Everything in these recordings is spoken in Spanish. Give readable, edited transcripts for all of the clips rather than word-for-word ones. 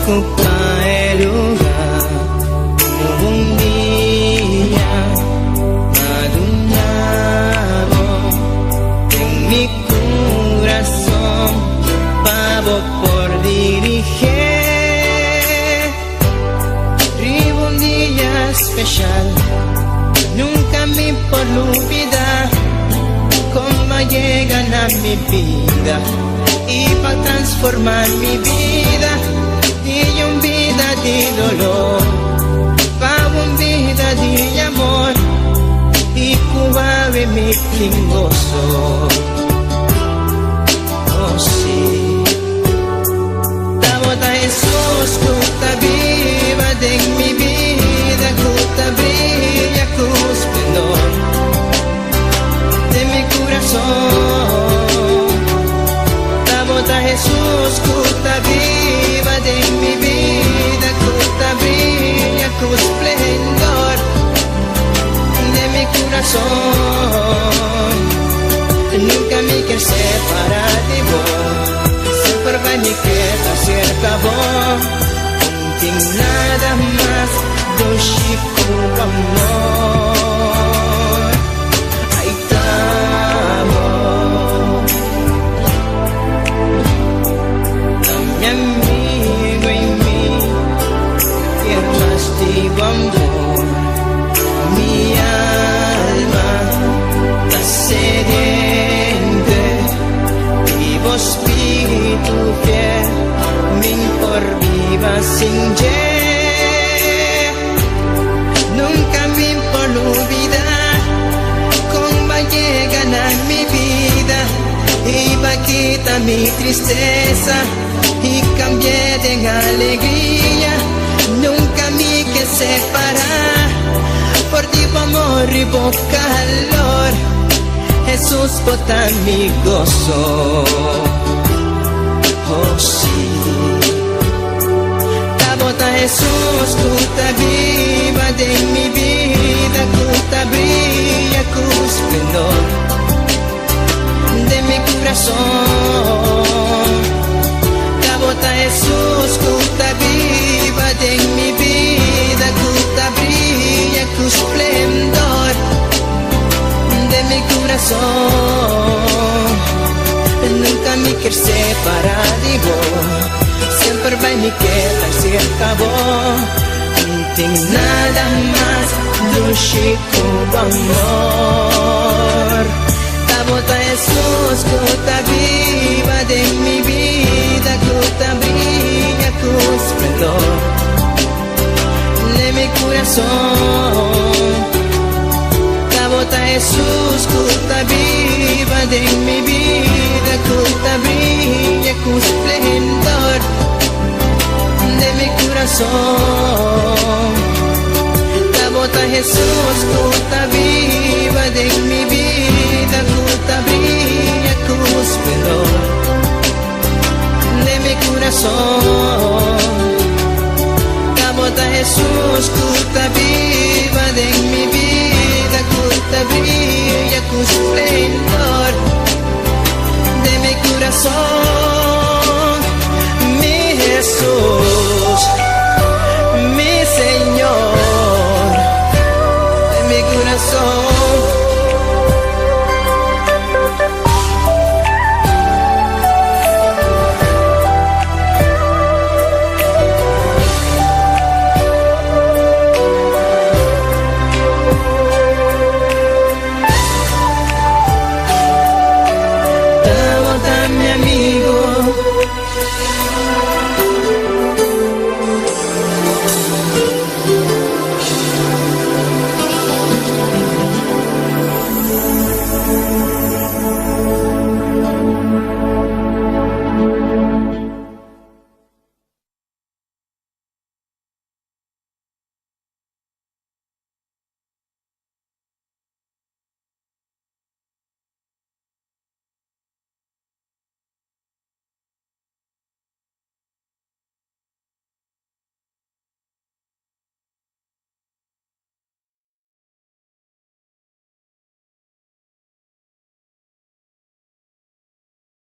ocupa el lugar como un día madrugado en mi corazón, pavo por dirigir. Vivo un día especial, nunca me por olvidar cómo llegan a mi vida y para transformar mi vida de una vida de dolor para una vida de amor y cuave mi gozo. Oh sí, Tabota Jesús, cuta viva de mi vida, cuta brilla, cruz esplendor de mi corazón. Tabota Jesús, cuta viva de mi vida, cuta brilla, cruz esplendor de mi corazón. Nunca me quiero separar de vos, siempre va mi queda cerca vos. Sin nada más, do chico amor. Ahí estamos, mi amigo y mí, quiero más de amor. Mi alma está sediente, vivo espíritu fiel, mi por viva sin ye. Nunca me por olvidar cómo llegan a mi vida y va a quitar mi tristeza y cambié de alegría. Nunca me que separar por ti amor y por calor. Jesús bota mi gozo. Oh sí, Tabota Jesús, cuta viva de mi vida, cuta brilla, cruz esplendor de mi corazón. Tabota Jesús, cuta viva de mi vida, cuta brilla, cruz esplendor de mi corazón. Nunca me quiero separar de vos, siempre va y me queda cerca vos. No tengo nada más de un chico amor. Tabota Jesús, cuta viva de mi vida, cuta brilla, cruz esplendor de mi corazón. Tabota Jesús, cuta viva de mi vida, cuta brilla, cruz esplendor de mi corazón. Tabota Jesús, cuta viva de mi vida, cuta brilla, cruz esplendor de mi corazón. Tabota Jesús, cuta viva de mi vida, cuta brilla, cruz esplendor de mi corazón. Mi Jesús, mi Señor, de mi corazón.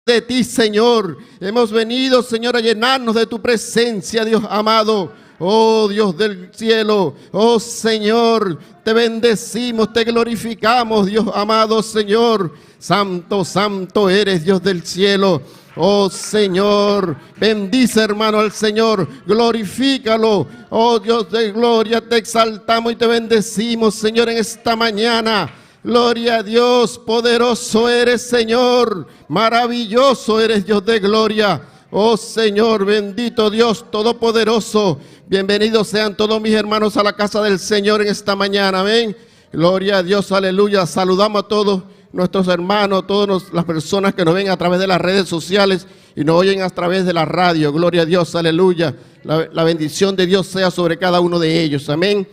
de ti, Señor. Hemos venido, Señor, a llenarnos de tu presencia, Dios amado. Oh Dios del cielo, oh Señor, te bendecimos, te glorificamos, Dios amado, Señor. Santo, santo eres, Dios del cielo. Oh Señor, bendice, hermano, al Señor, glorifícalo. Oh Dios de gloria, te exaltamos y te bendecimos, Señor, en esta mañana. Gloria a Dios, poderoso eres, Señor, maravilloso eres, Dios de gloria. Oh Señor, bendito Dios todopoderoso. Bienvenidos sean todos mis hermanos a la casa del Señor en esta mañana, amén. Gloria a Dios, aleluya. Saludamos a todos nuestros hermanos, todas las personas que nos ven a través de las redes sociales y nos oyen a través de la radio. Gloria a Dios, aleluya. La bendición de Dios sea sobre cada uno de ellos, amén.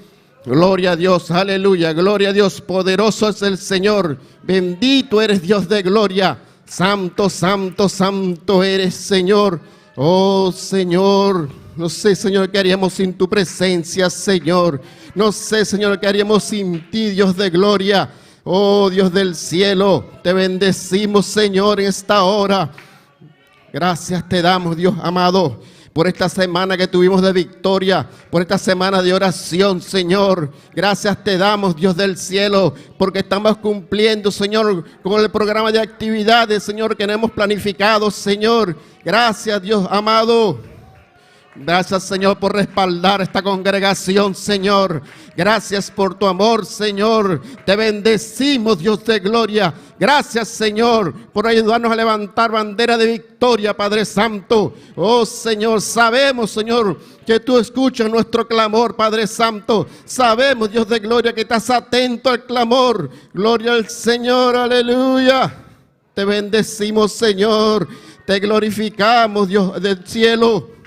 Gloria a Dios, aleluya, gloria a Dios, poderoso es el Señor, bendito eres Dios de gloria, santo, santo, santo eres, Señor. Oh Señor, no sé, Señor, qué haríamos sin tu presencia, Señor. No sé, Señor, qué haríamos sin ti, Dios de gloria. Oh Dios del cielo, te bendecimos, Señor, en esta hora. Gracias te damos, Dios amado, por esta semana que tuvimos de victoria, por esta semana de oración, Señor. Gracias te damos, Dios del cielo, porque estamos cumpliendo, Señor, con el programa de actividades, Señor, que no hemos planificado, Señor. Gracias, Dios amado. Gracias, Señor, por respaldar esta congregación, Señor. Gracias por tu amor, Señor. Te bendecimos, Dios de gloria. Gracias, Señor, por ayudarnos a levantar bandera de victoria, Padre Santo. Oh, Señor, sabemos, Señor, que tú escuchas nuestro clamor, Padre Santo. Sabemos, Dios de gloria, que estás atento al clamor. Gloria al Señor, aleluya. Te bendecimos, Señor. Te glorificamos, Dios del cielo.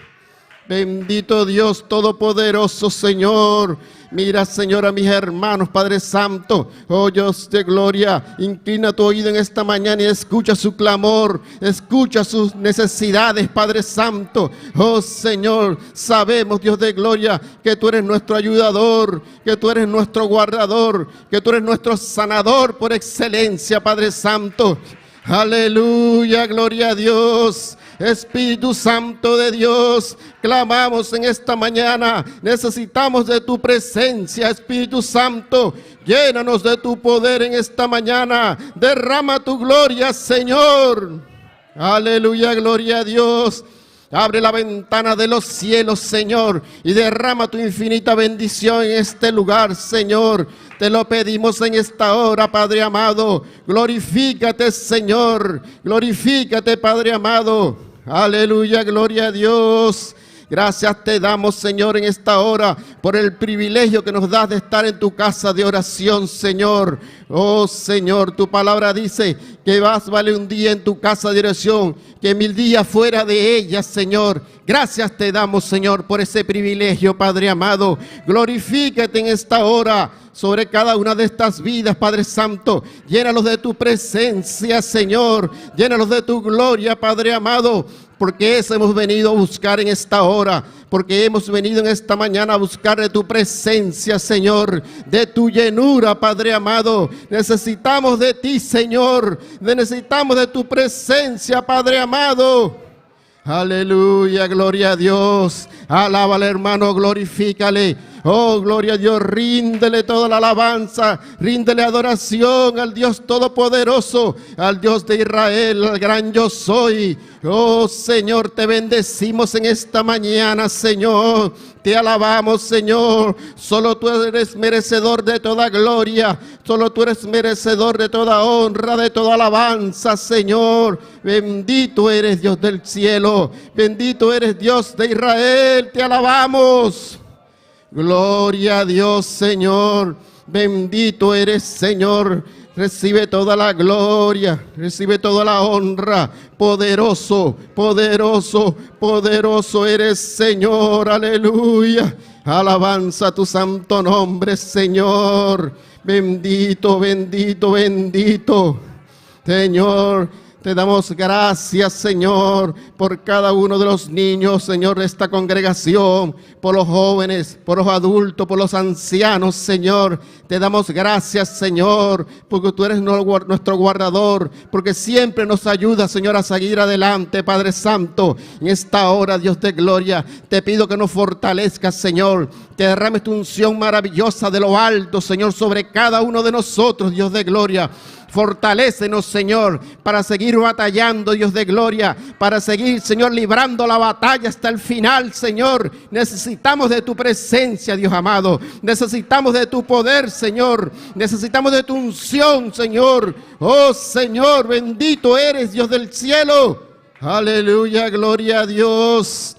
Bendito Dios todopoderoso, Señor. Mira, Señor, a mis hermanos, Padre Santo. Oh Dios de gloria, inclina tu oído en esta mañana y escucha su clamor, escucha sus necesidades, Padre Santo. Oh Señor, sabemos, Dios de gloria, que tú eres nuestro ayudador, que tú eres nuestro guardador, que tú eres nuestro sanador por excelencia, Padre Santo. Aleluya, gloria a Dios. Espíritu Santo de Dios, clamamos en esta mañana, necesitamos de tu presencia, Espíritu Santo, llénanos de tu poder en esta mañana, derrama tu gloria, Señor. Aleluya, gloria a Dios. Abre la ventana de los cielos, Señor, y derrama tu infinita bendición en este lugar, Señor. Te lo pedimos en esta hora, Padre amado. Glorifícate, Señor. Glorifícate, Padre amado. Aleluya, gloria a Dios. Gracias te damos, Señor, en esta hora por el privilegio que nos das de estar en tu casa de oración, Señor. Oh, Señor, tu palabra dice que más vale un día en tu casa de oración que 1000 días fuera de ella, Señor. Gracias te damos, Señor, por ese privilegio, Padre amado. Glorifícate en esta hora sobre cada una de estas vidas, Padre Santo. Llénalos de tu presencia, Señor. Llénalos de tu gloria, Padre amado. Porque eso hemos venido a buscar en esta hora, porque hemos venido en esta mañana a buscar de tu presencia, Señor, de tu llenura, Padre amado. Necesitamos de ti, Señor, necesitamos de tu presencia, Padre amado. Aleluya, gloria a Dios. Alábale, hermano, glorifícale. Oh, gloria a Dios, ríndele toda la alabanza, ríndele adoración al Dios todopoderoso, al Dios de Israel, al gran yo soy. Oh, Señor, te bendecimos en esta mañana, Señor. Te alabamos, Señor. Solo tú eres merecedor de toda gloria. Solo tú eres merecedor de toda honra, de toda alabanza, Señor. Bendito eres, Dios del cielo. Bendito eres, Dios de Israel. Te alabamos. Gloria a Dios, Señor. Bendito eres, Señor. Recibe toda la gloria, recibe toda la honra. Poderoso, poderoso, poderoso eres, Señor. Aleluya. Alabanza a tu santo nombre, Señor. Bendito, bendito, bendito. Señor, Te damos gracias, Señor, por cada uno de los niños, Señor, de esta congregación, por los jóvenes, por los adultos, por los ancianos, Señor. Te damos gracias, Señor, porque tú eres nuestro guardador, porque siempre nos ayudas, Señor, a seguir adelante, Padre Santo. En esta hora, Dios de gloria, te pido que nos fortalezcas, Señor, que derrames tu unción maravillosa de lo alto, Señor, sobre cada uno de nosotros, Dios de gloria. Fortalécenos, Señor, para seguir batallando, Dios de gloria, para seguir, Señor, librando la batalla hasta el final, Señor. Necesitamos de tu presencia, Dios amado. Necesitamos de tu poder, Señor. Necesitamos de tu unción, Señor. Oh, Señor, bendito eres, Dios del cielo. Aleluya, gloria a Dios.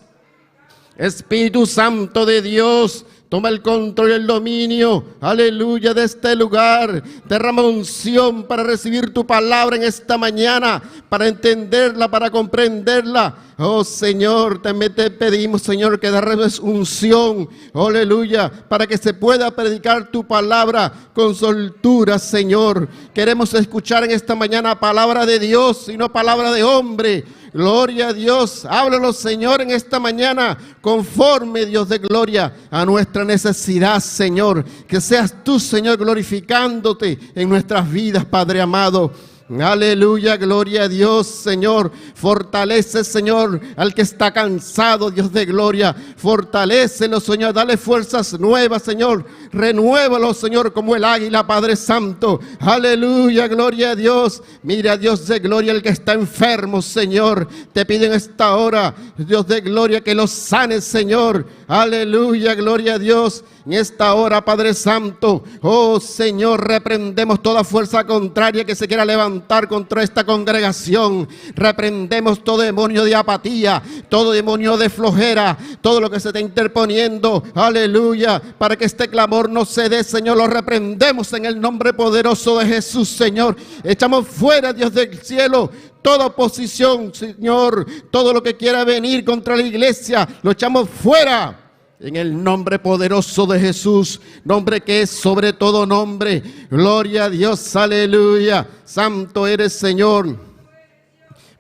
Espíritu Santo de Dios, toma el control y el dominio, aleluya, de este lugar. Derrama unción para recibir tu palabra en esta mañana, para entenderla, para comprenderla. Oh Señor, también te pedimos, Señor, que derrames unción, aleluya, para que se pueda predicar tu palabra con soltura, Señor. Queremos escuchar en esta mañana palabra de Dios y no palabra de hombre. Gloria a Dios, háblanos, Señor, en esta mañana, conforme, Dios de gloria, a nuestra necesidad, Señor. Que seas tú, Señor, glorificándote en nuestras vidas, Padre amado. Aleluya, gloria a Dios, Señor. Fortalece, Señor, al que está cansado, Dios de gloria. Fortalécelo, Señor, dale fuerzas nuevas, Señor. Renuévalo, Señor, como el águila, Padre Santo. Aleluya, gloria a Dios. Mira, Dios de gloria, el que está enfermo, Señor. Te pido en esta hora, Dios de gloria, que lo sanes, Señor. Aleluya, gloria a Dios. En esta hora, Padre Santo, oh Señor, reprendemos toda fuerza contraria que se quiera levantar contra esta congregación. Reprendemos todo demonio de apatía, todo demonio de flojera, todo lo que se está interponiendo, aleluya, para que este clamor no se dé, Señor. Lo reprendemos en el nombre poderoso de Jesús, Señor. Echamos fuera, Dios del cielo, toda oposición, Señor, todo lo que quiera venir contra la iglesia, lo echamos fuera. En el nombre poderoso de Jesús, nombre que es sobre todo nombre. Gloria a Dios, aleluya. Santo eres, Señor.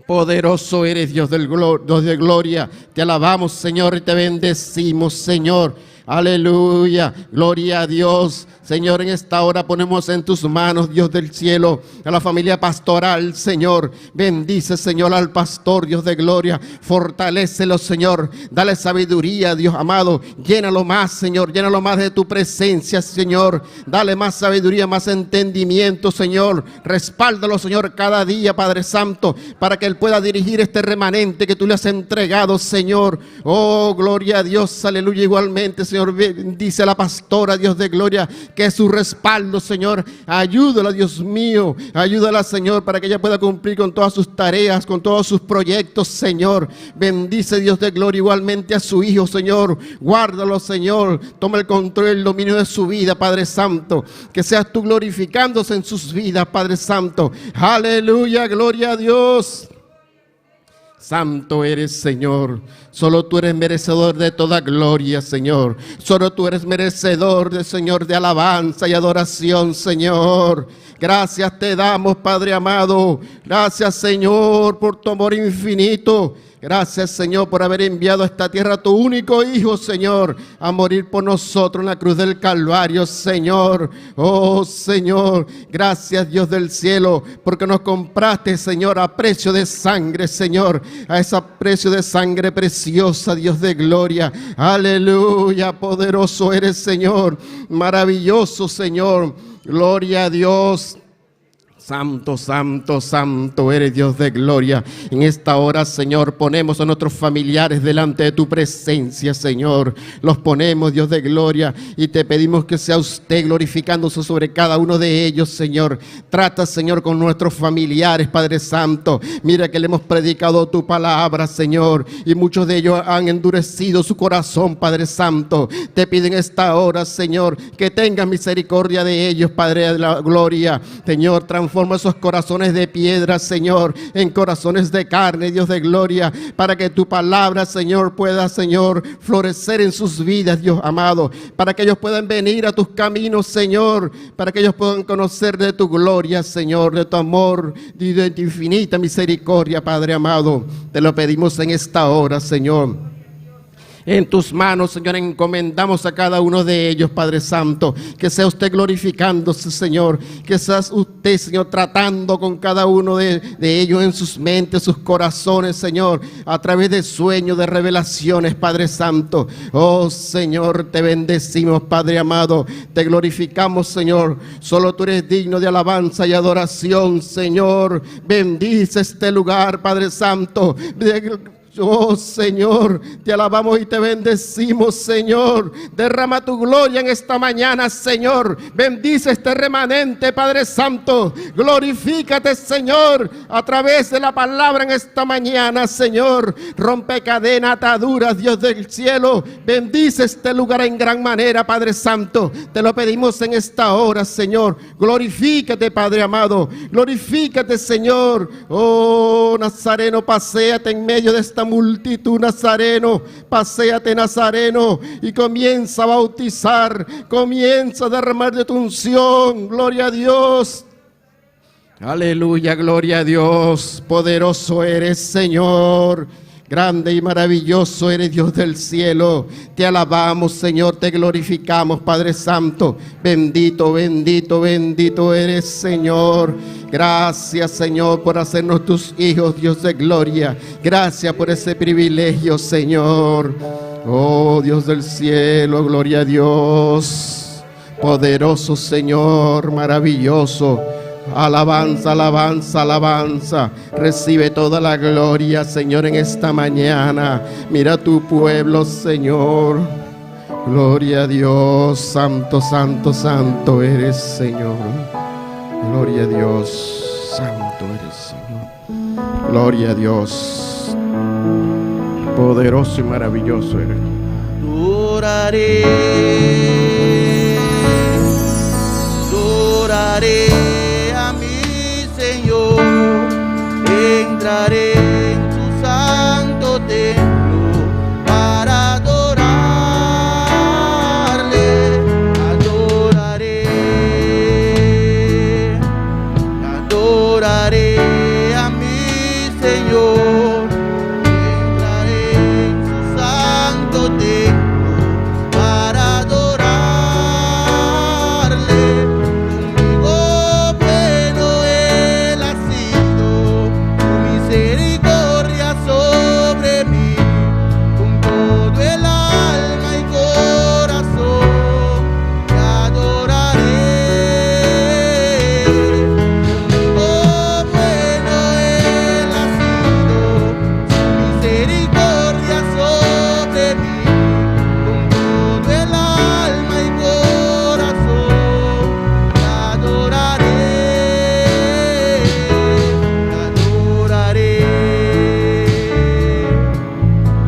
Poderoso eres, Dios de gloria. Te alabamos, Señor, y te bendecimos, Señor. Aleluya, gloria a Dios. Señor, en esta hora ponemos en tus manos, Dios del cielo, a la familia pastoral, Señor. Bendice, Señor, al pastor, Dios de gloria. Fortalécelo, Señor. Dale sabiduría, Dios amado. Llénalo más, Señor. Llénalo más de tu presencia, Señor. Dale más sabiduría, más entendimiento, Señor. Respáldalo, Señor, cada día, Padre Santo, para que Él pueda dirigir este remanente que tú le has entregado, Señor. Oh, gloria a Dios, aleluya. Igualmente, Señor, bendice a la pastora, Dios de gloria, que es su respaldo, Señor. Ayúdala, Dios mío. Ayúdala, Señor, para que ella pueda cumplir con todas sus tareas, con todos sus proyectos, Señor. Bendice, Dios de gloria, igualmente a su hijo, Señor. Guárdalo, Señor. Toma el control y el dominio de su vida, Padre Santo. Que seas tú glorificándose en sus vidas, Padre Santo. Aleluya, gloria a Dios. Santo eres, Señor. Solo tú eres merecedor de toda gloria, Señor. Solo tú eres merecedor de, Señor, de alabanza y adoración, Señor. Gracias te damos, Padre amado. Gracias, Señor, por tu amor infinito. Gracias, Señor, por haber enviado a esta tierra a tu único Hijo, Señor, a morir por nosotros en la cruz del Calvario, Señor. Oh, Señor, gracias, Dios del cielo, porque nos compraste, Señor, a precio de sangre, Señor, a ese precio de sangre preciosa, Dios de gloria. Aleluya, poderoso eres, Señor, maravilloso, Señor. Gloria a Dios. Santo, santo, santo eres, Dios de gloria. En esta hora, Señor, ponemos a nuestros familiares delante de tu presencia, Señor. Los ponemos, Dios de gloria, y te pedimos que sea usted glorificándose sobre cada uno de ellos, Señor. Trata, Señor, con nuestros familiares, Padre Santo. Mira que le hemos predicado tu palabra, Señor, y muchos de ellos han endurecido su corazón, Padre Santo. Te piden esta hora, Señor, que tengas misericordia de ellos, Padre de la gloria. Señor, transforma transforma esos corazones de piedra, Señor, en corazones de carne, Dios de gloria, para que tu palabra, Señor, pueda, Señor, florecer en sus vidas, Dios amado, para que ellos puedan venir a tus caminos, Señor, para que ellos puedan conocer de tu gloria, Señor, de tu amor, de tu infinita misericordia, Padre amado. Te lo pedimos en esta hora, Señor. En tus manos, Señor, encomendamos a cada uno de ellos, Padre Santo. Que sea usted glorificándose, Señor. Que sea usted, Señor, tratando con cada uno de ellos en sus mentes, sus corazones, Señor. A través de sueños, de revelaciones, Padre Santo. Oh, Señor, te bendecimos, Padre amado. Te glorificamos, Señor. Solo tú eres digno de alabanza y adoración, Señor. Bendice este lugar, Padre Santo. Oh, Señor, te alabamos y te bendecimos, Señor. Derrama tu gloria en esta mañana, Señor. Bendice este remanente, Padre Santo. Glorifícate, Señor, a través de la palabra en esta mañana, Señor. Rompe cadenas, ataduras, Dios del cielo. Bendice este lugar en gran manera, Padre Santo. Te lo pedimos en esta hora, Señor. Glorifícate, Padre amado. Glorifícate, Señor. Oh, Nazareno, paséate en medio de esta multitud, Nazareno, paséate, Nazareno, y comienza a bautizar, comienza a derramar de tu unción. Gloria a Dios. Aleluya, gloria a Dios. Poderoso eres, Señor. Grande y maravilloso eres, Dios del cielo. Te alabamos, Señor, te glorificamos, Padre Santo. Bendito, bendito, bendito eres, Señor. Gracias, Señor, por hacernos tus hijos, Dios de gloria. Gracias por ese privilegio, Señor. Oh, Dios del cielo, gloria a Dios. Poderoso Señor, maravilloso. Alabanza, alabanza, alabanza. Recibe toda la gloria, Señor, en esta mañana. Mira tu pueblo, Señor. Gloria a Dios. Santo, santo, santo eres, Señor. Gloria a Dios. Santo eres, Señor. Gloria a Dios. Poderoso y maravilloso eres. Adoraré, adoraré a mi Señor. Entraré en su santo templo para adorarle. Adoraré, adoraré a mi Señor. Entraré en su santo templo para adorarle. Conmigo bueno Él ha sido, su misericordia sobre mí, con todo el alma y corazón te adoraré. Conmigo bueno Él ha sido, su misericordia sobre mí, con todo el alma y corazón te adoraré,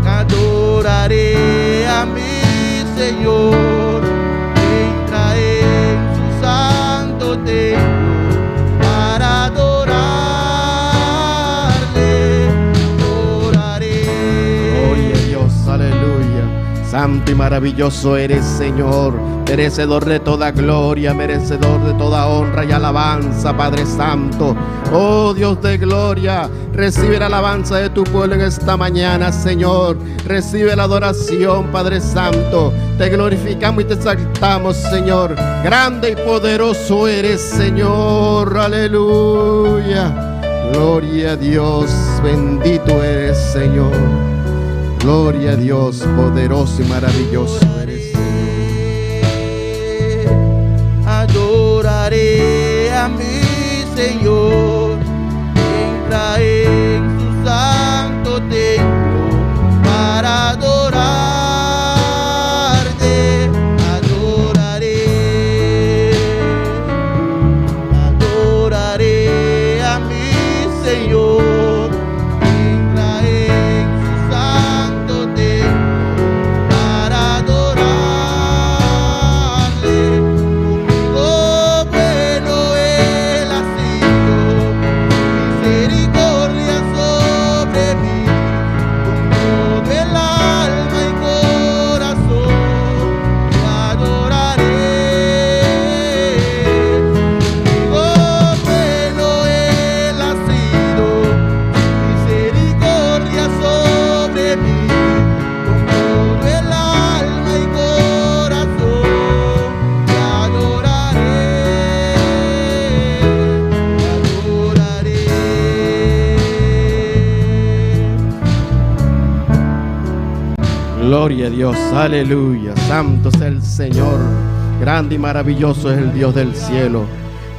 adoraré a mi Señor. Entraré en su santo templo para adorarle, adoraré. Gloria a Dios, aleluya. Santo y maravilloso eres, Señor, merecedor de toda gloria, merecedor de toda honra y alabanza, Padre Santo. Oh Dios de gloria, recibe la alabanza de tu pueblo en esta mañana, Señor. Recibe la adoración, Padre Santo. Te glorificamos y te exaltamos, Señor. Grande y poderoso eres, Señor. Aleluya. Gloria a Dios, bendito eres, Señor. Gloria a Dios, poderoso y maravilloso eres. Adoraré a mi Señor. Entraré en su santo templo para adorarte. Adoraré, adoraré a mi Señor. Entraré en su santo templo para adorarle. Conmigo bueno Él ha sido, Gloria a Dios, aleluya. Santo es el Señor, grande y maravilloso es el Dios del cielo.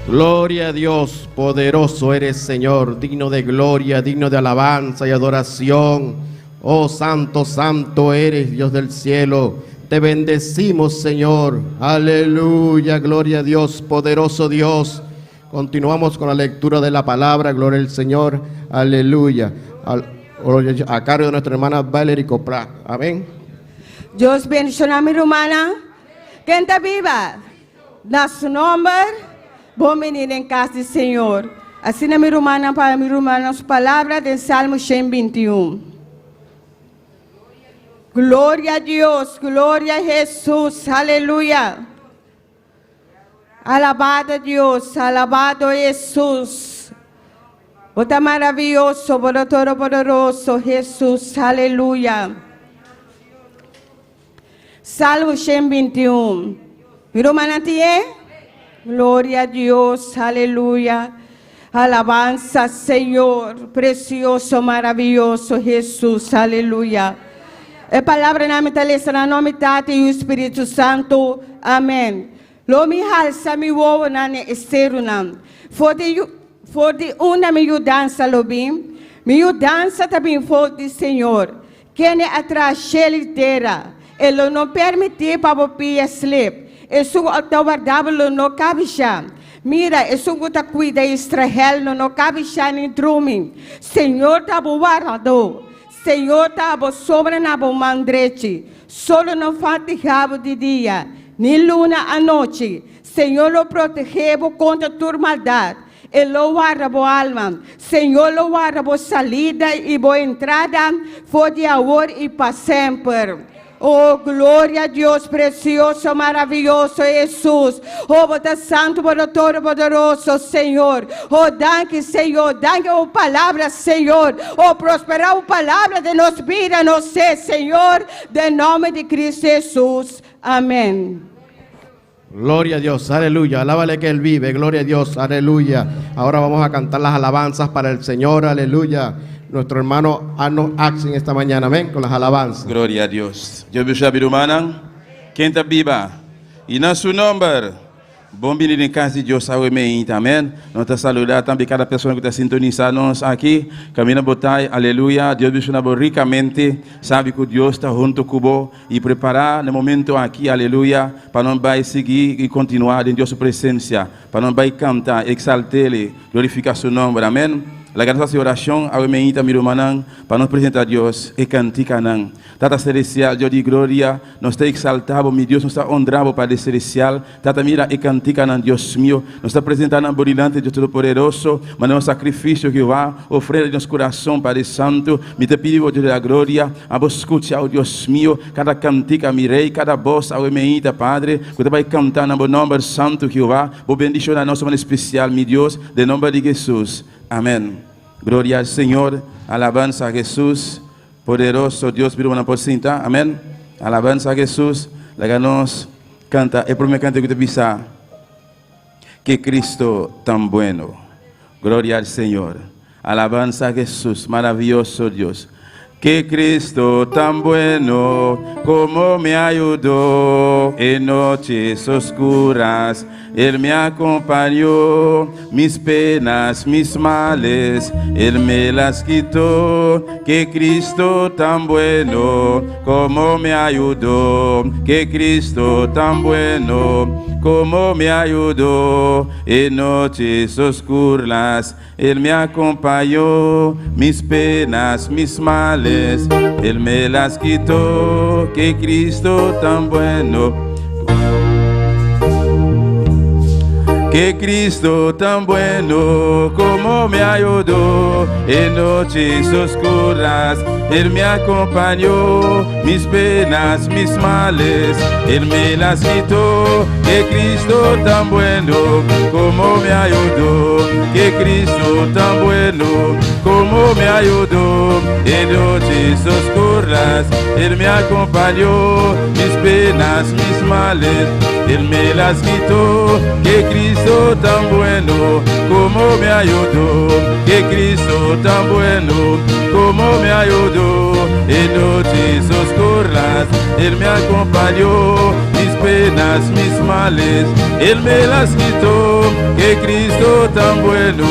Gloria a Dios, poderoso eres Señor, digno de gloria, digno de alabanza y adoración. Oh santo, santo eres Dios del cielo. Te bendecimos, Señor. Aleluya, gloria a Dios, poderoso Dios. Continuamos con la lectura de la palabra, gloria al Señor. Aleluya. A cargo de nuestra hermana Valerie Copra. Amén. Dios bendiga a mi hermana. Quem está viva? Na su nombre, bom menino em casa do Senhor. Assim na minha irmã, para minha irmã, as palavras do Salmo 121. Glória a Deus, glória a Jesus, aleluia. Alabado a Deus, alabado a Jesus. Bota maravilhoso, bota todo poderoso, Jesus, aleluia. Salmo 121. Virou manantié? Glória a Deus, aleluia. Alabanza, Senhor, precioso, maravilhoso, Jesus, aleluia. A palavra na metalista, na nome Tati e o Espírito Santo, amém. Lo mi halsa mi wowo na ne esteru nam. For de una mi dança lobim, mi dança também for de Senhor. Quem atrás inteira, ele não permite para o pia sleep. Isso está guardável no cabisha. Mira, isso está cuida Israel no cabisha nem drumming. Senhor está guardado. Senhor está sobre na mandrete. Solo não fatigado de dia, nem luna à noite. Senhor lo protegeu contra a maldade. Ele lo guarda boa alma. Senhor lo guarda boa salida e boa entrada. For de agora e para sempre. Oh, glória a Deus, precioso, maravilhoso Jesus. Oh, bota santo, bota todo poderoso, Senhor. Oh, danke, Senhor. Danke, oh, palavra, Senhor. Oh, prosperar a palavra de nos vida, no sé, Senhor. De nome de Cristo Jesus. Amém. Gloria a Dios, aleluya, alábale que Él vive, gloria a Dios, aleluya. Ahora vamos a cantar las alabanzas para el Señor, aleluya. Nuestro hermano Arno Axin esta mañana, amén, con las alabanzas. Gloria a Dios. Dios bendiga a hermana. Quem está viva? E na seu nome, bom menino em casa de Deus, amém, amém. Nós te saludar também cada pessoa que está sintonizando aqui. Camina botai, aleluia. Deus bendiga ricamente. Sabe que Deus está junto conosco e preparar no momento aqui, aleluia, para não vai seguir e continuar em Deus presença, para não vai cantar, exaltar Ele, glorificar seu nome, amém. La gracia de oración, a meita mi hermana, para nos presentar a Dios y canticanan. Tata celestial, Dios de gloria, nos está exaltado, mi Dios nos está honrado Padre celestial. Tata mira y canticanan, Dios mío, nos está presentando por delante Dios Todopoderoso, mandando sacrificio que va, ofrenda de nuestro corazón, Padre Santo. Me te pido, Dios de la gloria, a vos escuchar, oh Dios mío, cada cantica, mi rey, cada voz, a meita, Padre, que te va a cantar en el nombre santo Jehová, vos bendición a nosotros en especial, mi Dios, de nombre de Jesús. Amén. Gloria al Señor, alabanza a Jesús, poderoso Dios, pido una porcinta, amén. Alabanza a Jesús, la que nos canta, el primer canto que te pisa, que Cristo tan bueno. Gloria al Señor, alabanza a Jesús, maravilloso Dios. Que Cristo tan bueno, como me ayudó en noches oscuras, Él me acompañó, mis penas, mis males, Él me las quitó. Que Cristo tan bueno, como me ayudó, que Cristo tan bueno, como me ayudó en noches oscuras, Él me acompañó, mis penas, mis males, Él me las quitó. Que Cristo tan bueno, que Cristo tan bueno, como me ayudó en noches oscuras, Él me acompañó, mis penas, mis males, Él me las quitó. Que Cristo tan bueno, como me ayudó, que Cristo tan bueno, como me ayudó en noches oscuras, Él me acompañó, mis penas, mis males, Él me las quitó, que Cristo tan bueno, como me ayudó, que Cristo tan bueno, como me ayudó. En noches oscuras Él me acompañó, mis penas, mis males, Él me las quitó, que Cristo tan bueno,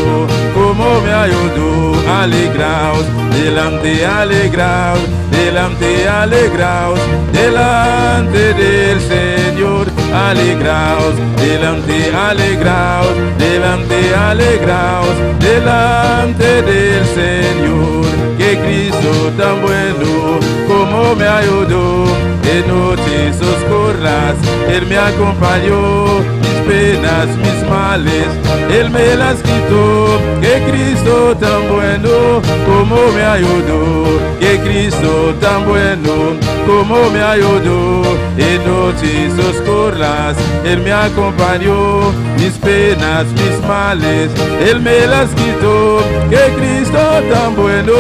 como me ayudó. Alegraos, delante alegraos, delante alegraos, delante del Señor. Alegraos, delante alegraos, delante alegraos, delante del Señor. Que Cristo tan bueno, como me ayudó. En noches oscuras Él me acompañó, mis penas, mis males, Él me las quitó. Que Cristo tan bueno, como me ayudó. Que Cristo tan bueno, como me ayudó. En noches oscuras Él me acompañó, mis penas, mis males, Él me las quitó. Que Cristo tan bueno,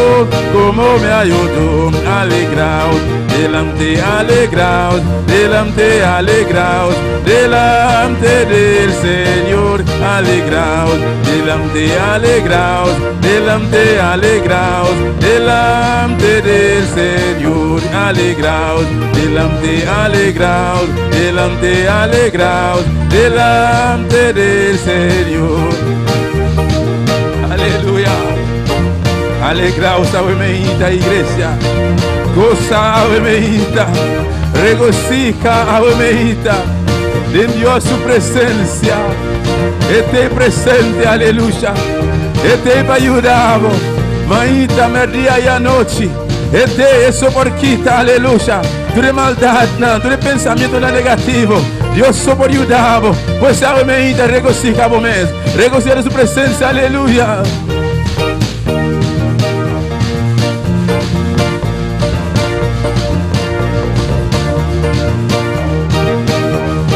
como me ayudó. Alegraos, delante alegraos, delante alegraos, delante del Señor. Alegraos, delante alegraos, delante alegraos, delante del Señor. Alegraos, delante alegraos, delante alegraos, delante del Señor. Aleluya. Alegraos, avemejita, iglesia. Goza, avemejita. Regocija, avemejita. En Dios su presencia. Esté presente, aleluya. Esté ayudado. Mañita, media y anoche. Este eso porquita, aleluya. Tú de maldad, no, tú de pensamiento negativo. Dios soy ayudado. Pues avemejita, regocija, mes. Regocija de su presencia, aleluya.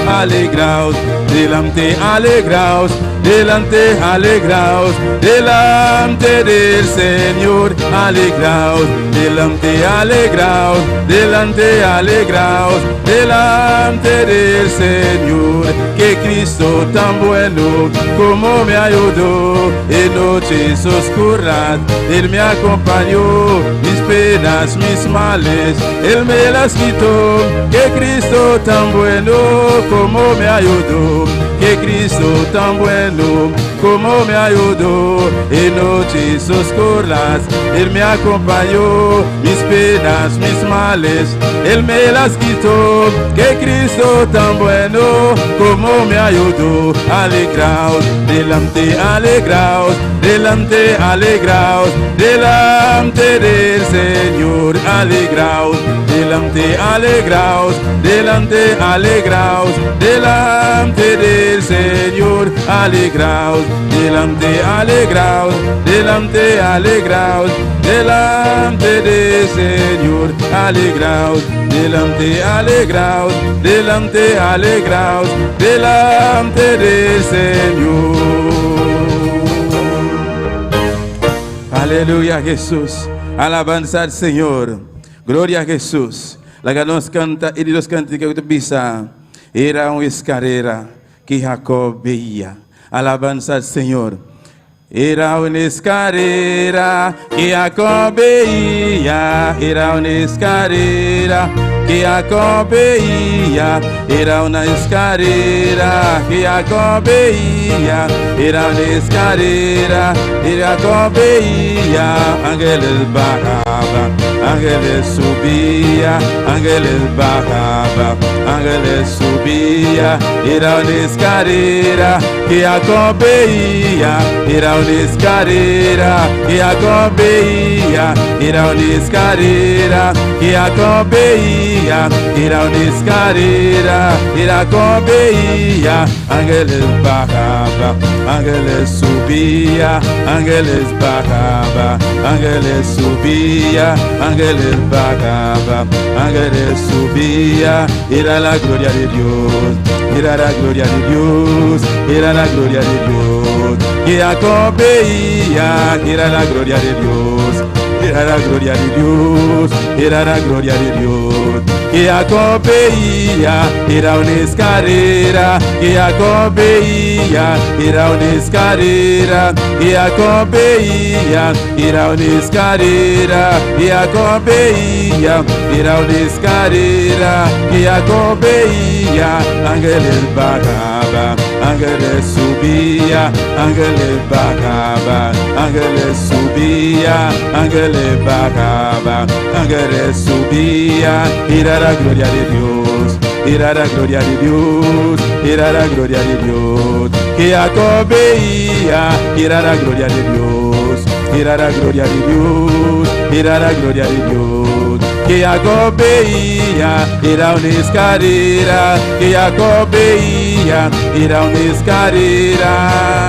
Alegraos, delante alegraos, delante alegraos, delante del Señor. Alegraos, delante alegraos, delante alegraos, delante del Señor. Que Cristo tan bueno, como me ayudó. En noches oscuras Él me acompañó, mis penas, mis males, Él me las quitó. Que Cristo tan bueno, como me ayudó. Que Cristo tan bueno, como me ayudó. En noches oscuras Él me acompañó, mis penas, mis males, Él me las quitó. Que Cristo tan bueno, como me ayudó. Alegraos, delante alegraos, delante alegraos, delante del Señor. Alegraos, delante alegraos, delante alegraos, delante del Señor. Alegraos, delante alegraos, delante alegraos, delante del Señor. Alegraos, delante alegraos, delante alegraos, delante del Señor. Aleluya, Jesús. Alabanza al Señor. Gloria a Jesús. La que nos canta y los cánticos que pisa era una escalera que Jacob veía. Alabanza al Señor. Era una escalera que Jacob veía. Era una escalera que Jacob veía. Era una escalera que Jacob veía. Era una escalera que Jacob veía. Ángeles bajaban, ángeles subía, ángeles bajaba, ángeles subía. Era una escalera que Jacob veía. Era una escalera que Jacob veía. Era una escalera que Jacob veía. Era una escalera que Jacob veía. Ángeles bajaba, ángeles subía, ángeles bajaba, ángeles subía, ángeles bajaba, ángeles subía. Era la gloria de Dios, era la gloria de Dios, era la gloria de Dios. Que Jacob veía, era la gloria de Dios, era la gloria de Dios, era la gloria de Dios. Que acompaña, era una escalera, que acompaña, era una escalera, que acompaña, era una escalera, que acompaña, era una escalera, que acompaña, ángeles bajaban, ángeles subía, ángeles bajaban, ángeles subía, ángeles bajaban, ángeles subía, era la gloria de Dios, era la gloria de Dios, era la gloria de Dios, que acompaña, era la gloria de Dios, era la gloria de Dios, era la gloria de Dios, que acompaña, era una escalera, que acompaña, era una escalera.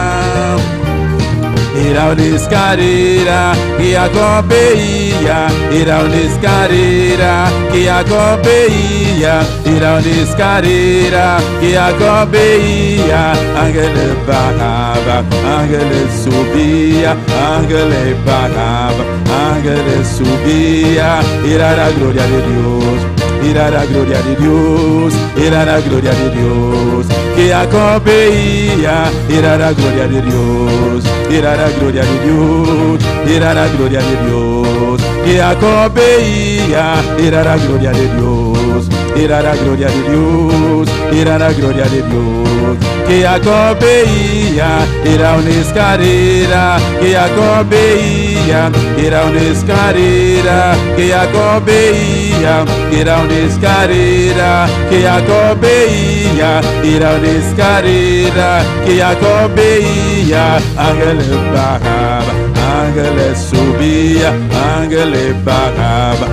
Era una escalera que acompaña, era una escalera que acompaña, era una escalera que acompaña, ángeles bajaban, ángeles subía, ángeles bajaban, ángeles subía, era la gloria de Dios. Era la gloria de Dios, era la gloria de Dios, que acompaña, era la gloria de Dios, era la gloria de Dios, era la gloria de Dios, que acompaña, era la gloria de Dios, era la gloria de Dios, era la gloria de Dios, que acompaña, era una escalera, que acompaña, era una escalera, que acompaña, era una escalera, que acompaña, era una escalera, que acompaña, ángeles bajaba, ángeles subía, ángeles bajaba,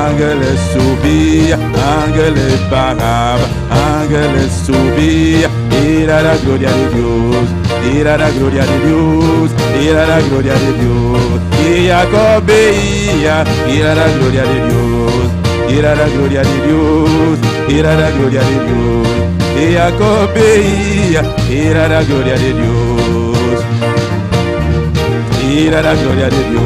ángeles subía, ángeles bajaba, ángeles subía, era la gloria de Dios, era la gloria de Dios, era la gloria de Dios, que acompaña, era la gloria de Dios, era la gloria de Dios, era la gloria de Dios, que acompaña, era la gloria de Dios, era la gloria de Dios,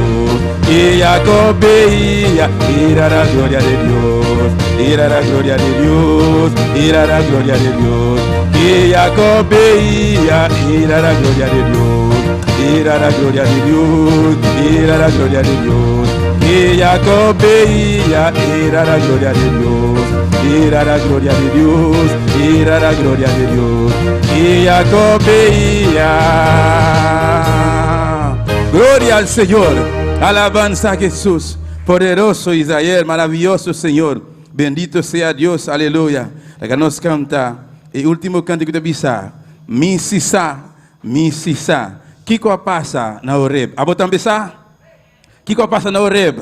que acompaña, era la gloria de Dios, era la gloria de Dios, era la gloria de Dios, que acompaña, era la gloria de Dios, era la gloria de Dios, era la gloria de Dios, que acompaña, era la gloria de Dios, era la gloria de Dios, era la gloria de Dios, que acompaña. Gloria al Señor, alabanza a Jesús, poderoso Israel, maravilloso Señor, bendito sea Dios, aleluya. La que nos canta el último cántico de Bisa, mi sisa, Kiko pasa na Oreb. Abotan Bisa? Kiko pasa na Oreb.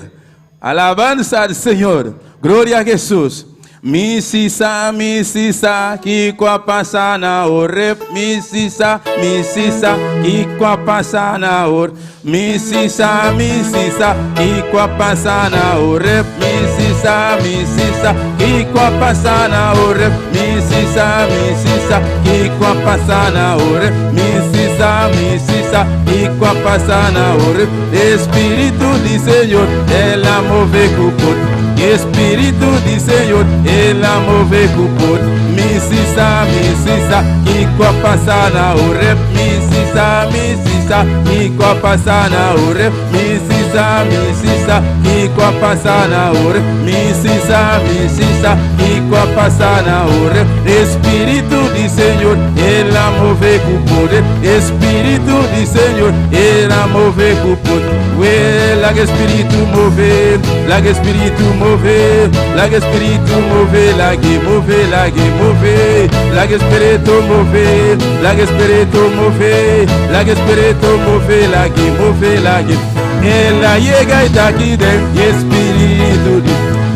Alabanza al Señor, gloria a Jesús. Mi sisa, Kiko pasa na Oreb. Mi sisa, Kiko pasa na Oreb. Mi sisa, Kiko pasa na Oreb. Mi sisa, Kiko pasa na Oreb. Mi sisa, Kiko pasa na Oreb. Mi sisa, Kiko pasa na Oreb. Espíritu de Señor, el amor ve cupot. Espíritu de Señor, el amor ve cupot. Mi sisa, Kiko pasa na Oreb. Mi sisa, Kiko pasa na Oreb. Mi sisa, Kiko pasa na Oreb. Mi sisa, Kiko pasa na Oreb. Espíritu de Señor, el amor ve cupot. Espíritu de Señor, el amor ve cupot. La que Espíritu move, la que Espíritu move, la que Espíritu move, la que move, la que move, la que Espíritu move, la que Espíritu move, la que Espíritu move, la que move, la que ela llega y está aquí de Espíritu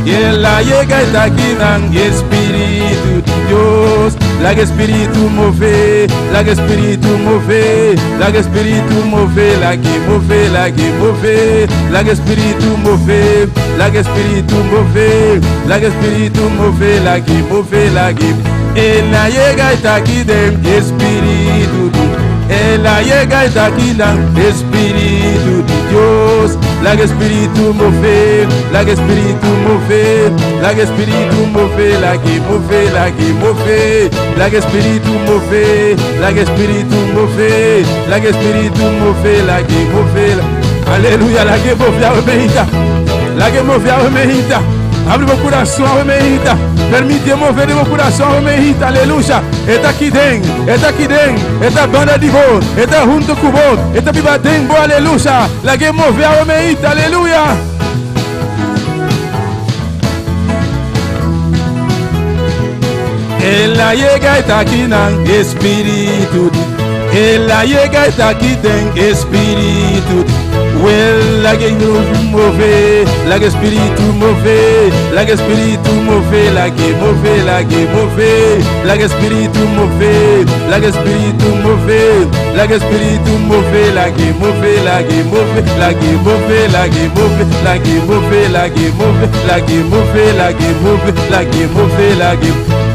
ela llega y está aquí de Espíritu Dios, la que Espíritu move, la que Espíritu move, la que Espíritu move, la que move, la que move, la que Espíritu move, la que Espíritu move, la que Espíritu move, la que move, la que ela llega y está aquí de Espíritu ela llega y está aquí de Espíritu Dios. La que espíritu move, la que espíritu move, la que espíritu move, la que move, la que move, la que espíritu move, la que espíritu move, la que espíritu move, la que move. Aleluya, la que move a Mehita, la que move a Mehita. Abre meu coração, Mehita. Permite mover meu coração, Mehita. Aleluia. Está aqui dentro, está aqui dentro. Está banda de voz, está junto com vós. Está viva dentro, aleluia. La que move a Mehita, aleluia. Ela llega está aqui no espírito. Ela llega está aqui dentro, espírito. Well, la que move, la que espíritu move, la que espíritu move, la que move, la que move, la que espíritu move, la que espíritu move, la que espíritu move, la que move, la que move, la que move, la que move, la que move, la que move, la que move, la que move, la que move, la que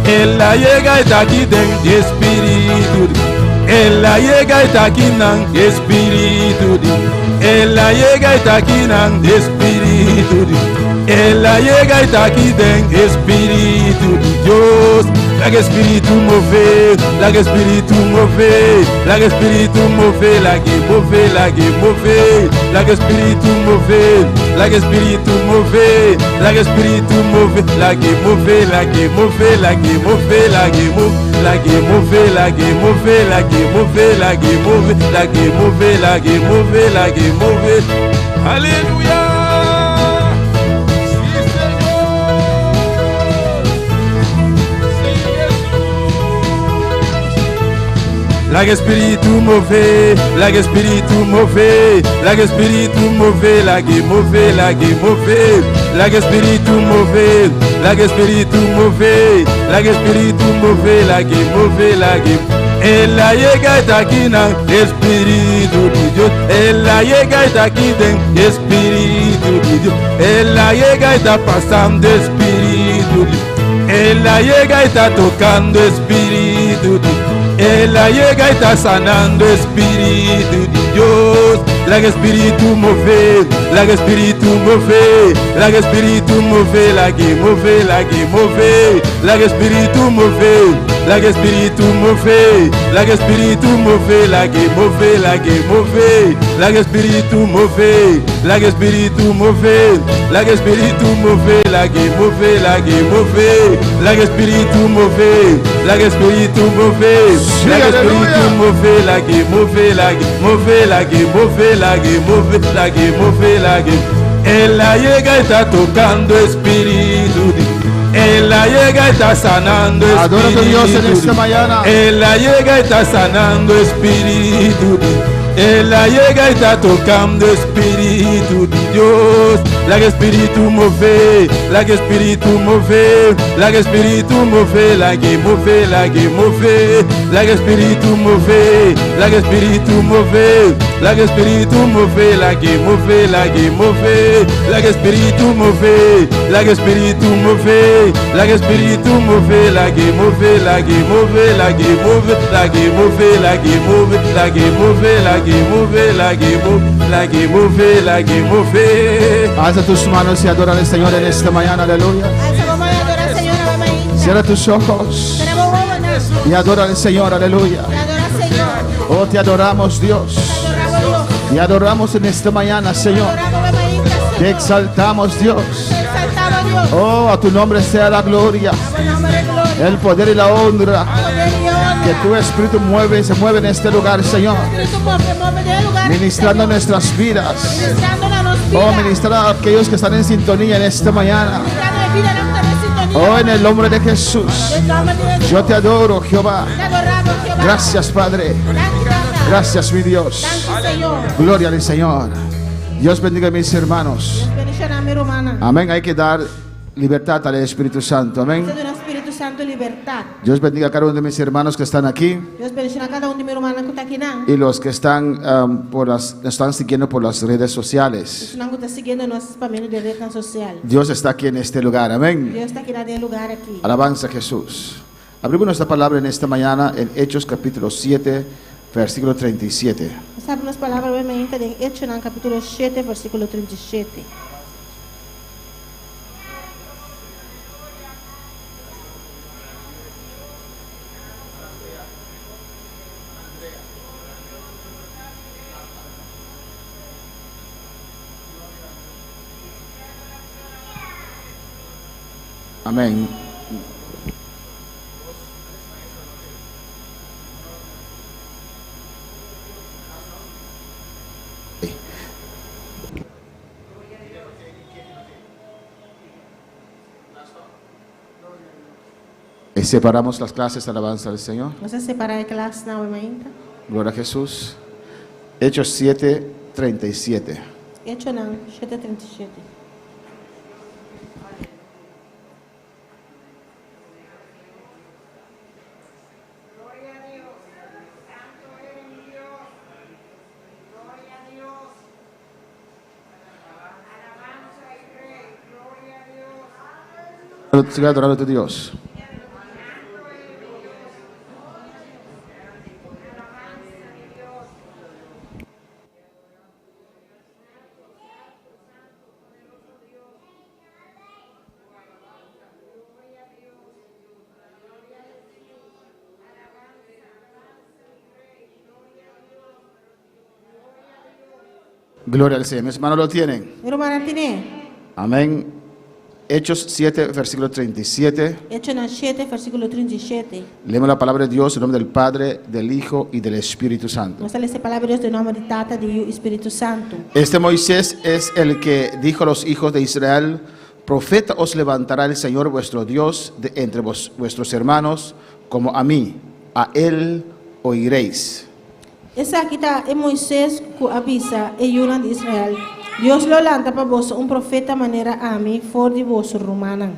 ela llega está aquí dentro espíritu. Ela llega está aquí en espíritu. Ela llega está aquí en espíritu. Ela llega está aquí en espíritu. Dios, la que espíritu move, la que espíritu move, la que espíritu move, la que move, la que move, la que espíritu move, la que espíritu move, la que espíritu move, la que move, la que move, la que move, la que move, la que move, la que move, la que move, la que move, la que move, la que move, la que move. Aleluya. La que espíritu move, la que espíritu move, la que espíritu move, la que move, la que move, la que espíritu move, la que espíritu move, la que espíritu move, la que move, la que ela llega está aquí en espíritu de Dios, ela llega está aquí en espíritu de Dios, ela llega está pasando espíritu de Dios, ela llega está tocando espíritu de Dios. Ela llega y está sanando espíritu de Dios. La que espíritu move, la que espíritu move, la que espíritu move, la que move, la que move, la que espíritu move, la que espíritu move, la que espíritu move, la que move, la que move, la que espíritu move, la que espíritu move, la que espíritu move, la que move, la que move, la que espíritu move, la que espíritu move. La que espíritu move, la que move, la que move, la que move, la que move, la que move, la que ela llega y está tocando espíritu. Ela llega y está sanando espíritu. Adora a Dios en esta mañana. Ela llega y está sanando espíritu. Ela llega y está tocando espíritu de Dios. La que espíritu move, la que espíritu move, la que espíritu move, la que move, la que move, la que espíritu move, la que espíritu move, la que espíritu move, la que move, la que move, la que espíritu move, la que espíritu move, la que espíritu move, la que move, la que move, la que move, la que move, la que move, la que move, la que move, la que move, la que move, la que move. Alza tus manos y adora al Señor en esta mañana, aleluya. Cierra tus ojos y adora al Señor, aleluya. Oh, te adoramos, Dios. Te adoramos en esta mañana, Señor. Te exaltamos, Dios. Oh, a tu nombre sea la gloria, el poder y la honra. Que tu Espíritu se mueve en este lugar, Señor, ministrando nuestras vidas. Oh, ministrar a aquellos que están en sintonía en esta mañana. Oh, en el nombre de Jesús, yo te adoro, Jehová. Gracias, Padre. Gracias, mi Dios. Gloria al Señor. Dios bendiga a mis hermanos. Amén. Hay que dar libertad al Espíritu Santo. Amén. Dios bendiga a cada uno de mis hermanos que están aquí y los que están están siguiendo por las redes sociales. Dios está aquí en este lugar. Amén. Alabanza a Jesús. Abrimos nuestra palabra en esta mañana en Hechos capítulo 7, versículo 37. Sabe umas palavras bem ainda em Hechos, no capítulo 7, versículo 37. Amén. Separamos las clases de alabanza del Señor. Você separar a classe na ainda. Gloria a Jesús. Hechos 7, 37. Hechos não, 7, 37. Siga adorando a tu Dios. Gloria al Señor. Mis hermanos lo tienen. Hermana tiene. Amén. Hechos 7, versículo 37. Hechos 7, versículo 37. Leemos la palabra de Dios en nombre del Padre, del Hijo y del Espíritu Santo. Nós lemos a palavra de Deus no nome de Tata, do Espírito Santo. Este Moisés es el que dijo a los hijos de Israel: profeta os levantará el Señor vuestro Dios de entre vuestros hermanos, como a mí, a él oiréis. Esse aqui está é Moisés que avisa e Yuna de Israel. Deus lo lanta para vos profeta maneira a mim, for de vos romana.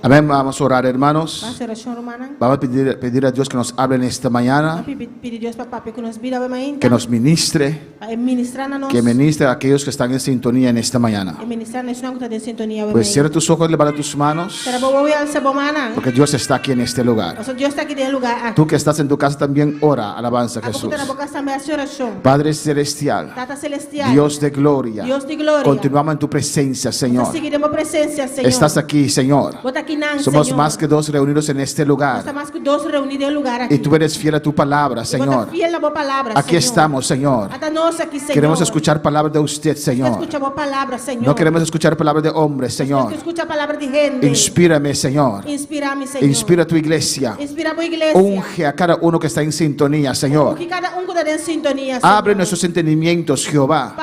Amén. Vamos a orar, hermanos. Vamos a oração romana. Vamos a pedir a Dios que nos hable en esta mañana, Pedir Deus para que nos vida bem que nos ministre, ministrar a nós. que ministre a aquellos que están en sintonía en esta mañana. Ministrar nós não está de sintonia bem. Pues cierra tus ojos, levanta tus manos, Será bom eu alça bomana. porque Dios está aquí en este lugar. O sea, Deus está aqui em lugar aqui. Tú que estás en tu casa también ora, alabanza a Jesús. Na boca também a oração. Padre celestial, Tata celestial. Dios de gloria, Deus de glória. continuamos en tu presencia, Señor. Seguiremos presença, Senhor. Estás aquí, Señor. Bota aqui na Somos más que dos reunidos en este lugar. Está más que dos reunidos en lugar aquí. Y tú eres fiel a tu palabra, Señor. Fiel a la palabra, Aquí Señor. estamos, Señor. Hasta nós aqui, Señor. Queremos escuchar palabra de usted, Señor. Escucha a palabra, Señor. No queremos escuchar palabra de hombres, Señor. Escucha a palabra de gente. Inspírame, Señor. Inspira-me, Señor. Inspira a tu iglesia. Inspira a tu iglesia. Unge a cada uno que está en sintonía, Señor. Que cada um está en sintonía, Señor. Abre nuestros entendimientos, Jehová.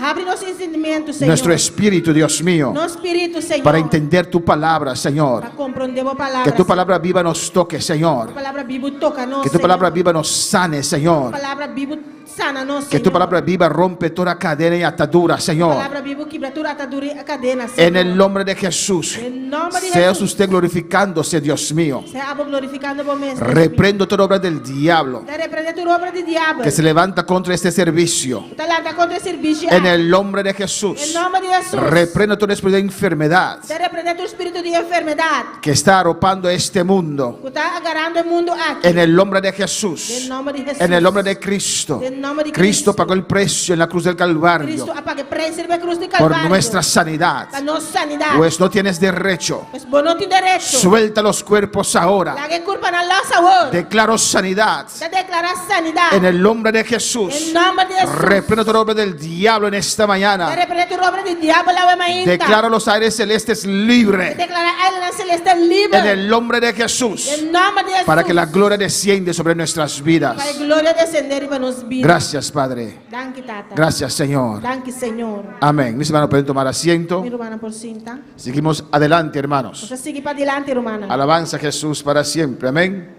Abre nuestros entendimientos, Señor. Nuestro espíritu, Dios mío. Nuestro espíritu, Señor. Para entender tu palabra, Señor. Para comprender a palabra. Que tu palabra viva nos toque, Señor. Tu palabra viva toca-nos, Que tu palabra viva nos sane, Tu Señor. palabra viva sana-nos, Que tu palabra viva rompe toda cadena y atadura, Tu Señor. palabra viva quebra toda atadura e cadena, Señor. En el nombre de Jesús. En nombre de Sea Jesús. usted glorificándose, Dios mío. Sea glorificando por mí. Reprendo toda obra del diablo Te reprende tu obra de diablo. que se levanta contra este servicio. Te levanta contra el servicio. En el nombre de En Jesús. nombre de Jesús. Reprendo todo espíritu de enfermedad Te reprende tu espíritu de enfermedad. que está arropando este mundo. Que está agarrando el mundo aquí. En el nombre de En Jesús. nombre de Jesús. En el nombre de Cristo. En nombre de Cristo pagó el precio en la cruz del Calvario Cristo apaga el precio de la cruz de por Calvario. nuestra sanidad. Para nuestra sanidad. Pues no tienes derecho. Pues vos no tienes derecho. Suelta los cuerpos ahora. La que culpa no la sabor. Declaro sanidad. Te declara sanidad. En el nombre de Jesús. En nombre de Jesús. Reprendo toda obra del diablo en esta Te mañana. reprende tu obra de diablo la vemaíta. Declaro los aires celestes Te libres. declara a la celeste libre. En el nombre de Jesús. En nombre de Jesús. Para que la gloria desciende sobre nuestras vidas. Para gloria descender y para nos vidas. Gracias, Padre. Danke, Tata. Gracias, Señor. Danke, Señor. Amén. Mis hermanos pueden tomar asiento. Mi hermana por cinta. Seguimos adelante, hermanos. Você sigue para adelante, hermana. Alabanza a Jesús para siempre. Amén.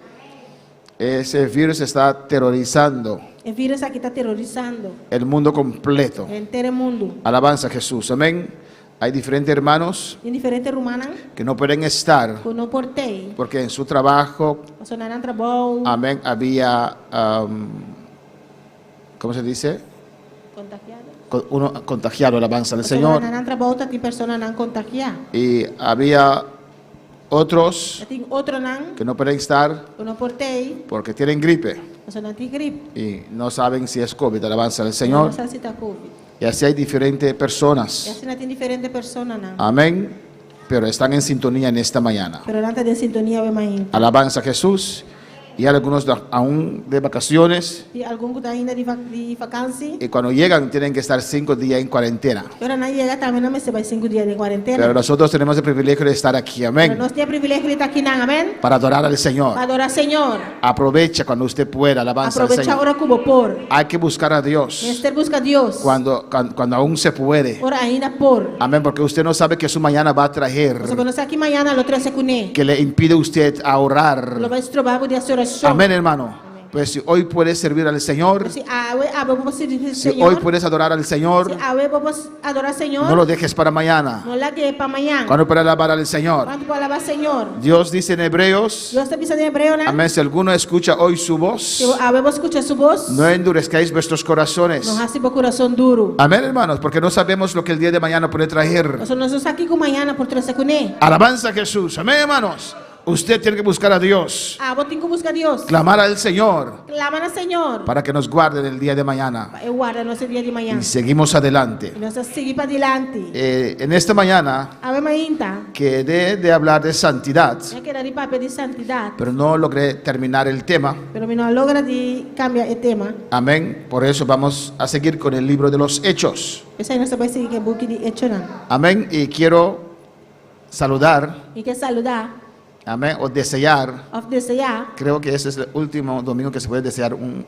Ese virus está aterrorizando El virus aquí está aterrorizando el mundo completo. el entero mundo. Alabanza a Jesús. Amén. Hay diferentes hermanos En diferentes rumanas, que no pueden estar que no portei. porque en su trabajo, O sea, no eran trabajo, amén, había, ¿cómo se dice? contagiado. Uno contagiado, alabanza del O sea, Señor. no eran trabajo, tem personas não contagiadas. Y había otros Tem outro não, que no pueden estar que não portei, porque tienen gripe. Eso no tiene gripe. y no saben si es COVID, alabanza al No Señor. sabe si está COVID. Y así hay diferentes Y personas, así no tiene diferentes personas, ¿no? amén, pero están en sintonía en esta mañana. Pero antes de sintonía, ve más. Alabanza a Jesús. Y algunos aún de vacaciones, Y algún que está ainda de vacancia. y cuando llegan tienen que estar 5 días en cuarentena. Pero no llega también a meses, va 5 días de cuarentena. Pero nosotros tenemos el privilegio de estar aquí, Pero amén, no tiene privilegio de estar aquí, ¿no? Amén. para adorar al Señor. Adora al Señor. Aprovecha cuando usted pueda, alabanza al Aprovecha Señor. ahora como por. Hay que buscar a Dios Esther busca a Dios. cuando aún se puede. Ahora ainda por. Amén, porque usted no sabe que su mañana va a traer, O sea, cuando está aquí mañana, lo trae con él. que le impide a usted a orar. Lo va a estrobar de hacer oración. Amén, hermano. Pues si hoy puedes servir al Señor, Si vamos a servir al si hoy Señor. puedes adorar al Señor, Si vamos a adorar al Señor. no lo dejes para mañana. No la que para mañana. Cuando puedes alabar al Señor. Cuando pueda alabar al Señor. Dios dice en Hebreos, Dios te pisa de hebreo, ¿no? amén, si alguno escucha hoy su voz, Si vamos a escuchar su voz. no endurezcáis vuestros corazones. Nos hace por corazón duro. Amén, hermanos, porque no sabemos lo que el día de mañana puede traer. Nosotros aquí con mañana por traer con él. Alabanza a Jesús. Amén, hermanos. Usted tiene que buscar a Dios, Vos tienes que buscar a Dios. clamar al Señor Claman al Señor. para que nos guarde el día de mañana. Guárdanos el día de mañana. Y seguimos adelante. Y nos sigue para adelante. En esta mañana Ave Maínta. quedé de hablar de santidad, Ya que era de papel de santidad. pero no logré terminar el tema. Pero no logra de cambiar el tema. Amén. Por eso vamos a seguir con el libro de los Hechos. Esa es nuestra país que busque de hecho. Amén. Y quiero saludar, Y que saludar. amén, o desear. Of desear. Creo que ese es el último domingo que se puede desear un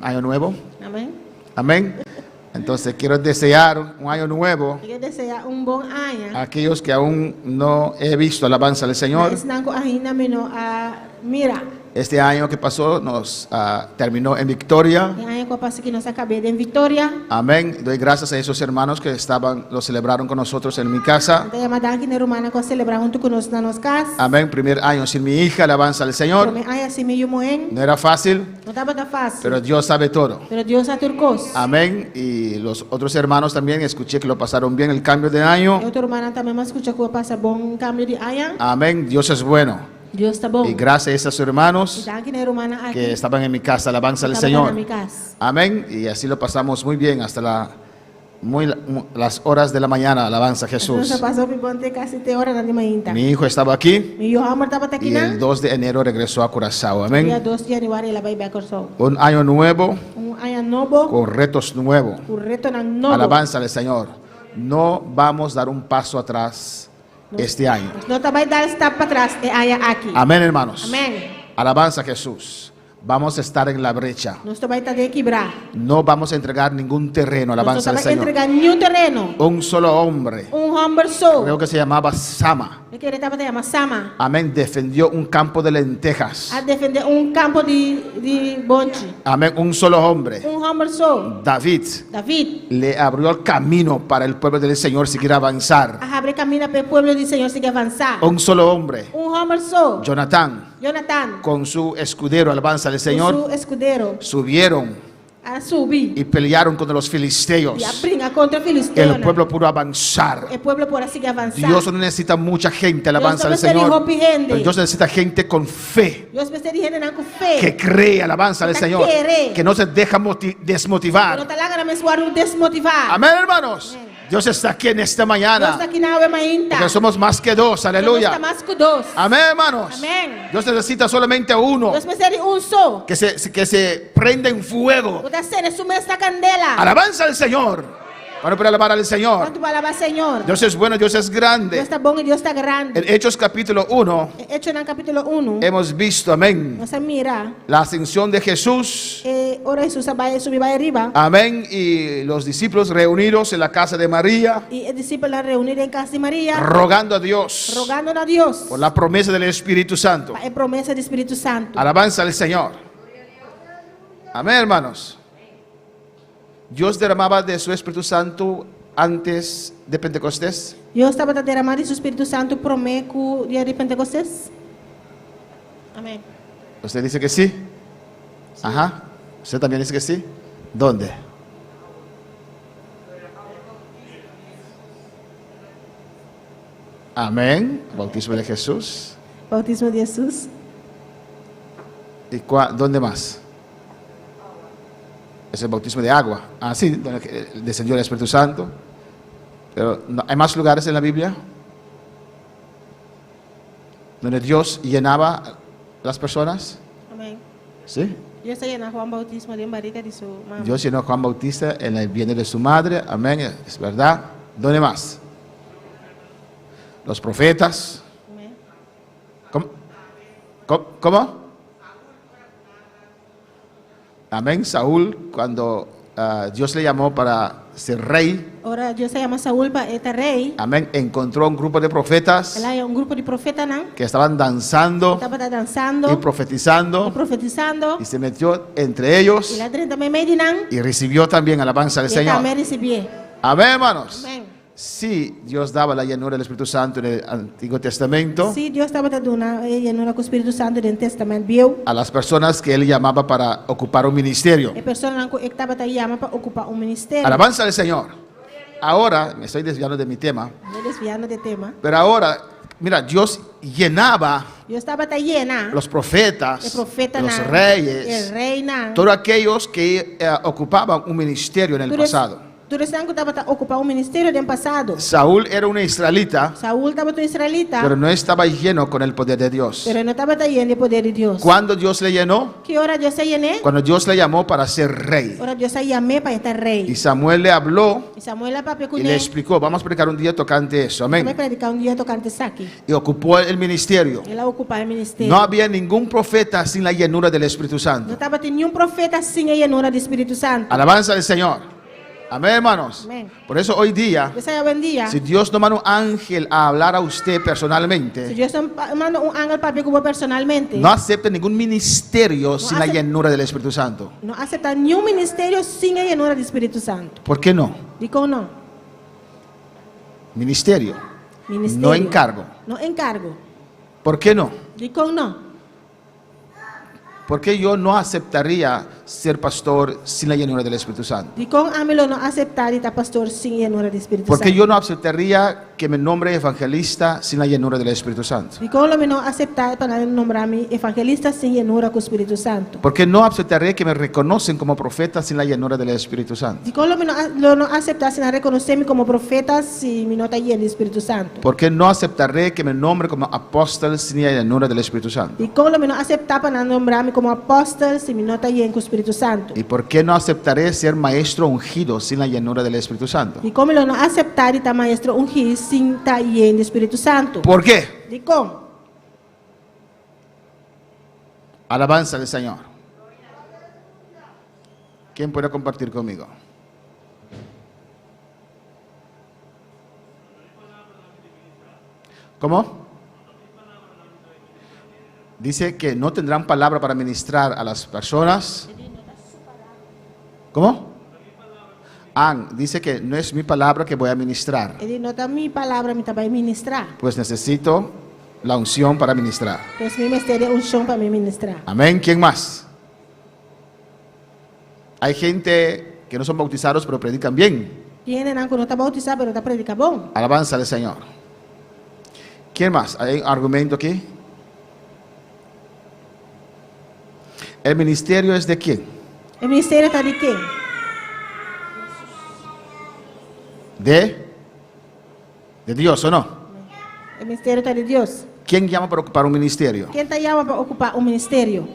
año nuevo. Amén. Amén. Entonces quiero desear un año nuevo Y que desea un buen año. a aquellos que aún no he visto alabanza al Señor. Es nanco ahina menos a mira. Este año que pasó nos terminó en victoria. El año que pasa que nos acabé de en Victoria. Amén. Doy gracias a esos hermanos que lo celebraron con nosotros en mi casa. Te llama aquí en Romana que celebrar junto con nosotros en las casas. Amén. Primer año sin mi hija, alabanza al Señor. Pero me hay así medio moen. No era fácil, No estaba tan fácil. pero Dios sabe todo. Pero Dios ha turcos. Amén. Y los otros hermanos también escuché que lo pasaron bien el cambio de Y año. otra hermana también me escucha que pasa buen cambio de año. Amén. Dios es bueno. Dios está bon. Y gracias a esos hermanos Está aquí en Romana aquí. que estaban en mi casa, alabanza al Estaba Señor. en mi casa. Amén. Y así lo pasamos muy bien hasta las horas de la mañana, alabanza a Entonces Jesús. pasó mi ponte casi te horas de mañana. Mi hijo estaba aquí Mi hijo amor estaba aquí y el 2 de enero regresó a Curazao. Ya Amén. 2 de January la baby a corso. Un año nuevo Un año nuevo. con retos nuevos. Un reto nan nuevo. Alabanza al Señor. No vamos a dar un paso atrás este año. No te va a dar step para atrás e año aquí. Amén, hermanos. Amén. Alabanza a Jesús. Vamos a estar en la brecha. No te va a estar de quebrar. No vamos a entregar ningún terreno. No te Alabanza va al a Señor. entregar ni un terreno. Un solo hombre, Un hombre solo. creo que se llamaba Sama. Me quiere te llama Sama. Amén. Defendió un campo de lentejas. A defender un campo de bonche. Amén. Un solo hombre. Un hombre solo. David David. le abrió el camino para el pueblo del Señor si quiere avanzar. Abre camino para el pueblo del Señor sigue avanzar. Un solo hombre, Un hombre solo. Jonatán, Jonathan. con su escudero, alabanza al Su Señor, escudero. subieron A subir. y pelearon contra los filisteos. Y a brincar contra Filisteo. El pueblo pudo avanzar. El pueblo por así que avanzar. Dios no necesita mucha gente, alabanza al Dios no Señor. necesita gente. Pero Dios necesita gente con fe, Dios me está diciendo con fe. que cree, alabanza al Que Señor, quiere. que no se deja No desmotivar. te la gana me suaro desmotivar. Amén, hermanos. Amén. Dios está aquí en esta Dios mañana. está aquí na ave mainta. Porque somos más que dos, Está aleluya. más que dos. Amén, hermanos. Amén. Dios necesita solamente uno Dios me está un so. que se prenda en fuego. Usted se suma esta candela. Alabanza al Señor. Para poder alabar al Señor. ¿Cuánto va a alabar Señor? Dios es bueno, Dios es Dios grande. está bueno y Dios está grande. En Hechos capítulo 1 Hecho en el capítulo 1. hemos visto, amén, Nos mira. la ascensión de Jesús. Ahora Jesús va subir arriba. Amén. Y los discípulos reunidos en la casa de María, Y el discípulo reunido en casa de María. rogando a Dios Rogando a Dios. por la promesa del Espíritu Santo. Para la promesa del Espíritu Santo. Alabanza al Señor. Amén, hermanos. Dios derramaba de su Espíritu Santo antes de Pentecostés. Dios estaba derramando su Espíritu Santo prometo día de Pentecostés. Amén. ¿Usted dice que sí? Ajá. ¿Usted también dice que sí? ¿Dónde? Amén. Bautismo de Jesús. Bautismo de Jesús. ¿Y dónde más? Es el bautismo de agua. Ah, sí, donde descendió el Espíritu Santo. Pero ¿hay más lugares en la Biblia donde Dios llenaba a las personas? Amén. Sí. Dios llena a Juan Bautismo de barriga de su mamá. Dios llenó a Juan Bautista en el vientre de su madre. Amén. Es verdad. ¿Dónde más? Los profetas. Amén. ¿Cómo? Amén. Saúl, cuando Dios le llamó para ser rey. Ahora Dios se llama Saúl para este rey. Amén. Encontró un grupo de profetas Él hay un grupo de profetas, ¿no? que estaban danzando Estaba danzando y y profetizando. profetizando. Y se metió entre ellos Y la 30 me medinan. y recibió también alabanza del Y Señor. también recibí. Amén, hermanos. Amén. Sí, Dios daba la llenura del Espíritu Santo en el Antiguo Testamento Sí, Dios estaba dando una llenura con el Espíritu Santo en el Testamento. Vio. a las personas que Él llamaba para ocupar un ministerio. La persona que estaba llamada para ocupar un ministerio. Alabanza del Señor. Ahora, me estoy desviando de mi tema, Me desviando de tema. pero ahora, mira, Dios llenaba Yo estaba llena. los profetas, El profeta los na, reyes, el rey na. todos aquellos que ocupaban un ministerio en el pasado. Tú estaba ocupando un ministerio del pasado. Saúl era un israelita, Saúl estaba todo israelita. pero no estaba lleno con el poder de Dios. Pero no estaba lleno de poder de Dios. ¿Cuándo Dios le llenó? ¿Qué hora Dios se llené? Cuando Dios le llamó para ser rey. Ahora Dios se llamé para estar Y rey. Samuel le habló Y Samuel la papi y le explicó, vamos a predicar un día tocante eso, Me amén. predicar un día tocante aquí. Y ocupó el ministerio. Él ocupaba el ministerio. No había ningún profeta sin la llenura del Espíritu No Santo. estaba ni un profeta sin la llenura del Espíritu Santo. Alabanza del Señor. Amén, hermanos. Amén. Por eso hoy día, Dios se bendiga. si Dios no manda un ángel a hablar a usted Si personalmente, Dios manda un ángel para como personalmente, no acepte ningún ministerio sin la acepte- llenura del Espíritu Santo. no acepta ni un ministerio sin la llenura del Espíritu Santo. ¿Por qué no? Digo no. Ministerio, Ministerio. no encargo. No encargo. ¿Por qué no? Digo no. ¿Por qué yo no aceptaría ser pastor sin la llenura del Espíritu Santo? Digo a mí no aceptar y pastor sin llenura del Espíritu ¿Por qué Santo. yo no aceptaría que me nombre evangelista sin la llenura del Espíritu Santo? Digo lo no aceptar para nombrarme evangelista sin llenura con el Espíritu Santo. ¿Por qué no aceptaría que me reconocen como profeta sin la llenura del Espíritu Santo? Digo lo no aceptar sin reconocerme como profeta sin mi nota llena del Espíritu Santo. ¿Por qué no aceptaré que me nombre como apóstol sin la llenura del Espíritu Santo? Digo lo no aceptar para nombrarme como apóstol sin mi nota llena con el Espíritu Santo. ¿Y por qué no aceptaré ser maestro ungido sin la llenura del Espíritu Santo? Y como lo no aceptar y maestro ungir sin estar lleno del Espíritu Santo. ¿Por qué? Digo, Alabanza del Señor. ¿Quién puede compartir conmigo? ¿Cómo? Dice que no tendrán palabra para ministrar a las personas. ¿Cómo? Dice que no es mi palabra que voy a ministrar. él nota mi palabra, mi trabajo ministrar. Pues necesito la unción para ministrar. Pues mi ministerio es un show para mi ministrar. Amén. ¿Quién más? Hay gente que no son bautizados pero predican bien. Tienen algo no está bautizado, pero está predicando. Alabanza al Señor. ¿Quién más? ¿Hay un argumento aquí? ¿El ministerio es de quién? El ministerio está de quién? ¿De Dios o no? El ministerio está de Dios. ¿Quién llama para ocupar un ministerio? ¿Quién te llama para ocupar un ministerio?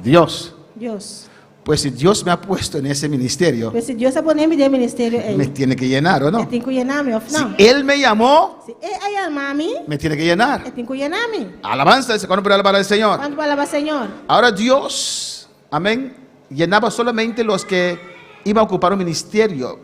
Dios. Dios. Pues si Dios me ha puesto en ese ministerio, Pues si Dios ha ponido mi ministerio, me tiene que llenar o no. Él tiene que llenarme, ¿o Si no? Él me llamó, Si Él llama a mí, me tiene que llenar. Él tiene que llenarme. Alabanza, ¿cuándo puede alabar al Señor? ¿Cuánto palabra, Señor? Ahora Dios, amén, llenaba solamente los que iban a ocupar un ministerio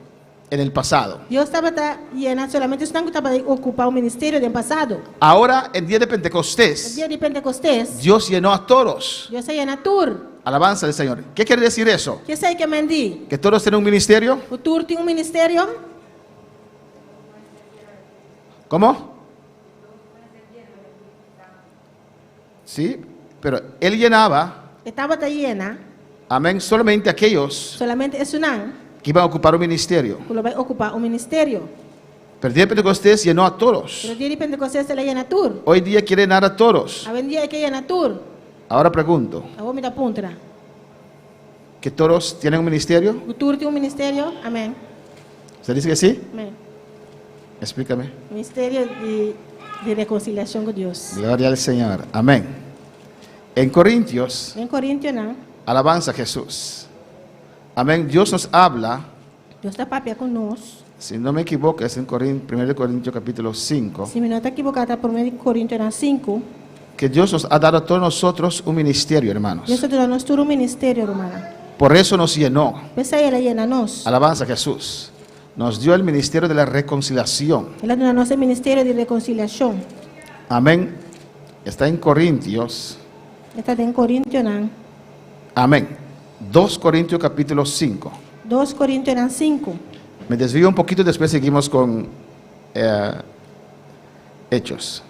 en el pasado. Dios estaba llenando solamente están que estaba ocupar un ministerio del pasado. Ahora, el día de El Pentecostés, día de Pentecostés, Dios llenó a todos. Dios se llena tur. Alabanza del Señor. ¿Qué quiere decir eso? ¿Qué sé que me di? ¿Que todos tienen un ministerio? ¿O tur tiene un ministerio? ¿Cómo? Sí, pero Él llenaba, Estaba llena. amén, solamente aquellos Solamente es un que iban a ocupar un ministerio. que lo va a ocupar un ministerio. Pero el día de Pentecostés llenó a todos. Pero el día de Pentecostés se le llena tur. Hoy día quiere llenar a todos. A ver día hay que llena tur. Ahora pregunto, A vos mira puntra. que todos tienen un ministerio? Tú tienes un ministerio? Amén. ¿Usted dice que sí? Amén. Explícame. Ministerio de reconciliación con Dios. Gloria al Señor. Amén. En Corintios, En Corintios, ¿no? alabanza a Jesús. Amén. Dios nos habla, Dios está papia con nosotros. si no me equivoco, es en 1 Corintios capítulo 5, Si me no está equivocada, por 1 Corintios 5, que Dios nos ha dado a todos nosotros un ministerio, hermanos. Dios te da nuestro ministerio, hermana. Por eso nos llenó. Pues ahí la llena nos. Alabanza a Jesús. Nos dio el ministerio de la reconciliación. Él da nuestro ministerio de reconciliación. Amén. Está en Corintios. Está en Corintios, ¿no? Amén. 2 Corintios capítulo 5. 2 Corintios 5. Me desvío un poquito, después seguimos con Hechos.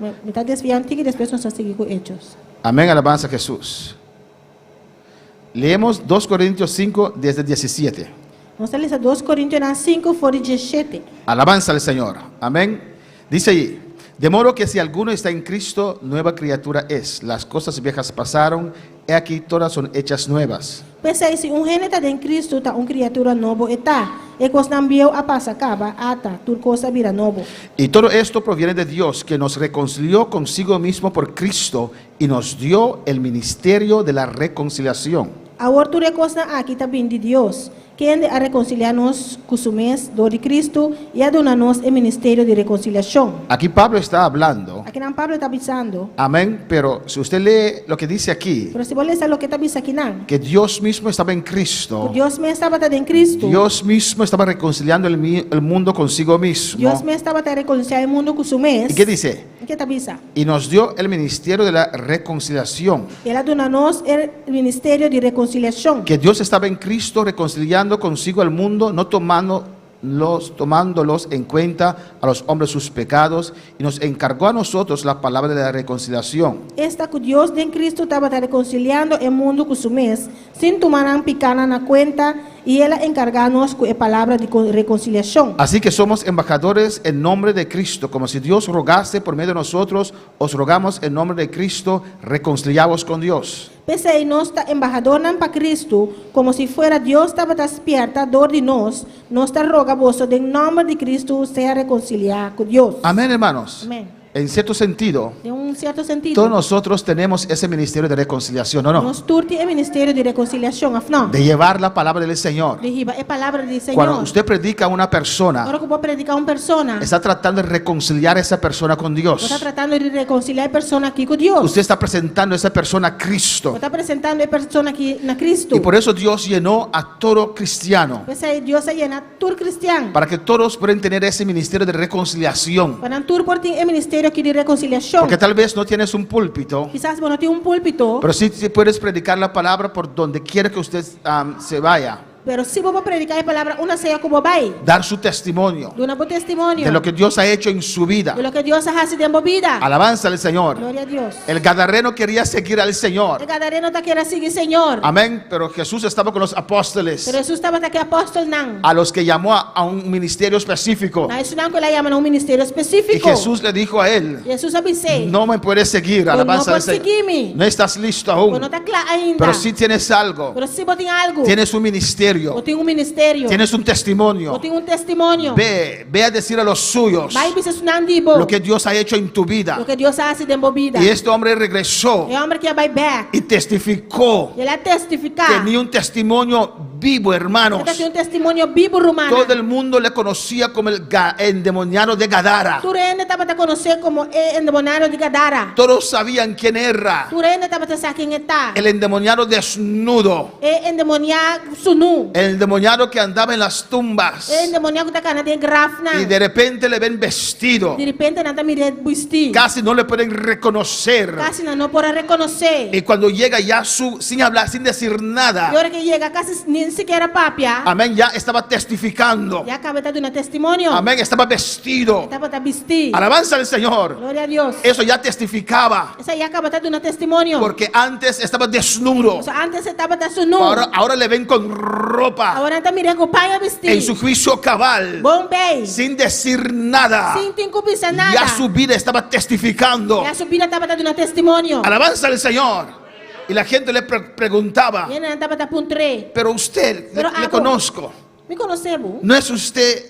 Me está desviando y después nos seguimos con Hechos. Amén, alabanza a Jesús. Leemos 2 Corintios 5 desde 17. Nos lê 2 Corintios 5, fora 17. Alabanza al Señor. Amén. Dice ahí, de modo que si alguno está en Cristo, nueva criatura es. Las cosas viejas pasaron, he aquí todas son hechas nuevas. Pues aí, se gente está em Cristo, está criatura novo está. E coisa cambiou a passa acaba, ata, tudo coisa vira novo. Y todo esto proviene de Dios, que nos reconcilió consigo mismo por Cristo y nos dio el ministerio de la reconciliación. Agora tudo coisa aqui está vindo de Deus, que ande a reconciliar-nos com o mês do de Cristo e a donar-nos o ministério de reconciliação. Aquí Pablo está hablando, Aqui não Pablo está avisando, amén, pero si usted lee lo que dice aquí, mas se você ler o que está avisando aqui não, que Dios mismo estaba en Cristo, Deus mesmo estava em Cristo. Dios mismo estaba reconciliando el mundo consigo mismo. Deus mesmo estava a reconciliar o mundo com o mês. ¿Y qué dice? O que está avisando? Y nos dio el ministerio de la reconciliación. Ela dona-nos o ministério de reconciliação. Que Dios estaba en Cristo reconciliando consigo al mundo, no tomándolos en cuenta a los hombres sus pecados, y nos encargó a nosotros la palabra de la reconciliación. Esta que Deus em Cristo estava reconciliando o mundo com o mês, sem tomar picana na conta, e ela encargar-nos com a palavra de reconciliação. Así que somos embajadores en nombre de Cristo, como si Dios rogase por medio de nosotros, os rogamos en nombre de Cristo, reconciliados con Dios. Pese aí nós está embajador para Cristo, como se fuera Deus estava despertador de nós está roga vos em nome de Cristo seja reconciliar com Deus. Amén, hermanos. Amém. En cierto sentido, Em certo sentido, todos nosotros tenemos ese ministerio de reconciliación, ¿no? nós turti o ministério de reconciliação, não? De llevar la palabra del Señor. De riba, é palavra do Senhor. Cuando usted predica a una persona, Agora que eu vou predicar uma persona, está tratando de reconciliar a esa persona con Dios. está tratando de reconciliar a persona aqui com Deus. Usted está presentando a esa persona a Cristo. Está apresentando a persona aqui na Cristo. Y por eso Dios llenó a todo cristiano, Pues aí Deus aí na tur cristiano. para que todos puedan tener ese ministerio de reconciliación. Para tur por ter o ministério aqui de reconciliação. Porque tal vez no tienes un púlpito, Quizás você não tem púlpito, pero sí puedes predicar la palabra por donde quiera que usted se vaya. pero se você predicar a palavra, uma seja como vai. Dar su testimonio Dona bom testemunho de lo que Dios ha hecho en su vida. de lo que Deus ha sido em vida. Alabanza al Señor. Glória a Deus. El gadareno quería seguir al Señor. O gadareno está querendo seguir Senhor. Amén. Pero Jesús estaba con los apóstoles, Pero Jesus estava aqui apóstolo não. a los que llamó a un ministerio específico. Mas isso não que ele chama um ministério Y específico. Jesús le dijo a él, Jesus avisei. no me puedes seguir. Não Alabanza al pode Señor. seguir-me. No estás listo Você aún. não está claro ainda. Pero sí tienes algo. Pero se você tem algo, Tienes un ou ministerio. tem ministério, Tienes un ou testimonio. tem testimonio. Ve a decir a los suyos Vai você não dibo. lo que Dios ha hecho en tu vida. Lo que Deus ha sido em vida. Y este hombre regresó É homem que vai back. y testificó. Ele a testificar. Tenía un testimonio vivo, hermanos. Ele tem testemunho vivo romano. Todo el mundo le conocía como el endemoniado de Gadara. Turene estava a conhecer como o endemoniado de Gadara. Todos sabían quién era. Turene estava a saber quem está. El endemoniado desnudo. O endemoniado sunu. El endemoniado que andaba en las tumbas. O endemoniado que está na grafna. Y de repente le ven vestido. De repente nada mire vestir. Casi no le pueden reconocer. Casi não pode reconhecer. Y cuando llega ya sin hablar, sin decir E nada. hora que chega, casi nem sequer papia. Amén, ya estaba testificando. Já acaba de dar um testemunho. Amén, estaba vestido. Estava a vestir. Alabanza al Señor. Glória a Deus. Eso ya testificaba. Essa já acaba de dar um testemunho. Porque antes estaba desnudo. O sea, antes estava da sunu. Ahora le ven con ropa. Agora está mirando o pai a vestir. En su juicio cabal. Bom bem. Sin decir nada. Sem te encubir nada. Ya su vida estaba testificando. E a sua vida estava dando um testemunho. Alabanza al Señor. Y la gente le preguntaba, Yan ang dapat apuntre. pero usted, Pero le ako. conozco, Mi konosebo. ¿no es usted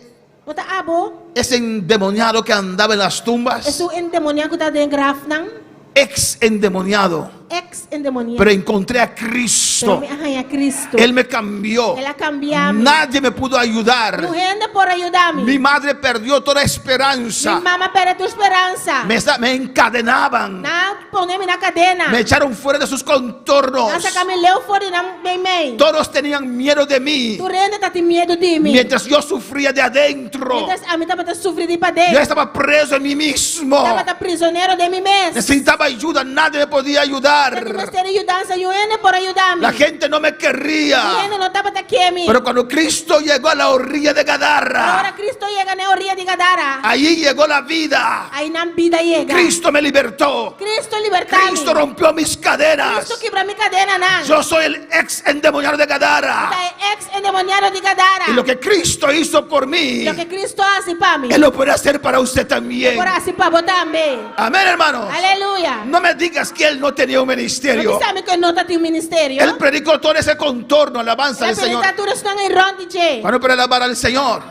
Wata abo. ese endemoniado que andaba en las tumbas? Esu endemonian ko ta den graf nang. Ex endemoniado. Ex endemonian. Pero encontré a Pero Cristo. mi ahaya Cristo. Él me cambió. Ela cambiami. Nadie me pudo ayudar. No gente por ayudarme. Mi madre perdió toda Mi esperanza. mama perde tu esperanza. Me encadenaban. Na poneme na cadena. Me echaron fuera de sus contornos. Nasa kami leo fori na mei. Todos tenían miedo de mí. Tu rende tati miedo di mi. Mientras yo sufría de adentro. Mientras a mí dapat sufrir di pa Yo de. estaba preso en mí mismo. Dapat prisionero de mi mes. Necesitaba ayuda. Nadie me podía Tati ayudar. mesteri ayudanza yo ene por ayudarme. La gente no me Yo querría. ene no dapat akiemi. Pero cuando Cristo llegó a la orilla de Ahora Gadarra, Cristo llega na orilla di Gadara. allí llegó la vida. Ahí na vida llega. Cristo me libertó. Cristo libertame. Cristo rompió mis cadenas. Cristo quebra mi cadena na. Yo soy el ex endemoniado de Gadara. Ta ex endemoniado di Gadara. Y lo que Cristo hizo por mí, Lo que Cristo hace para mí. Él lo puede hacer para usted también. Por hacer para vos también. Amén, hermanos. Aleluya. No me digas que Él no tenía un No ministerio. te sabe que no está tu ministerio. Él predicó todo ese contorno, alabanza La al Señor. predicatura está en el ron, DJ. Bueno, para alabar al Señor.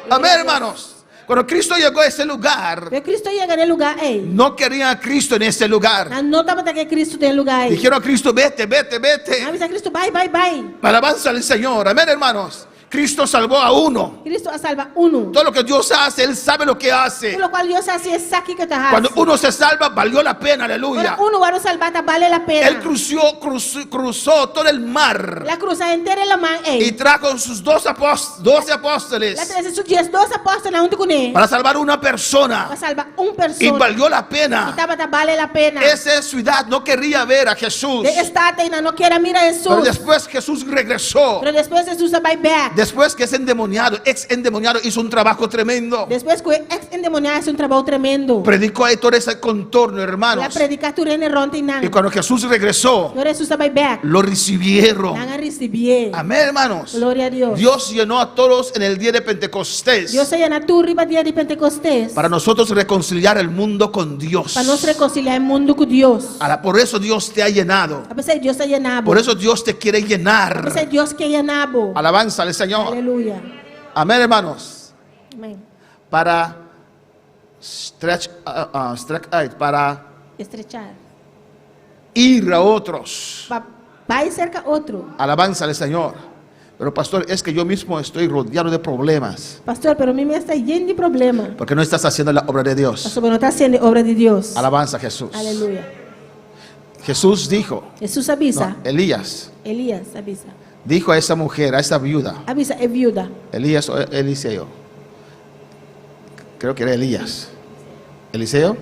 Amén, hermanos. Cuando Cristo llegó a ese lugar, Pero Cristo llega en el lugar, no querían a Cristo en ese lugar. no estaba que Cristo en el lugar. Dijeron a Cristo, vete, vete, vete. Avisa a Cristo, bye, bye, bye. Alabanza al Señor. Amén, hermanos. Cristo salvó a uno. Cristo salva uno. Todo lo que Dios hace, Él sabe lo que hace. Por lo cual Dios hace es aquí que te hace. Cuando uno se salva, valió la pena, aleluya. Uno va a salvar, vale la pena. Él cruzó todo el mar La cruz entera en la mano. y trajo sus 12 La apóstoles 13 sus 10, 12 apóstoles junto con él. para salvar una persona. Para salvar un Y persona. valió la Y pena. vale la pena. Esa ciudad no quería ver a Jesús. De esta teina no quiera mirar a Jesús. Pero después Jesús regresó. Pero después Jesús se va back. Después que ese ex endemoniado hizo un trabajo tremendo. Después que ex endemoniado hace un trabajo tremendo. Predicó ahí todo ese contorno, La hermanos. predicatura en el ronte y Y nada. cuando Jesús regresó, Ahora Jesús se va back. lo recibieron. Van a recibir. Amén, hermanos. Gloria a Dios. Dios llenó a todos en el día de Pentecostés Dios se llena tu riba día de Pentecostés. para nosotros reconciliar el mundo con Dios. Para nos reconciliar el mundo con Dios. Por eso Dios te ha llenado. A veces Dios se llenaba. Por eso Dios te quiere A llenar. veces Dios que llenaba. Alabanza al Señor. Aleluya. Amén, hermanos. Amén. Para para Estrechar. ir a otros. Va a ir cerca otro. Alabanza al Señor. Pero pastor, es que yo mismo estoy rodeado de problemas. Pastor, pero a mí me está lleno de problemas. Porque no estás haciendo la obra de Dios. Pastor, pero no está haciendo obra de Dios. Alabanza a Jesús. Aleluya. Jesús dijo, Jesús avisa. no, Elías Elías avisa. dijo a esa mujer, a esa viuda, Avisa, es viuda. Elías o Eliseo, creo que era Elías, Eliseo,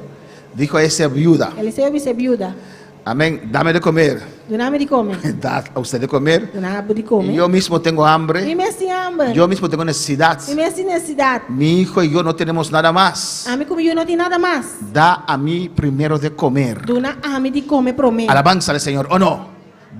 dijo a esa viuda, Eliseo avisa viuda. amén, dame de comer, De nada me come. da a usted de comer, De nada me come. y yo mismo tengo Y hambre, me hace hambre. yo mismo tengo necesidad, Y me hace necesidad. mi hijo y yo no tenemos nada más, A mí como yo no tengo nada más. da a mí primero de comer. De una a mí de come promete. Alabanza al Señor, o no,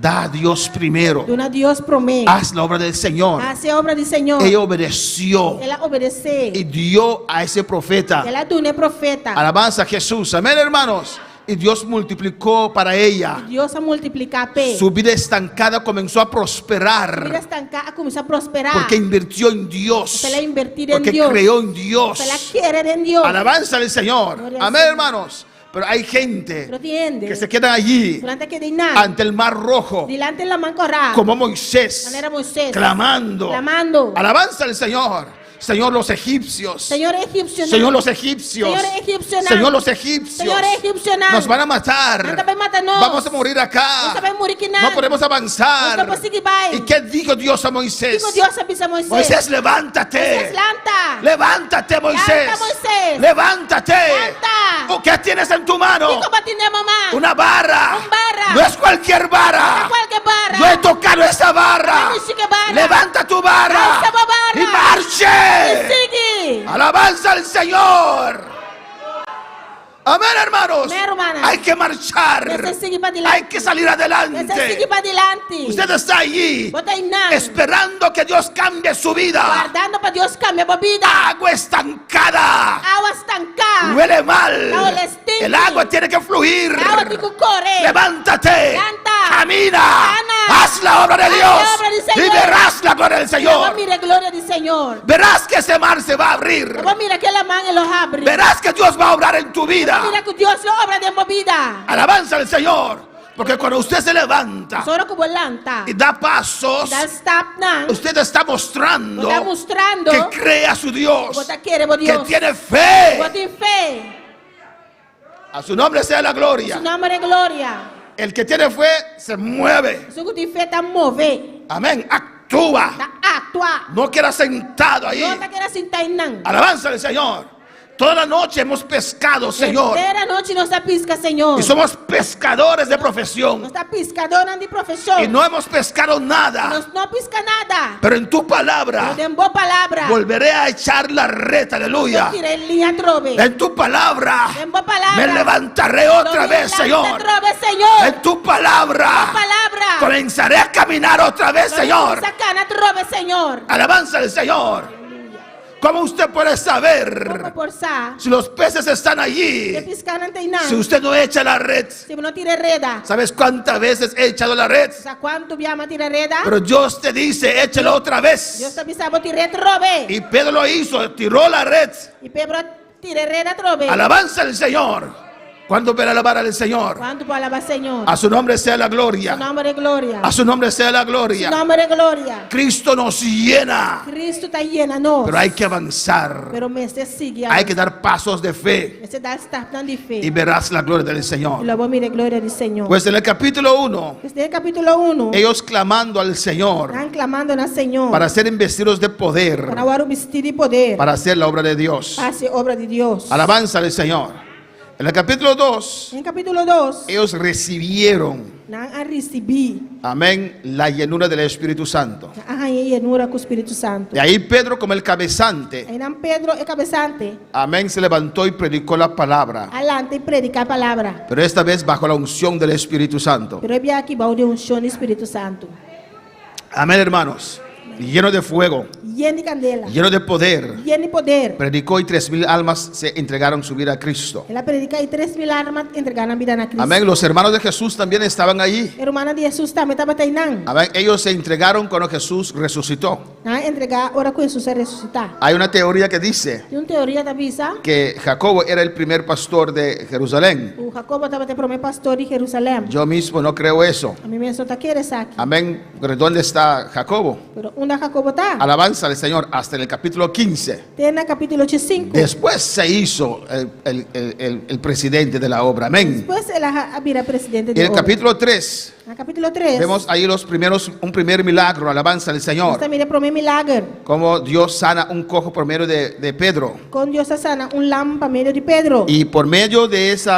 da a Dios primero, De una Dios promete. haz la obra del Señor. Hace obra del Señor. Ella obedeció Ella obedece. y dio a ese profeta. Ella dune profeta. Alabanza a Jesús, amén, hermanos. Y Dios multiplicó para ella. Dios a multiplicar pe. Su vida estancada comenzó a Mira prosperar estancada comenzó a prosperar. porque invirtió en Dios, Se la invertir en porque Dios. creyó en Dios. Se la quiere en Dios. Alabanza al Señor, Gloria al amén, Señor. hermanos. Pero hay gente Pero entiende. que se quedan allí Durante que de nada. ante el mar rojo, Delante de la mancorra. como Moisés, Manera Moisés. clamando. Clamando. Alabanza al Señor. Señor, los egipcios. Señor egipcio. Señor, los egipcios. Señor egipcio. Señor, los egipcios. Señor egipcio. Nos van a matar. Anda para matarnos. Vamos a morir acá. Anda para morir que No podemos avanzar. No podemos seguir by. ¿Y qué dijo Dios a Moisés? Digo Dios avisa a Moisés. Moisés, levántate. Moisés, levanta. Levántate, Moisés. Levanta, Moisés. Levántate. Levanta. ¿O ¿Qué tienes en tu mano? Digo para ti, mamá. Una barra. Un barra. No es cualquier barra. No cualquier barra. Yo he tocado esa barra. Ay, sí que barra. Levanta tu barra. Alza la barra. Y marche. Sigue. Alabanza al Señor. Amén, hermanos. Amén, hermanas. Hay que marchar. Necesito seguir para adelante. Hay que salir Necesito adelante. seguir para adelante. Usted está allí Vos estáis nada. esperando que Dios cambie su vida. Guardando para Dios cambie tu vida. Agua estancada. Agua estancada. Huele mal. Agua le stinky. El agua tiene que fluir. Agua tiene que correr. Levántate. Levanta. Camina. camina, haz la obra de Dios y verás la gloria del Señor. Mire gloria del Señor. Verás que ese mar se va a abrir. Mira que la mano los abre. Verás que Dios va a obrar en tu vida. Mira que Dios lo obra de movida. Alabanza al Señor. Porque cuando usted se levanta Solo como lanta. y da pasos, Da stop nan. usted está mostrando Está mostrando que cree a su Dios, Vos quiere, vos que Dios. tiene fe. Vos tienes fe. A su nombre sea la Su gloria. nombre es gloria. El que tiene fe se mueve. Su que tiene fe está mover. Amén. Actúa. Está actua. No queda sentado ahí. No te quieras sentar nan. Alabanza al Señor. Toda la noche hemos pescado, Señor. Entera noche no está pisca, Señor. Y somos pescadores de No profesión. está pescador de profesión. Y no hemos pescado nada. No pisca nada. Pero en tu palabra Pero en vos palabra. volveré a echar la red. Aleluya. Tire en línea trove. En tu palabra En vos palabra. me levantaré otra vez, Señor. Señor. En tu palabra Palabra. comenzaré a caminar otra vez, Señor. Sacana trove, Señor. Alabanza al Señor. ¿Cómo usted puede saber Por sa. si los peces están Que allí? piscan ante nan. Si usted no echa la red. Si no tire reda. ¿Sabes cuántas veces he echado la red? O sea, ¿cuánto llama tire reda? Pero Dios te dice, échalo otra Dios vez. te avisaba tire trove. Y Pedro lo hizo, tiró la red. Y Pedro tire reda trove. Alabanza al Señor. ¿Cuándo verá alabar al Señor? ¿Cuánto palabra, Señor? A su nombre sea la Su gloria. nombre es gloria. A su nombre sea la Su gloria. nombre es gloria. Cristo nos llena. Cristo está llena, no. Pero hay que avanzar. Pero me se sigue. Hay que dar pasos de fe. Me se da esta tan de fe. Y verás la gloria del Y Señor. luego mire gloria del Señor. Pues en el capítulo 1, Desde el capítulo 1. ellos clamando al Señor Están clamando al Señor. para ser investidos de poder, Para ahora vestir de poder. para hacer la obra de Dios. Hace obra de Dios. Alabanza al Señor. En el capítulo 2, En capítulo 2. ellos recibieron, Nan a recibir. amén, la llenura del Espíritu Santo. A llenura con el Espíritu Santo. De ahí Pedro, como el cabezante, Aí nan Pedro é cabezante. amén, se levantó y predicó la palabra. Alante y predicar a palabra. Pero esta vez bajo la unción del Espíritu Santo. Pero é aqui balde unção do Espírito Santo. Amén, hermanos. Lleno de fuego, Lleno de candela. lleno de poder. Lleno de poder. Predicó y 3,000 almas se entregaron su vida a Cristo. Ela predica e 3.000 almas entregaram a vida na Cristo. Amén. Los hermanos de Jesús también estaban allí. Hermana de Jesus também estava teinando. Amén. Ellos se entregaron cuando Jesús resucitó. Entregar ora com Jesus a ressuscitar. Hay una teoría que dice Tem uma teoria da visa. que Jacobo era el primer pastor de Jerusalén. O Jacobo estava o primeiro pastor de Jerusalém. Yo mismo no creo eso. A mim mesmo está querer aqui. Amén. Pero ¿dónde está Jacobo? Pero onde Jacobo está? Alabanza al Señor hasta en el capítulo 15. Tem na capítulo 5. Después se hizo el presidente de la obra. Amén. Depois ela vira presidente Y de en el capítulo 3 Na capítulo 3. vemos ahí un primer milagro. Alabanza al Nós Señor. também é primeiro milagre. Como Dios sana un cojo por medio de Pedro. Com Deus sana lampa meio de Pedro. Y por medio de ese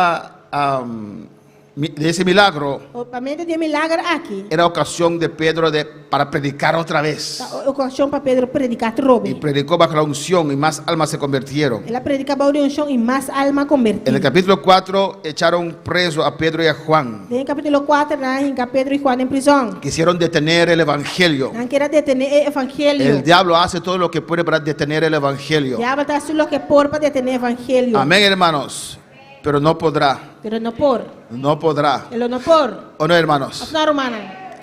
milagro O para meio de milagre aqui. era ocasión de Pedro para predicar otra vez. Ocasião para Pedro predicar Y trobe. predicó bajo la unción y más almas se convirtieron. Ela predicava de unção e mais alma En el convertida. capítulo 4 echaron preso a Pedro y a Juan. Em capítulo 4, na Pedro e Juan em prisão. Quisieron detener el evangelio. Não queira detener o evangelho. El diablo hace todo lo que puede para detener el evangelio. Diabo está haciendo lo que por para detener o evangelho. Amén, hermanos. Pero no podrá. Pero não por. No podrá. Ele não por. ¿O no, hermanos? Não, romana.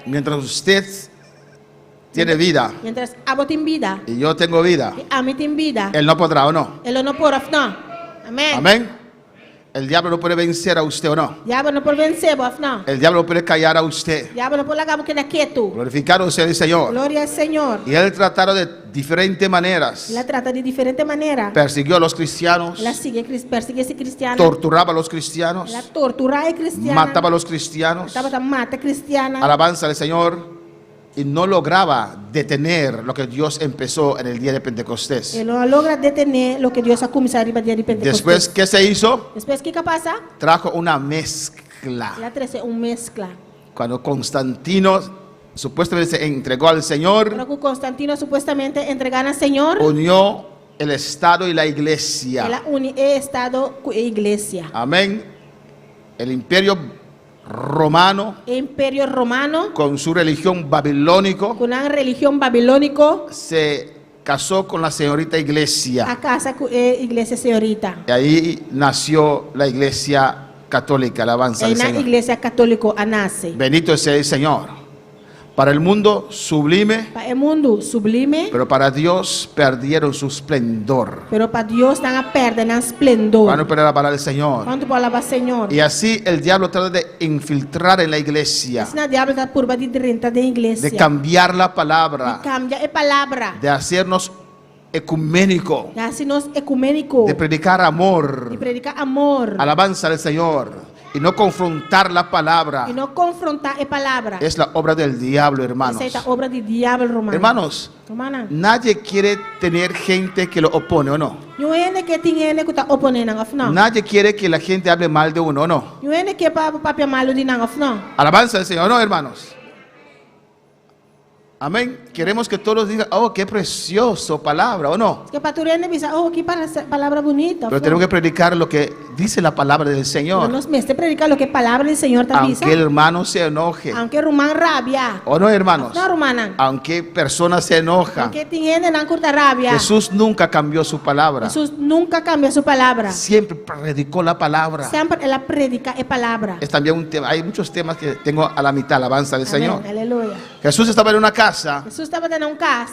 Mientras usted tiene vida Mientras abo tem vida. y yo tengo vida, E a mim tem vida. él no podrá, ¿o no? Ele não por, não. Amém. Amén. El diablo no puede vencer a usted, ¿o no? Diabo não por vencer, não. El diablo no puede callar a usted. Diabo não por largar porque ele é quieto. Glorificado sea el Señor. Glória ao Senhor. Y él trataron de diferentes maneras. Ela trata de diferente maneira. Persiguió a los cristianos, Ela persegue esse cristiano. torturaba a los cristianos, Ela tortura a cristiano. mataba a los cristianos. Mata cristiana. Alabanza al Señor. Y no lograba detener lo que Dios empezó en el día de Pentecostés. Ele não logra detener o que Deus ha começado no dia de Pentecostés. Después, ¿qué se hizo? Depois, o que passa? Trajo una mezcla. Ela traz mezcla. Cuando Constantino supuestamente se entregó al Señor, Quando o Constantino supostamente entregar ao Senhor, unió el Estado y la iglesia. ela une o Estado com a igreja. Amén. El imperio romano, O Império Romano, con su religión babilónico, com a religião babilônica, se casó con la señorita iglesia. a casa com a igreja senhorita. Y ahí nació la iglesia católica, alabanza al na Señor. iglesia católico anase. Bendito sea el Señor. Para el mundo sublime, Pa el mundo sublime, pero para Dios perdieron su esplendor. pero para Dios están a perder en esplendor. Van a perder la palabra del Señor. ¿Cuánto palabra Señor? Y así el diablo trata de infiltrar en la iglesia, Es na diablo está por de renta de iglesia. de cambiar la palabra, Cambia la palabra. de hacernos ecuménico, Ya si nos ecuménico. de predicar Y amor, predica amor. alabanza al Señor, y no confrontar la palabra. Y no confrontar la palabra. Es la obra del diablo, hermanos. Esa es la obra del diablo, romano. Hermanos, Romana. nadie quiere tener gente que lo opone, ¿o no? Yo ene que tiene que está opone nang of no. Nadie quiere que la gente hable mal de uno, ¿o no? Yo ene que papia malo di nang of no. Alabanza al Señor, ¿no, hermanos? Amén. Queremos que todos digan, oh, qué precioso palabra, ¿o no? Es que paturene bisa, oh, aquí palabra bonita. Pero tenemos que predicar lo que dice la palabra del Pero Señor. nos me predica lo que palabra del Señor te avisa. Aunque el hermano se enoje, Aunque rumán rabia. ¿o no, hermanos? No rumana. Aunque personas se enojan, Aunque tiene nang curta rabia. Jesús nunca cambió su palabra. Jesús nunca cambia su palabra. Siempre predicó la palabra. Siempre él predica es palabra. Es también un tema, hay muchos temas que tengo a la mitad, alabanza del Señor. Amén, aleluya. Jesús estaba en una casa, Jesús estaba en un cas,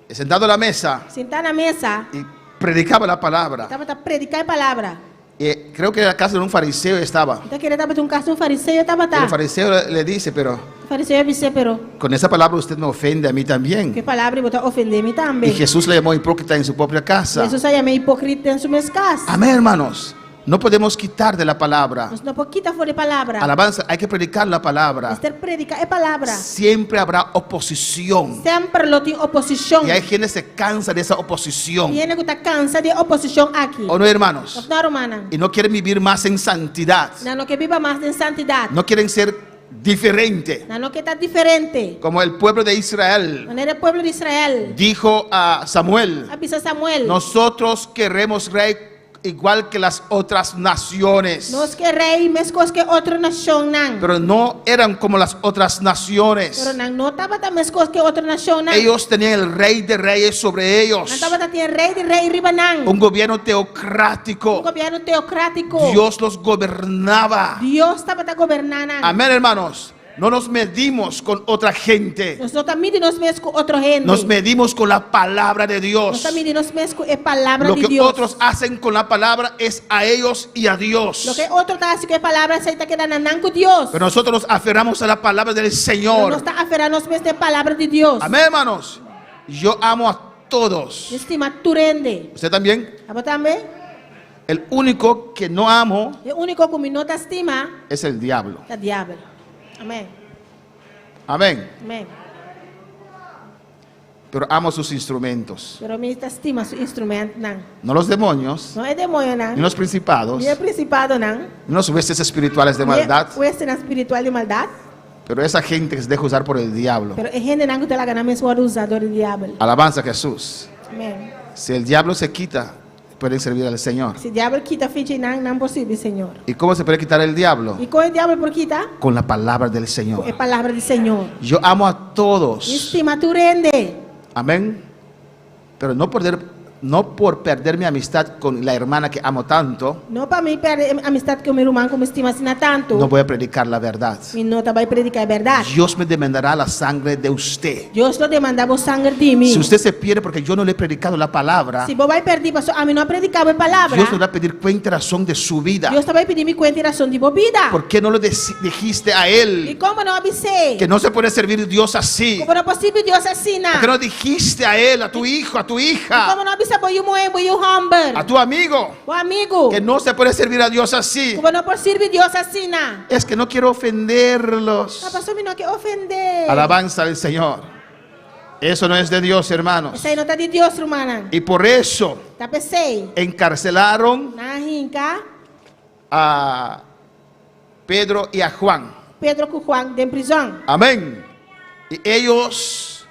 sentado a la mesa sentado en la mesa, y predicaba la palabra. estaba a predicar palabra. Y creo que en la casa de un fariseo estaba. Entonces quiere estaba un caso un fariseo estaba El fariseo le dice, pero El fariseo dice, pero con esa palabra usted me ofende a mí qué también. palabra y vota ofenderme Y también. Jesús le llamó hipócrita en su propia casa. Jesús se llama hipócrita en su casa. Amén, hermanos. No podemos quitar de la palabra. Nos no poquita fuera de palabra. Alabanza, hay que predicar la palabra. Este predica es palabra. Siempre habrá oposición. Siempre lo tiene oposición. Y hay quien se cansa de esa oposición. Tiene que estar cansa de oposición aquí. ¿O no, hermanos? No, romana. Y no quieren vivir más en santidad. No que viva más en santidad. No quieren ser diferente. No que está diferente. Como el pueblo de Israel No era el pueblo de Israel. dijo a Samuel, Avisa Samuel. nosotros queremos rey igual que las otras naciones. Nos que rey mezcos que otra nación nan. Pero no eran como las otras Pero naciones. nan no estaba tan mezcos que otra nación nan. Ellos tenían el rey de reyes sobre ellos. No estaba tan rey de rey riba nan. Un gobierno Un teocrático. gobierno teocrático. Dios los gobernaba. Dios estaba tan gobernando. Amén, hermanos. No nos medimos con otra gente. Nosotros también nos mezco otra gente. Nos medimos con la palabra de Dios. Nosotros también nos mezco es palabra Lo de que Dios. otros hacen con la palabra es a ellos y a Dios. Lo que otro está haciendo es palabra se está quedando con Dios. Pero nosotros nos aferramos a la palabra del Pero no Señor. está aferrando de palabra de Dios. Amén, hermanos. Yo amo a todos. Estima tu rende. ¿Usted también? ¿Abo también? El único que no amo El único que no te estima es el diablo. es el diablo. Amén. Amén. Amén. Pero amo sus instrumentos. Pero me te estima su instrumento nan. No los demonios, No es demonio nan. ni los principados, Ni el principado nan. ni los huestes espirituales de maldad. Ni el espiritual de maldad. Pero esa gente que se deja usar por el diablo. Pero es gente nan que te la gana mesmo usador del diablo. Alabanza a Jesús. Amén. Si el diablo se quita, pueden servir al Señor. Si el diablo quita ficha nan posible, Señor. ¿Y cómo se puede quitar el diablo? ¿Y con el diablo por quita? Con la palabra del Señor. Es palabra del Señor. Yo amo a todos. Estima tu rende. Amén. Pero no por perder mi amistad con la hermana que amo tanto, No para mí perder amistad con mi hermano como estima sina tanto. no voy a predicar la verdad. Mi no te va a predicar verdad. Dios me demandará la sangre de usted. Dios lo demanda vos sangre de mí. Si usted se pierde porque yo no le he predicado la palabra, Si vos vais a perder, pasó, a mí no ha predicado en palabra. Dios le va a pedir cuenta y razón de su vida. Dios te va a pedir mi cuenta y razón de vos vida. ¿Por qué no le dijiste a ¿Y él cómo no avisé? que no se puede servir Dios así? ¿Cómo no es posible Dios asesina? ¿Por qué no dijiste a él, a tu hijo, a tu hija, ¿Cómo no avisa voy a mover, voy a humble? a tu amigo, O amigo. que no se puede servir a Dios así? ¿Cómo no es posible Dios asesina? Es que no quiero ofenderlos. No pasó mi no que ofender. Alabanza al Señor. Eso no es de Dios, hermanos. Esa no está de Dios, hermana. Y por eso Está pesé. encarcelaron Na hinca. a Pedro y a Juan. Pedro con Juan de en prisión. Amén. Y ellos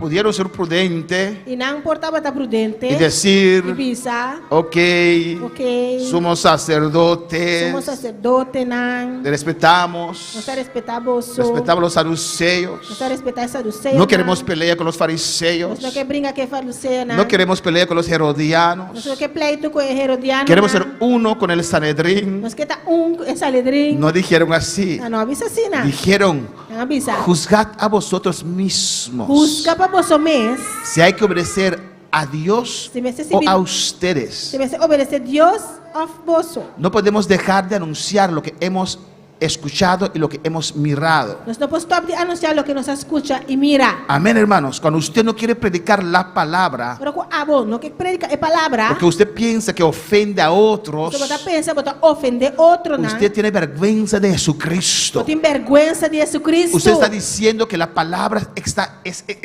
pudieron ser prudentes E não portava estar prudente. y decir, E bisa. ok, Ok. somos sacerdotes, Somos sacerdote, não. respetamos, Nós respeitamos. respetamos los saduceos, Nós respeitamos a Saduceia. no queremos pelear con los fariseos, Nós não quer brincar com a Saduceia, não. no queremos pelear con los Nós herodianos, não quer pleito com o Herodiano. queremos não. ser uno con el Sanedrín. Nós quer estar com Saledrim. No dijeron así, Não avisa assim, não. dijeron, Não avisa. juzgad a vosotros mismos Busca para você mesmo. si hay que obedecer a Dios Se você se o vir- a ustedes. Se você obedecer Deus ou você. No podemos dejar de anunciar lo que hemos escuchado y lo que hemos mirado. Nós não podemos stop de anunciar o que nos escuta e mira. Amén, hermanos. Cuando usted no quiere predicar la palabra, Pero com a não quer predicar a palavra. porque usted piensa que ofende a otros, Você pensa, você ofender outro, não. usted tiene vergüenza de Jesucristo. Você tem vergüenza de Jesus Cristo. Usted está diciendo que la palabra está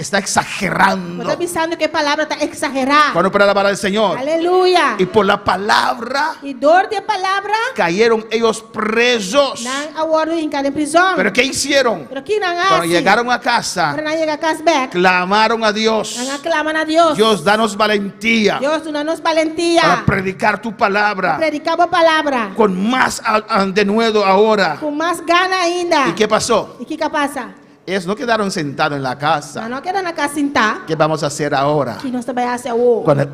exagerando. Você está pensando que a palavra está exagerada. Cuando para alabar al Señor. Aleluia. Y por la palabra E dor de palavra, cayeron ellos presos. não agora em cada prisão. Pero ¿qué hicieron? Pero que não Cuando hace. llegaron a casa, Para não chegar a casa back. clamaron a Dios. Não aclamam a Deus. Dios, danos valentía Deus, dá-nos valentia. para predicar tu palabra Predicar a palavra. con más denuedo ahora. Com mais gana ainda. ¿Y qué pasó? E que passa? Ellos no quedaron sentados en la casa. Não quero na casa sentar. ¿Qué vamos a hacer ahora? Que nós trabalhamos hoje.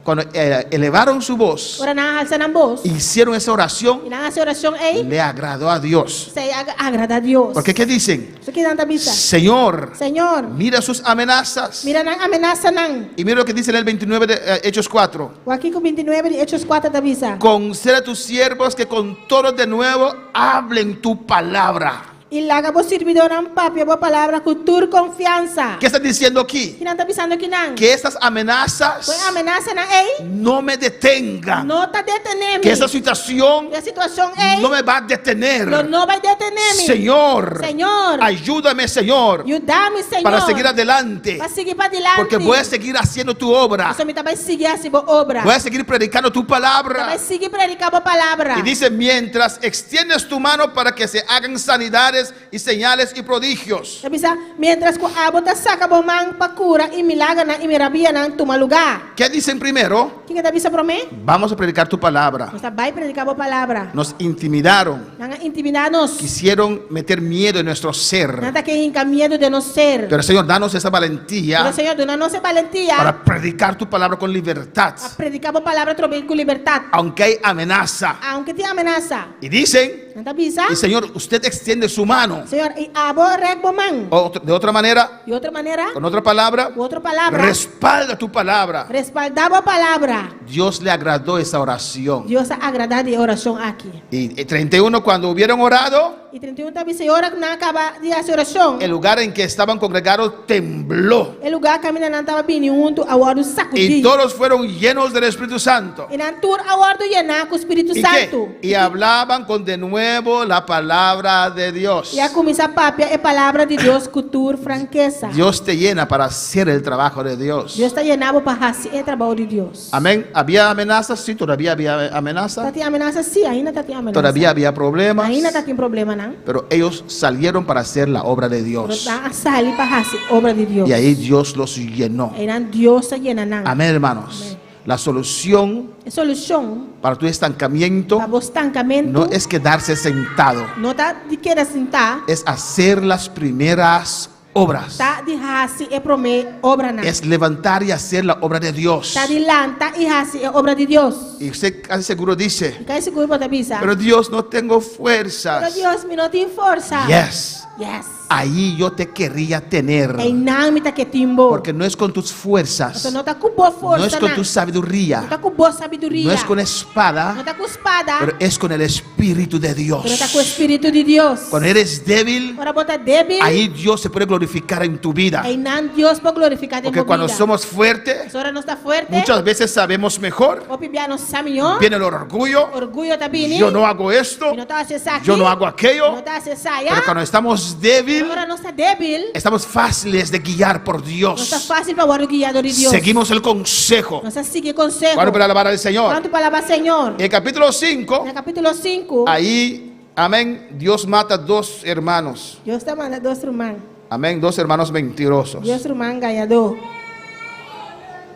Cuando elevaron su voz, Ora não alça na voz. hicieron esa oración, E não essa oração aí. le agradó a Dios. Se agrada a Deus. Porque ¿qué dicen? Isso que não está bisa. Señor, Senhor, mira sus amenazas. mira não ameaça não. Y mira lo que dice en el 29 de Hechos 4. O aqui com 29 de Hechos 4 está bisa. Concede a tus siervos que con todos de nuevo hablen tu palabra. E larga vos servidor não papi a palavra com tua confiança. ¿Qué está diciendo aquí? Que não está pensando que não. Que estas amenazas Foi ameaça não aí. no me detengan. Não está detenendo. Que esa situación E a situação aí. no me va a detener. Não vai detener-me. Señor, Senhor, ayúdame, Señor, ajuda-me, Senhor. para seguir adelante. Para seguir para adelante. Porque voy a seguir haciendo tu obra. Você me vai seguir a sua obra. Voy a seguir predicando tu palabra. Vai seguir predicar a palavra. Y dice, mientras extiendes tu mano para que se hagan sanidades y señales y prodigios. Bisa, mientras que a bota saca bomang para cura e milagre na e maravilha na toma lugar. ¿Qué dicen primero? Que está bisa para mim? Vamos a predicar tu palabra. Nós vai predicar a palavra. Nos intimidaron. Não intimidar-nos. Quisieron meter miedo en nuestro ser. Nada que encaminhado de nós ser. Pero Señor, danos esa Pero valentía Senhor, dona-nos valentia para predicar tu palabra con libertad. a predicar a palavra também com liberdade. Aunque hay amenaza. Aunque te amenaza. Y dicen, Não tá bisa? y Señor, usted extiende su mano. Senhor, e abo reg bomang. De otra manera, E outra maneira, con otra palabra, outra palavra. respalda tu palabra. Respaldava a palavra. Dios le agradó esa oración. Deus agradar de oração aqui. Y 31, cuando hubieron orado, E 31 também, Senhor, não acaba de essa oração. el lugar en que estaban congregados tembló. O lugar que a menina não estava bem junto, a hora do Y sacudir. todos fueron llenos del Espíritu Santo. E na tour, a hora do llenar com o Espírito ¿Y Santo. qué? Y hablaban con de nuevo la palabra de Dios. E a começar a papia é palavra de Deus com tour franqueza. Dios te llena para hacer el trabajo de Dios. Deus está llenado para fazer o trabalho de Deus. Amén. ¿Había amenazas? Sí, todavía había Está amenazas. tem ameaça? Sim, ainda está tem ameaça. Todavía había problemas. Ainda está tem problema, não? Pero ellos salieron para hacer la obra de Pero Dios. está a sair para fazer obra de Deus. Y ahí Dios los llenó. E não Deus está llenando. Amén, hermanos. La solución A solução para tu estancamiento para o estancamento no es quedarse sentado, não está de querer sentar, es hacer las primeras obras. está de fazer e prometer obra, não. Es levantar y hacer la obra de Dios. Está de lantar e fazer a obra de Deus. Y usted casi seguro dice, E cai seguro para te pero Dios, no tengo Pero fuerzas. Deus me não tem força. Yes. Yes. Ahí yo te querría tener. Em nome tá que timbo. Porque no es con tus fuerzas, Você não está com boa força, no es con tu não sabiduría, está com boa sabedoria. no es con Não espada, está com espada, pero es con el Espíritu de pero está com o Dios. Espírito de Deus. Cuando eres débil, Para botar débil, ahí Dios se puede glorificar en tu vida. em nome Deus para glorificar de Porque cuando somos fuertes, Agora não está forte, muchas veces sabemos mejor. o pibia não sabe melhor. Viene el orgullo. Orgulho tá vindo. Yo no hago esto. E não está acessar aqui. Yo no hago Não aquello. está acessar aí. Pero cuando estamos débiles, Agora não está débil. estamos fáciles de guiar por Não está Dios. fácil para o guiador de Deus. Seguimos el consejo. Não está seguir conselho. Bueno, para alabar al Señor. Quanto palavra Senhor. En el capítulo 5, No capítulo 5, ahí, amén, Dios mata dos hermanos. Deus está mandando dois irmãos. Amén. Dos hermanos mentirosos. Dios rumah engañador.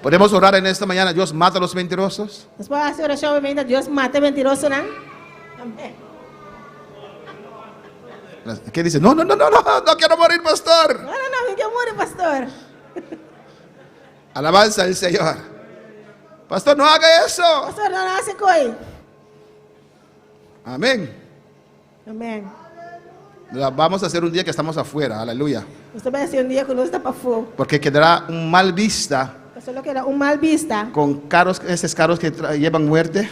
Podemos orar en esta mañana. Dios mata a los mentirosos. Después hace oración, obviamente, Dios mate mentiroso, ¿no? Amén. ¿Qué dice? No quiero morir, pastor. No, me quiero morir, pastor. Alabanza al Señor. Pastor, no haga eso. Pastor, no hace coi. Amén. Amén. Vamos a hacer un día que estamos afuera. Aleluya. Usted va a hacer un día que no está para fuego. Porque quedará un mal vista Solo que era un mal vista. con carros, esos carros que llevan muerte.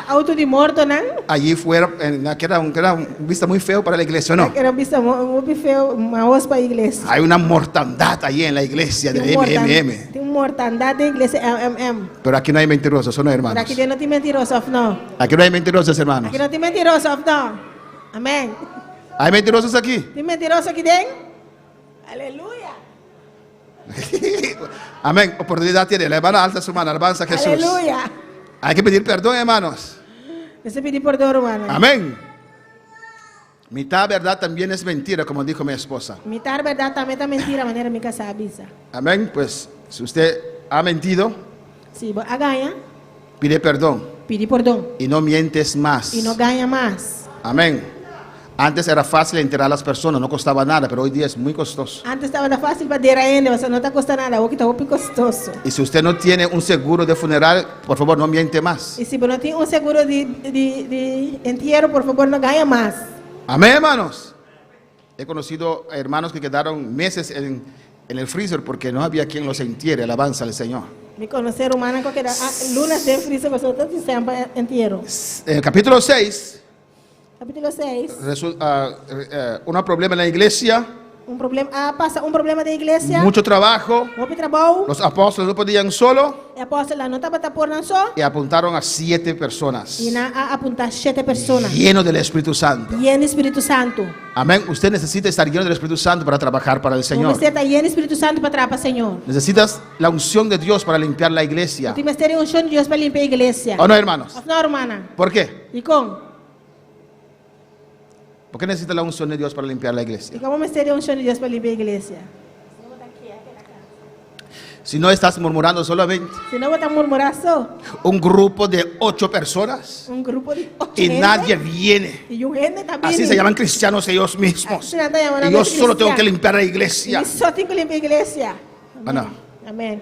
Auto de muerto, ¿no? Allí fuera, que era un vista muy feo para la iglesia, ¿no? Era vista muy feo, más para la iglesia. Hay una mortandad allí en la iglesia de MMM. Tiene mortandad de iglesia MMM. Pero aquí no hay mentirosos, ¿no, Pero hermanos? aquí no tiene mentirosos, no. Aquí no hay mentirosos, hermanos. Aquí no tiene mentirosos, no. Amén. ¿Hay mentirosos aquí? ¿Tiene mentirosos aquí dentro? Aleluya. Amén. Oportunidad tiene. La hermana alza su mano. Alabanza a Jesús. Aleluya. Hay que pedir perdón, hermanos. Ese pedir perdón, hermano. Amén. Mitad verdad también es mentira, como dijo mi esposa. Mitad verdad también es mentira, manera mi casa avisa. Amén. Pues si usted ha mentido, Si vos agaña, pide perdón pide perdón. y no mientes más. Y no gana más. Amén. Antes era fácil enterrar a las personas, no costaba nada, pero hoy día es muy costoso. Antes estaba fácil para dir a él, o sea, no te cuesta nada, hoy está muy costoso. Y si usted no tiene un seguro de funeral, por favor, no miente más. Y si no tiene un seguro de entierro, por favor, no gana más. Amén, hermanos. He conocido hermanos que quedaron meses en el freezer porque no había quien los entierre. Alabanza al Señor. Mi conocer humana que era lunes de friso, vosotros y siempre entierro. En el capítulo 6, Capítulo 6. un problema en la iglesia, Un problema, pasa un problema de iglesia. mucho trabajo. Mucho trabajo. Los apóstoles no podían solo El apóstol no estaba por nosotros. y apuntaron a 7 personas. Y a apuntar 7 personas. Llenos del Espíritu Santo. Lleno de Espíritu Santo. Amén. Usted necesita estar lleno del Espíritu Santo para trabajar para el Señor. Você está lleno de Espíritu Santo para trabajar, Señor. Necesitas la unción de Dios para limpiar la iglesia. Tem que ter unção de Deus para limpar a igreja. ¿O no, hermanos? Não, hermana. ¿Por qué? E como? ¿Por qué necesita la unción de Dios para limpiar la E iglesia? como vamos ter unção de Deus para limpar a igreja? Si no estás murmurando solamente, Se não, vou estar murmurando só. un grupo de 8 personas Grupo de 8 y nadie viene. E gente também. Así se llaman cristianos ellos mismos. Y yo solo tengo que limpiar la iglesia. E só tenho que limpar a igreja. ¿O no? Amém.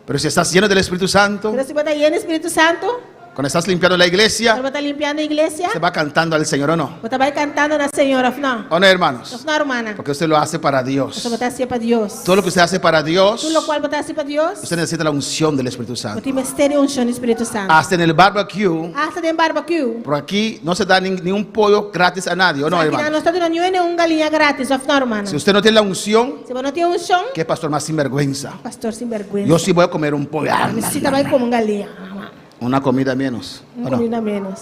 Pero si estás lleno del Espíritu Santo, Pero se você está lleno do Espírito Santo, cuando estás limpiando la você iglesia, vai estar limpando a igreja. se va cantando al Señor, ¿o no? Você vai cantando na Senhora, não? ¿O no, hermanos? Não, hermana. Porque usted lo hace para Dios. Você vai estar assim para Deus. Todo lo que usted hace para Dios, Tudo o qual vai estar assim para Deus. usted necesita la unción del Espíritu Você Santo. tem que ter unção do Espírito Santo. Hasta en el barbecue, Hasta de barbecue. por aquí no se da ni un pollo gratis a nadie, ¿o no, Aqui hermanos? nós estamos dando uma galinha grátis, não, hermana? Si usted no tiene la unción, Se você não tem unção, ¿qué pastor más sinvergüenza? pastor sem vergonha. Yo sí voy a comer un pollo. Necessita vai como galinha. Una comida menos. ¿O no? Comida menos.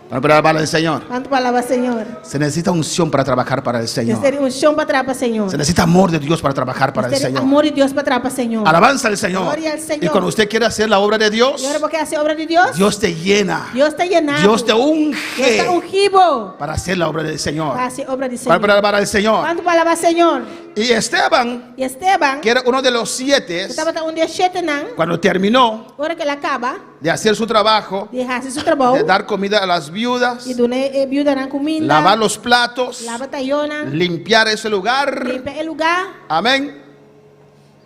Bueno, pero para el Señor. Quanto palavra, Senhor? Se necesita unción para trabajar para el Señor. Ter unção para trabalhar, Senhor. Se necesita amor de Dios para trabajar para el Ter Señor. amor de Deus para trabalhar, Senhor. Alabanza al Señor. Gloria al Señor. Y cuando usted quiere hacer la obra de Dios, E agora porque hace obra de Deus, Dios te llena. Deus está llenado. Dios te Deus unge está ungido para hacer la obra del Señor. para hacer obra de Para Senhor. preparar al Señor. Quanto palavra, Senhor? Y Esteban, E Esteban, que era uno de los 7, que estava um dia chetenang, cuando terminó agora que ele acaba, de hacer su trabajo, de fazer seu trabalho, de dar comida a las viudas, e donar viúva na comida, lavar los platos, lava taiona, limpiar ese lugar. limpa o lugar, Amén.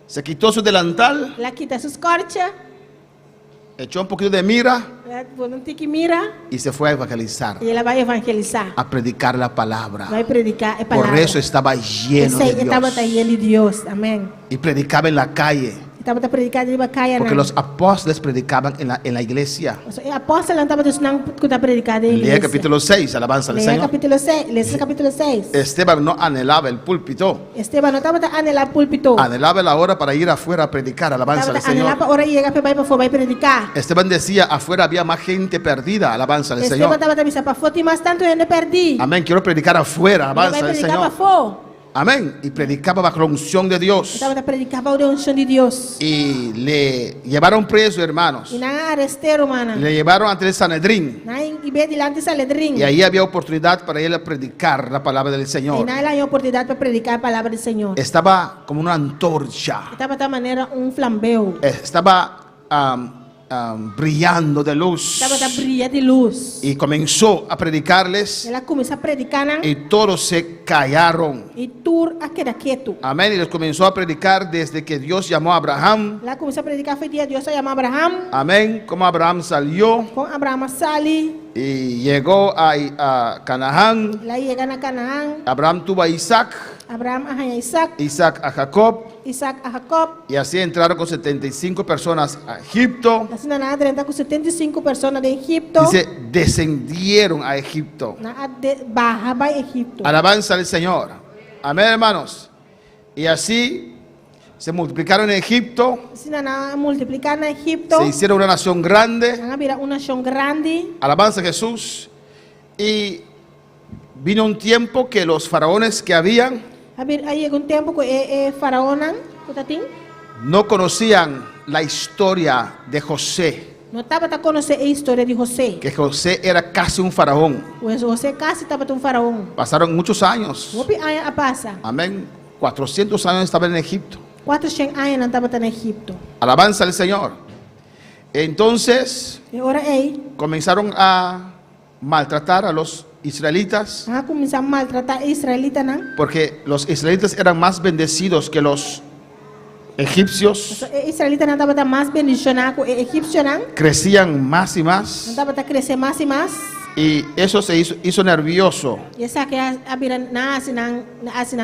Se quitó su delantal, ela quita suas corchas, echó un poquito de mira ela não tem que mira, y se fue a evangelizar, e ela vai evangelizar, a predicar la palabra. vai predicar a Por palavra. eso estaba lleno de Estava Dios lleno de Deus, amém. y predicaba en la calle, Estava predicando de bacaia, porque los apóstoles predicaban en la iglesia. O apóstolo não estava ensinando que está predicando em Lea igreja. capítulo 6, alabanza al Lea Señor. capítulo 6, lê capítulo 6. Esteban no anhelaba el púlpito, Esteban não estava anelando púlpito. anhelaba la hora para ir afuera a predicar, alabanza al Estava anelando Señor. para hora chegar para ir para fora, vai predicar. Esteban decía, afuera había más gente perdida, alabanza al Esteban Señor. estava também para fora, mas tanto eu não perdi. Amén, quiero predicar afuera, Vai alabanza al predicar para Señor. fora. Amén. Y predicaba bajo la unción de Dios. Estava a predicar para a unção de Deus. Y le llevaron preso, hermanos. E na arresteram, mana. Le llevaron ante el Sanedrín. Na ibe delante sa ledring. Y ahí había oportunidad para él predicar la palabra del E Señor. na ela tinha oportunidade para predicar a palavra do Senhor. Estaba como una antorcha. Estava da maneira flambeu. Estaba brillando de luz. Estava da brilha de luz. Y comenzó a predicarles. Ela começou a predicar, né? Y todos se callaron. E tur aquela quieto. Amén. Y les comenzó a predicar desde que Dios llamó a Abraham. Ela começou a predicar foi dia Deus chamou Abraham. Amén. Como Abraham salió Com Abraham sali. y llegó a Canaán. Lá chega na Canaã. Abraham tuvo a Isaac. Abraham arranha Isaac. Isaac a Jacob. Isaac a Jacob. Y así entraron con 75 personas a Egipto. Assim na entra com 75 pessoas de Egipto. Dice, descendieron a Egipto. Na barra vai Egipto. Alabanza al Señor. Amén, hermanos. Y así se multiplicaron en Egipto. Assim na multiplicar na Egipto. Se hicieron una nación grande. Na vira uma nação grande. Alabanza a Jesús. Y vino un tiempo que los faraones que habían Aí chega tempo que faraó no conocían la historia de José. não estava a conhecer a história de José. Que José era casi un faraón. Pois José casi estava um faraó. Pasaron muchos años. Hopi anos a passa. Amén. 400 años estaba en Egipto. 400 anos não estava na Egipto. Alabanza al Señor. Entonces E ora comenzaron a maltratar a los israelitas, começar a maltratar israelita não. porque los israelitas eran más bendecidos que los egipcios, Israelita não estava mais bendicionado que egípcio não. crecían más y Não más, estava a crescer mais e mais. y eso se hizo nervioso. E essa que a vira nasce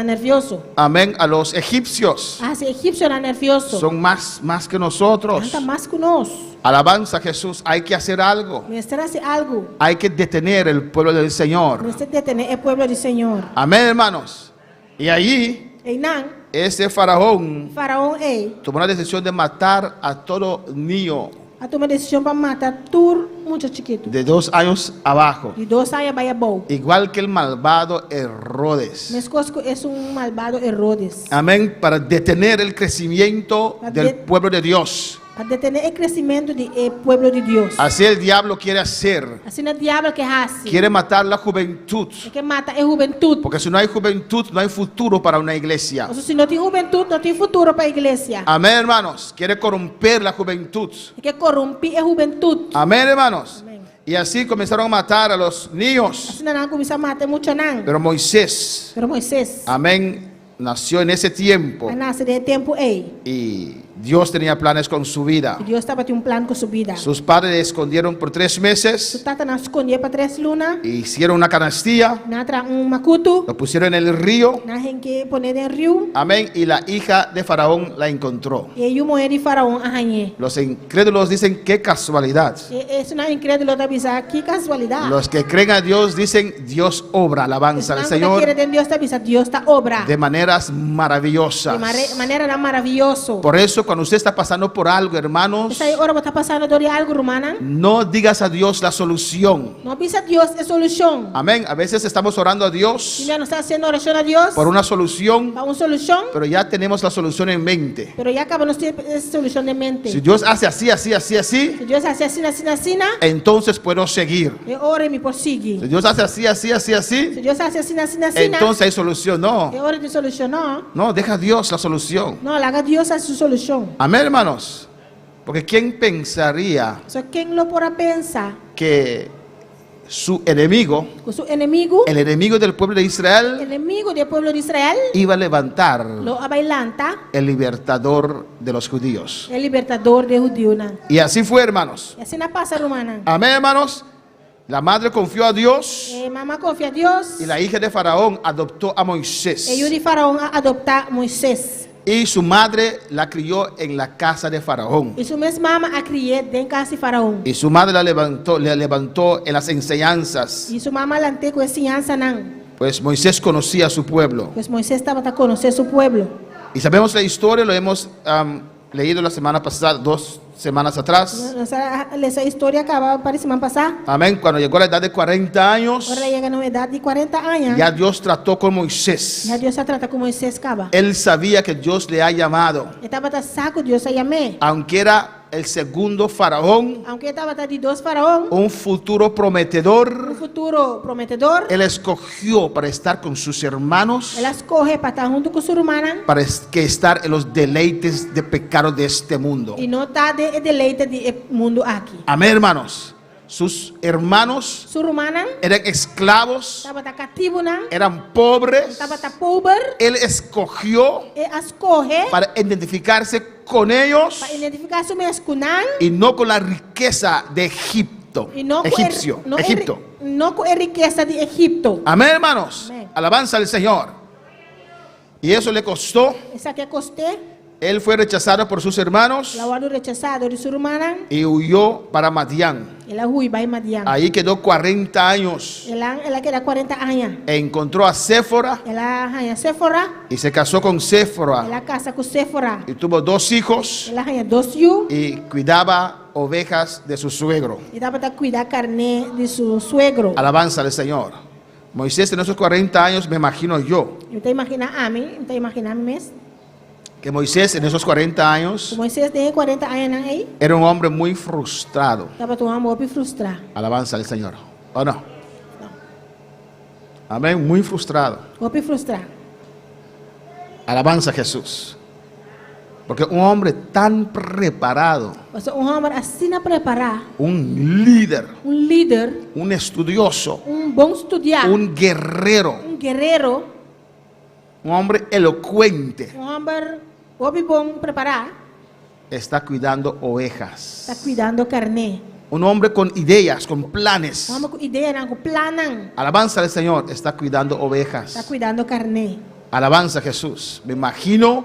nervioso. Amén. A los egipcios Assim egípcio era nervioso. son más que nosotros. Anda mais que nós. Alabanza a Jesús. Hay que hacer algo. Ministrar algo. Hay que detener el pueblo del Señor. Ministrar detener o pueblo do Senhor. Amén, hermanos. Y allí E não, ese faraón faraó tomó la decisión de matar a todo niño a tomar decisão para matar tudo muito chiquito. de 2 años abajo, De 2 anos vai a bom. igual que el malvado Herodes. Mas Cosco é malvado Herodes. Amén, para detener el crecimiento del pueblo de Dios. Para detener o crescimento do pueblo de Deus. Así el diablo quiere hacer. Assim o diabo que hace. Quiere matar la juventud. Que mata a juventude. Porque si no hay juventud, no hay futuro para una iglesia. Ou se não tem juventude, não tem futuro para a igreja. Amén, hermanos. Quiere corromper la juventud. Que corrompe a juventude. Amén, hermanos. Amén. Y así comenzaron a matar a los niños. Assim não começa a matar muito não. Pero Moisés, Pero Moisés, amén, nació en ese tiempo. nasce de tempo Y Dios tenía planes con su vida. E Deus estava tendo plano com sua vida. Sus padres le escondieron por 3 Su meses. tata nos escondia para 3 lunas. Hicieron una canastilla. Natra macuto. Lo pusieron en el río. Na que poner en rio. Amén. Y la hija de Faraón la encontró. E aí o moer de faraó arranhou. Los incrédulos dicen qué casualidad. Isso não é incrédulo da bisa. Que casualidade. Los que creen a Dios dicen Dios obra. Alabanza al Não Señor quiere de Deus da bisa. Deus está obra. de maneras maravillosas. De maneira maravilhoso. Por eso cuando usted está pasando por algo, hermanos, Essa hora está passando por algo, romana. no digas a Dios la solución. Não bisa Deus é solução. Amén. A veces estamos orando a Dios Se não está fazendo oração a Deus. por una solución, Para uma solução. pero ya tenemos la solución en mente. Pero ya acabamos de ter essa solução de mente. Si Dios hace así, así, así, así, Se Deus hace assim, entonces puedo seguir. ora e me prossigue. Si Dios hace así, así, así, Se así, Deus hace assim, entonces hay solución. No, é hora de solução, não. no, deja a Dios la solución. Não, larga Deus a sua solução. Amén, hermanos. Porque ¿quién pensaría Só quem lo porá pensar que su enemigo, que seu inimigo, el enemigo del pueblo de Israel, inimigo do povo de Israel, iba a levantar lo abailanta, el libertador de los judíos? é libertador de judeu, não. Y así fue, hermanos. E assim na passa romana. Amén, hermanos. La madre confió a Dios Mamá confia a Deus. y la hija de Faraón adoptó a E o Moisés. de faraó a adoptar Moisés. Y su madre la crió en la casa de Faraón. E sua mesma mama a criou dentro casa de faraó. Y su madre le levantó en las enseñanzas. E sua mama lante com ensinança, não. Pues Moisés conocía a su pueblo. Pois Moisés estava a conhecer seu povo. Y sabemos la historia, lo hemos leído la semana pasada, 2 semanas atrás. Essa história acaba para semana passada. Amén. Cuando llegó a la edad de 40 años, Agora chega na idade de 40 anos. ya Dios trató con Moisés. Já Deus se trata com Moisés acaba. Él sabía que Dios le ha llamado, Ele estava tá saco Deus a llamé. aunque era el segundo faraón, Aunque estava tá de 2 faraón, un futuro prometedor. futuro prometedor. Él escogió para estar con sus hermanos, Ela escorre para estar junto com sua irmã para que estar en los deleites de pecado de este mundo. e não tá de deleite de mundo aqui. Amén, hermanos. Sus hermanos Sua irmã eran esclavos, estava tá cativo não, eran pobres. estava tá pobre Él escogió e escorre para identificarse con ellos para identificar seu mescunão y no con la riqueza de Egipto. e não Egipcio, Egipto. não com a riqueza de Egipto. Amén, hermanos. Amén. Alabanza al Señor. Y eso le costó. Essa que costé, Él fue rechazado por sus hermanos la guardo rechazado de sua irmã, y huyó para Madián. ela hui vai Madian. Ahí quedó 40 años. Ela queda 40 anos. E encontró a Séfora Ela arranha Séfora, y se casó con Séfora. ela casa com Séfora. Y tuvo 2 hijos Ela arranha 2 filhos y cuidaba ovejas de su suegro. e dava para cuidar carne de seu suegro. Alabanza al Señor. Moisés en esos 40 años, me imagino yo, Eu te imagina a mim, eu te imagina a mim, que Moisés en esos 40 años Moisés tem 40 anos aí, era un hombre muy frustrado. dava para um amor frustrar. Alabanza al Señor. ¿O no? Amén. Muy frustrado. Vou frustrar. Alabanza a Jesús. Porque un hombre tan preparado, Você homem assim a preparar, un líder, líder, un estudioso, bom estudar, un guerrero, guerreiro, un hombre elocuente, homem bom preparar, está cuidando ovejas. está cuidando carne. Un hombre con ideas, con planes. Homem com ideia, com plano, Alabanza al Señor, está cuidando está ovejas. cuidando carne. Alabanza a Jesús. Me imagino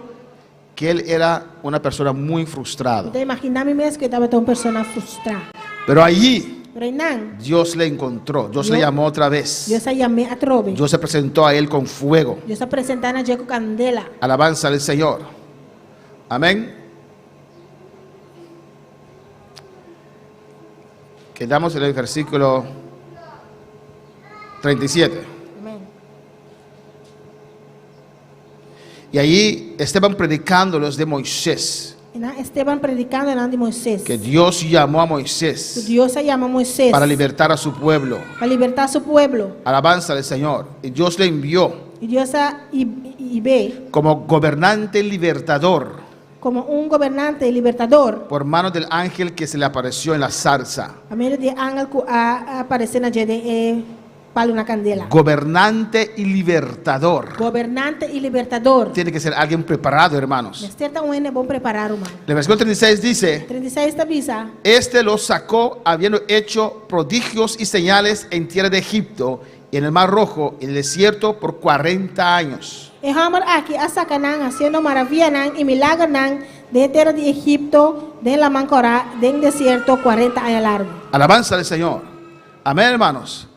que él era una persona muy frustrada. Então imagina a mim mesmo que estava tão pessoa frustrada. Pero allí Porém não, Dios le encontró, Dios le llamó otra vez. Deus se chamou a trove. Dios se presentó a él con fuego. Deus se apresentando a Diego candela. Alabanza al Señor. Amén. Quedamos en el versículo 37. Amém. Y allí estaban predicando los de Moisés, E na Esteban predicando diante de Moisés. que Dios llamó a Que Moisés Deus se chama Moisés para libertar a su pueblo. para libertar seu pueblo. Alabanza al Señor. Y Dios le envió E Deus e ve como gobernante libertador como governante libertador. por manos del ángel que se le apareció en la zarza. A meio de ángel que aparecer na jede palo na candela. Gobernante y libertador. Governante e libertador. Tiene que ser alguien preparado, hermanos. Nesta um é bom preparar o mano. El versículo 36 dice: 36 esta visa. Este los sacó habiendo hecho prodigios y señales en tierra de Egipto y en el mar Rojo y en el desierto por 40 años. E hamar aqui a sacanang haciendo maravillas e milagros de terra de Egipto, de la Mancorá, del desierto 40 años largo. Alabanza al Señor. Amén, hermanos.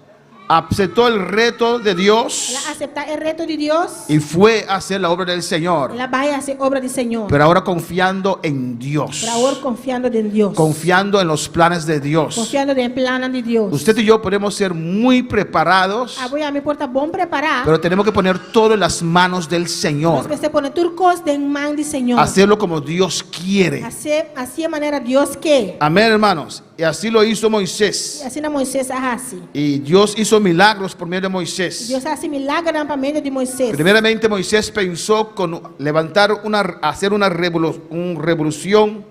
Aceptó el reto de Dios Ela acepta el reto de Dios. y fue a hacer la obra del Señor, Ela vai hacer obra del Señor. pero ahora confiando en Dios, Pero ahora confiando en Dios. confiando en los planes de Dios. Confiando en el plan de Dios. Usted y yo podemos ser muy preparados, Voy a me porta bom preparar. pero tenemos que poner todo en las manos del Mas Señor. você pone turcos de mão do Senhor. Hacerlo como Dios quiere. Assim a maneira Deus quer. Amén, hermanos. Y así lo hizo Moisés. E assim a Moisés hace. Y Dios hizo milagros por medio de Moisés. Deus hace milagre para meio de Moisés. Primeramente Moisés pensó con hacer una revolución,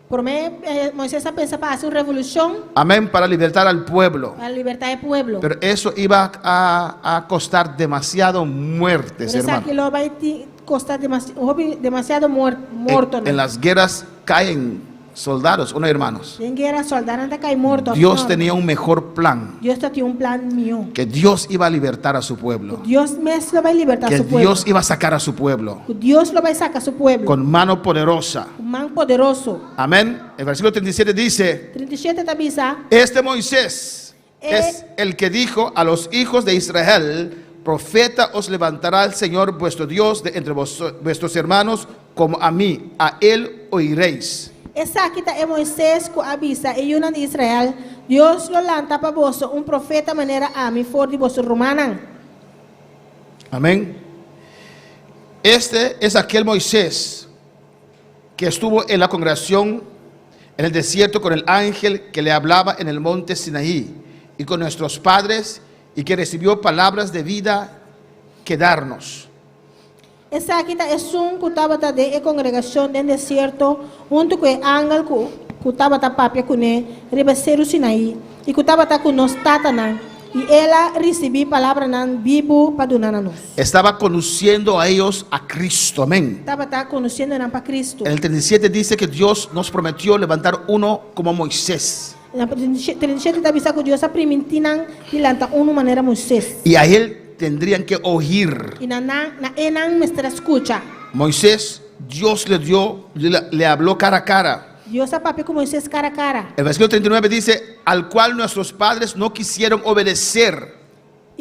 Por meio, Moisés pensa para hacer uma revolução amén, para libertar al pueblo. para libertar o pueblo. Pero eso iba a costar demasiado muertes, Por isso hermano. aquilo vai te custar demasiado morto. En las guerras caen soldados, ¿o no, hermanos? Em guerra, soldado anda cai morto. Dios tenía un mejor plan, Deus tinha um plano mío. que Dios iba a libertar a su pueblo, Deus mesmo vai libertar que seu pueblo. Dios iba a sacar a su pueblo Deus lo vai sacar seu pueblo. con mano poderosa. Um mão poderoso. Amén. El versículo 37 dice: 37 te avisa. Este Moisés es el que dijo a los hijos de Israel: profeta os levantará el Señor vuestro Dios de entre vuestros hermanos como a mí, a él oiréis. Esa kita é Moisés que avisa e una de Israel, Dios lo lanta para vos un profeta manera a mí for de vos romanan. Amén. Este es aquel Moisés que estuvo en la congregación en el desierto con el ángel que le hablaba en el monte Sinaí y con nuestros padres y que recibió palabras de vida que darnos. Esa kita é que estava de congregação no deserto, junto com o ángel que estava papia com ele, rebeseiro Sinaí, e que estava com nós tatana, e ela recebeu palavra nan vivo para donar-nos. Estaba conduciendo a ellos a Cristo, amén. Estava conhecendo para Cristo. En el 37 dice que Dios nos prometió levantar uno como Moisés. Na 37 está avisando que Deus a permitir de lançar uma maneira Moisés. Y a él tendrían que oír. E na enang mestra escucha. Moisés, Dios le habló cara a cara. Deus a papel com Moisés cara a cara. El versículo 39 dice, al cual nuestros padres no quisieron obedecer,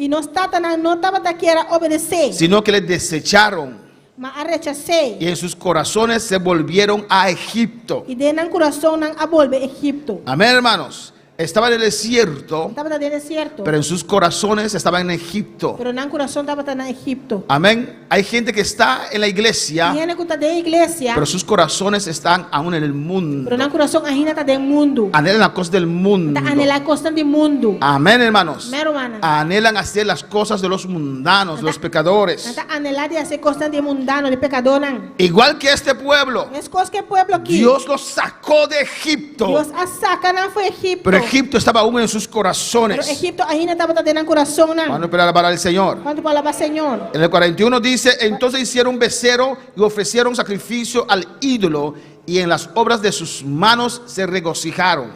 E nós tatana não estava querer obedecer, sino que le desecharon, mas a rechazei. y en sus corazones se volvieron a Egipto. E de nan coração nan a volver Egipto. Amén, hermanos. Estaba en el desierto, Estava no desierto. pero en sus corazones estaban en Egipto. Pero nan coração estava na Egipto. Amén. Hay gente que está en la iglesia, E que está de igreja, pero sus corazones están aún en el mundo. pero nan coração ainda está do mundo. Anhelan las cosas del mundo. Está anela costa do mundo. Amén, hermanos. Mero mana. Anhelan hacer las cosas de los mundanos, los pecadores. Está anela de hacer cosas de mundano, de pecador nan. Igual que este pueblo, Es cosa que pueblo aquí. Dios los sacó de Egipto, Dios a saca nan foi Egipto. pero Egipto estaba aún en sus Pero corazones. Egipto ainda estava dentro do coração nan. Vamos a esperar para el Señor. Quando palavra Senhor. En el 41 dice, entonces hicieron un becerro y ofrecieron sacrificio al ídolo y en las obras de sus manos se regocijaron.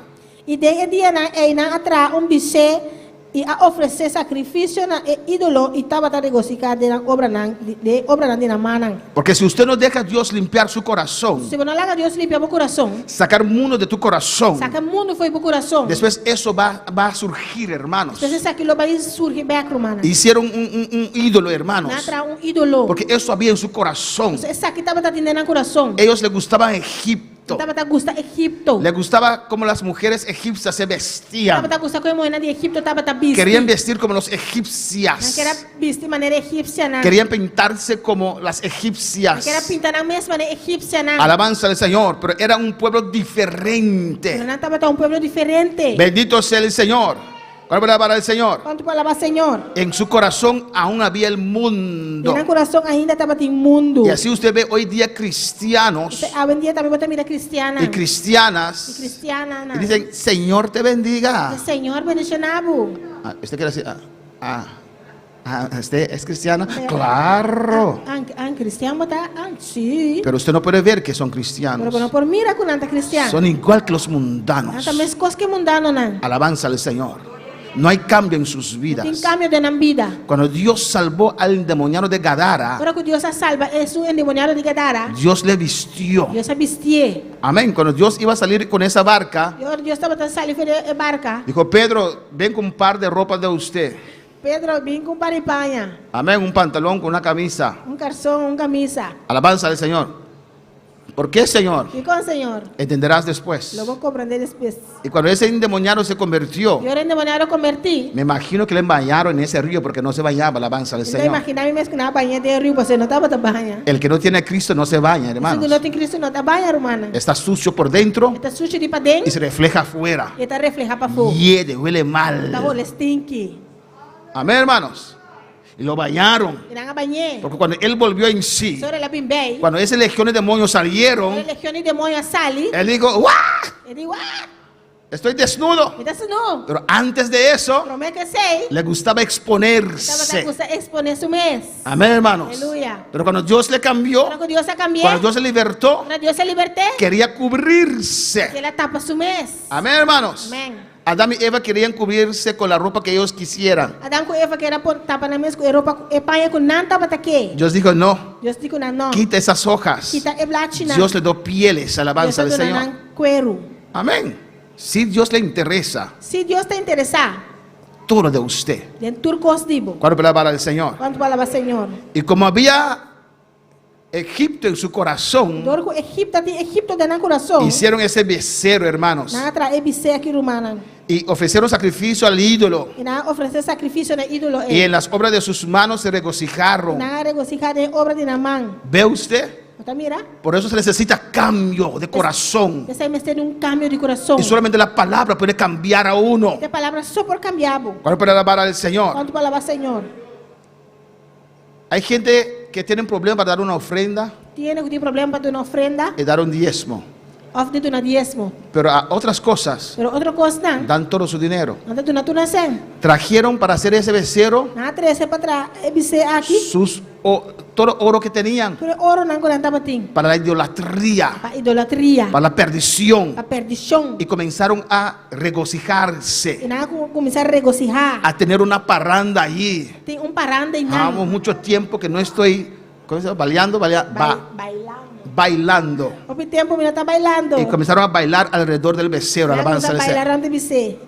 E de dia nan nan atra biche e a oferecer sacrifício na ídolo e estava a regocijar de obra nan de na manan. Porque si usted no deja a Dios limpiar su corazón, Se não laga Deus limpia o coração, sacar mundo de tu corazón, saca mundo foi pro coração. después eso va a surgir, hermanos. Entonces aquilo vai surgir back romana. Hicieron un ídolo, hermanos, Natra ídolo. porque eso había en su corazón. Essa aqui estava tendo no coração. Ellos les gustaba Egipto, Estava a gostar Egipto. les gustaba como las mujeres egipcias se vestían. Estava a gostar como moeda de Egipto estava a vestir. Querían vestir como los Não egipcias. queria vestir de maneira egípcia não. Querían pintarse como las Não queria egipcias. pintar na mesma maneira egípcia não. Alabanza al Señor, pero era un pueblo diferente. Não estava um povo diferente. Bendito sea el Señor. ¿Cuál es para el Señor? Quanto palavra Senhor. En su corazón aún había el E mundo. no coração ainda estava em mundo. Y así usted ve hoy día cristianos A dia também bota mira cristiana. y E cristianas cristiana y não. dicen, Señor te bendiga. Senhor bendicionado. ¿Usted quiere decir? ¿Usted es cristiana? Claro. Cristiano bota sí. Pero usted no puede ver que son Pero cristianos. bueno, por mira con anta cristiano. Son igual que los mundanos. Também as coisas que mundano não. Alabanza al Señor. No hay cambio en sus Tem vidas. cambio de na vida. Cuando Dios salvó al endemoniado de Gadara, Agora que Deus a salva é um endemoniado de Gadara. Dios le vistió. Deus a vestir. Amén. Cuando Dios iba a salir con esa barca, Deus estava a sair de barca. dijo, Pedro, ven con un par de ropas de usted. Pedro vim com paripanha, Amén. Un pantalón con una camisa. calção, camisa. Alabanza al Señor. ¿Por qué, Señor? E com o Senhor? Entenderás después. Lo vou compreender depois. Y cuando ese endemoniado se convirtió, Eu era endemoniado converti. me imagino que le bañaron en ese río porque no se bañaba. Alabanza al Então Señor. imaginava mesmo que na banha de rio, você não estava a banha. El que no tiene a Cristo no se baña, Se hermanos. não tem Cristo, não está banha, romana. Está sucio por dentro Está sujo de para y dentro se refleja afuera. e está refleja para fora. Hiede, huele Está mal. olha stinky. Amén, hermanos. Y lo bañaron. E na banha. Porque cuando él volvió en sí, Sobre la bimbei. cuando esas legiones de demonios salieron, A legião de demônio sali. él dijo, ¡guau! Ele digo, ah, Estoy desnudo. me dá não. Pero antes de eso, Promete que sei. le gustaba Estava a exponerse. exponer su mês. Amén, hermanos. Aleluya. Pero cuando Dios le cambió, Quando Deus a cambiar. cuando Dios se libertó, Quando Deus se liberté. quería cubrirse. Que ela tapa su mês. Amén, hermanos. Amém. Adán y Eva querían cubrirse con la ropa que ellos quisieran. Adão com Eva que era tapa na mês com Europa. E pai com não tapa taque. Dios dijo, no, Deus digo não. quita esas hojas. Quita e blatina. Dios le dio pieles, alabanza al Señor. Cuero. Amén. Si Dios le interesa, Se Deus te interessar, todo de usted. dentro turcos dibo. ¿Cuál palabra del Señor? Quanto palavra Senhor? Y como había Egipto en su corazón, Door ku Egipto de corazón. hicieron ese becerro, hermanos, Na tra ebise aqui rumana. y ofrecieron sacrificio al ídolo. E na oferecer sacrifício na ídolo. Y en las obras de sus manos se regocijaron. Na regocijar de obra de Namán. ¿Ve usted? Tá mira? Por eso se necesita cambio de corazón. Essa é um cambio de coração. Y solamente la palabra puede cambiar a uno. Esta palavra só por cambiar. ¿Cuál puede alabar al Señor? Quanto palavra Senhor. Hay gente que tiene un problema para dar una ofrenda Tiene que ter problema para dar uma ofrenda. y dar un diezmo. Of de una diezmo. Pero a otras cosas Pero outra coisa não. dan todo su dinero. Anda tu na tu nascem. Trajeron para hacer ese becerro Na trece para ebise aqui. todo oro que tenían Pero ouro não conta batim. para la idolatría, Para idolatria. para la perdición. Para perdição. Y comenzaron a regocijarse, E na começar a regocijar. a tener una parranda allí. Tem paranda e Llevamos mucho tiempo que no estoy, ¿cómo se llama? Bailando. O tempo menina tá bailando. Y comenzaron a bailar alrededor del becerro, alabanza al bailar Señor, onde você.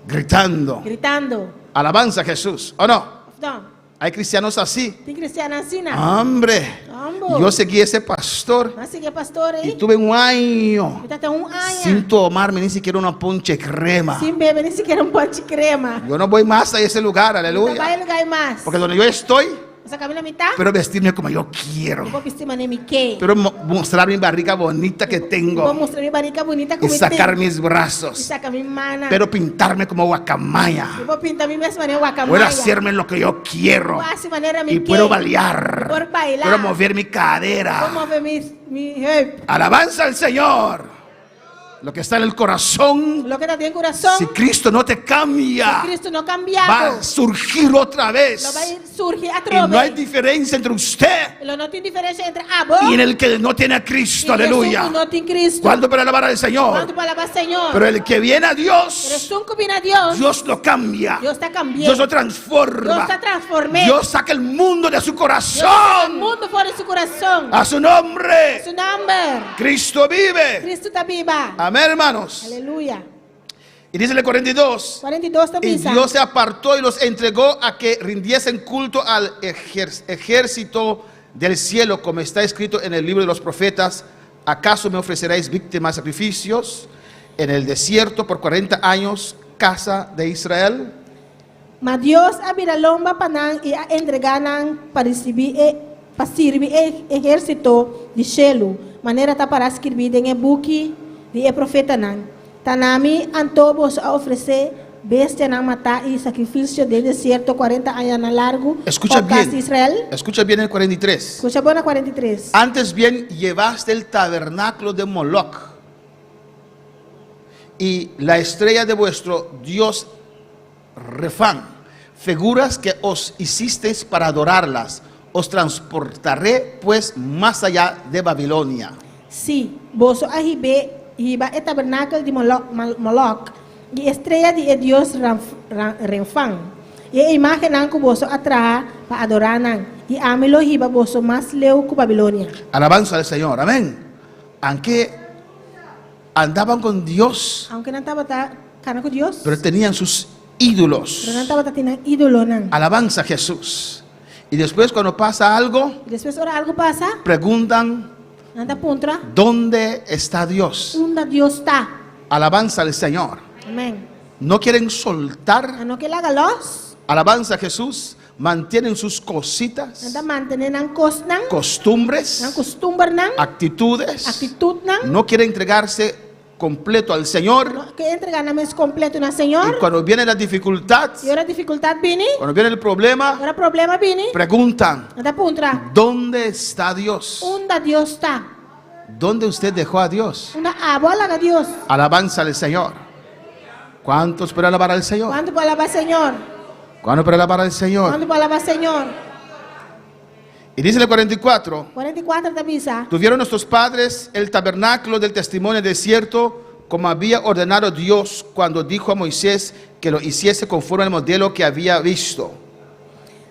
gritando, Gritando. alabanza a Jesús. ¿O no? Então, Hay cristianos así. tem cristiano assim, não? Hombre, Ambo. yo seguí ese pastor Mas que pastor y aí? tuve un año Ele tá um ano. sin tomarme ni siquiera una ponche crema. Sem beber nem sequer pão de crema. Yo no voy más a ese lugar, Tá aleluya. vai lugar mais. Porque donde yo estoy, Essa camina mitad. pero vestirme como yo quiero. Vou vestir mané me que. Pero mostrar mi barriga bonita que Vou tengo mostrar minha barriga bonita y como sacar tem. mis E brazos. sacar minha mana. Pero pintarme como guacamaya. Eu vou pintar minha mesma maneira Puedo guacamaya. hacerme lo que yo quiero. Vou assim maneira me Y que. puedo bailar. Por bailar. Puedo mover mi Vou cadera. mover mi hip. Alabanza al Señor. Lo que está en el corazón, Lo que tá dentro do coração. si Cristo no te cambia, Cristo não va cambiado. a surgir otra Lo vez. vai surgir a Y no hay trove. diferencia entre usted Lo não tem diferença entre abo y en el que no tiene a Cristo. e Aleluya. não tem Cristo. ¿Cuándo para alabar al Señor? Quando palavra Senhor. Pero el que viene a Pero Dios, sun que vem a Deus. Dios lo cambia. Deus está cambiando. Dios lo Deus transforma. está transformando. Dios saca el mundo de su O corazón. mundo fora do seu coração. A su nombre. Su nombre. Cristo vive. Cristo está viva. Amén, hermanos. Aleluia. Y dice el 42. 42 está Y misa. Dios se apartó y los entregó a que rindiesen culto al ejército del cielo, como está escrito en el libro de los profetas. ¿Acaso me ofreceréis víctimas, sacrificios en el desierto por 40 años, casa de Israel? Mas Deus abrirá lomba panang e a entreganan para servir exército de Shelo. Maneira tá para escrever em e-book de profeta nan. Tanami antobos a oferecer bestia na matar e sacrifício de deserto 40 anos na largo. Escucha por casa de bien. Israel. Escucha bien el 43. Escucha bona 43. Antes bien llevaste el tabernáculo de Moloch y la estrella de vuestro Dios Refán, figuras que os hicisteis para adorarlas. Os transportaré pues más allá de Babilonia. Sí, boso a hiba e tabernáculo de Moloch e estrela de Deus Renfan. E a imagem nan que boso atraha para adorar nan. E amilo hiba boso mais leu que Babilônia. Alabanza al Señor, amén. Aunque andaban con Dios, Aunque não estava cara com Deus, pero tenían sus ídolos. pero não estava tinang ídolo nan. Alabanza a Jesús. Y después cuando pasa algo, Depois ora algo passa, preguntan, nanda puntra, ¿dónde está Dios? onde Deus está. Alabanza al Señor. Amém. No quieren soltar. Ano que laga los, Alabanza a Jesús. Mantienen sus cositas, nanda mantener nan kos nan, nan costumbres, costumbre nan, actitudes. actitud nan, No quieren entregarse completo al Señor. que entregar na mes completo na Y Senhor. cuando viene la dificultad, E ora dificuldade bini, cuando viene el problema, ora problema bini, preguntan, nanda puntra, ¿dónde está Dios? onde Deus está. ¿Dónde usted dejó a Dios? Onde abo laga Deus. Alabanza al Señor. ¿Cuántos para alabar al Señor? Quando palavra Senhor, ¿Cuántos para alabar al Señor? quando palavra Senhor. Y dice el 44. 44 da misa. Tuvieron nuestros padres el tabernáculo del testimonio desierto, como había ordenado Dios cuando dijo a Moisés que lo hiciese conforme al modelo que había visto.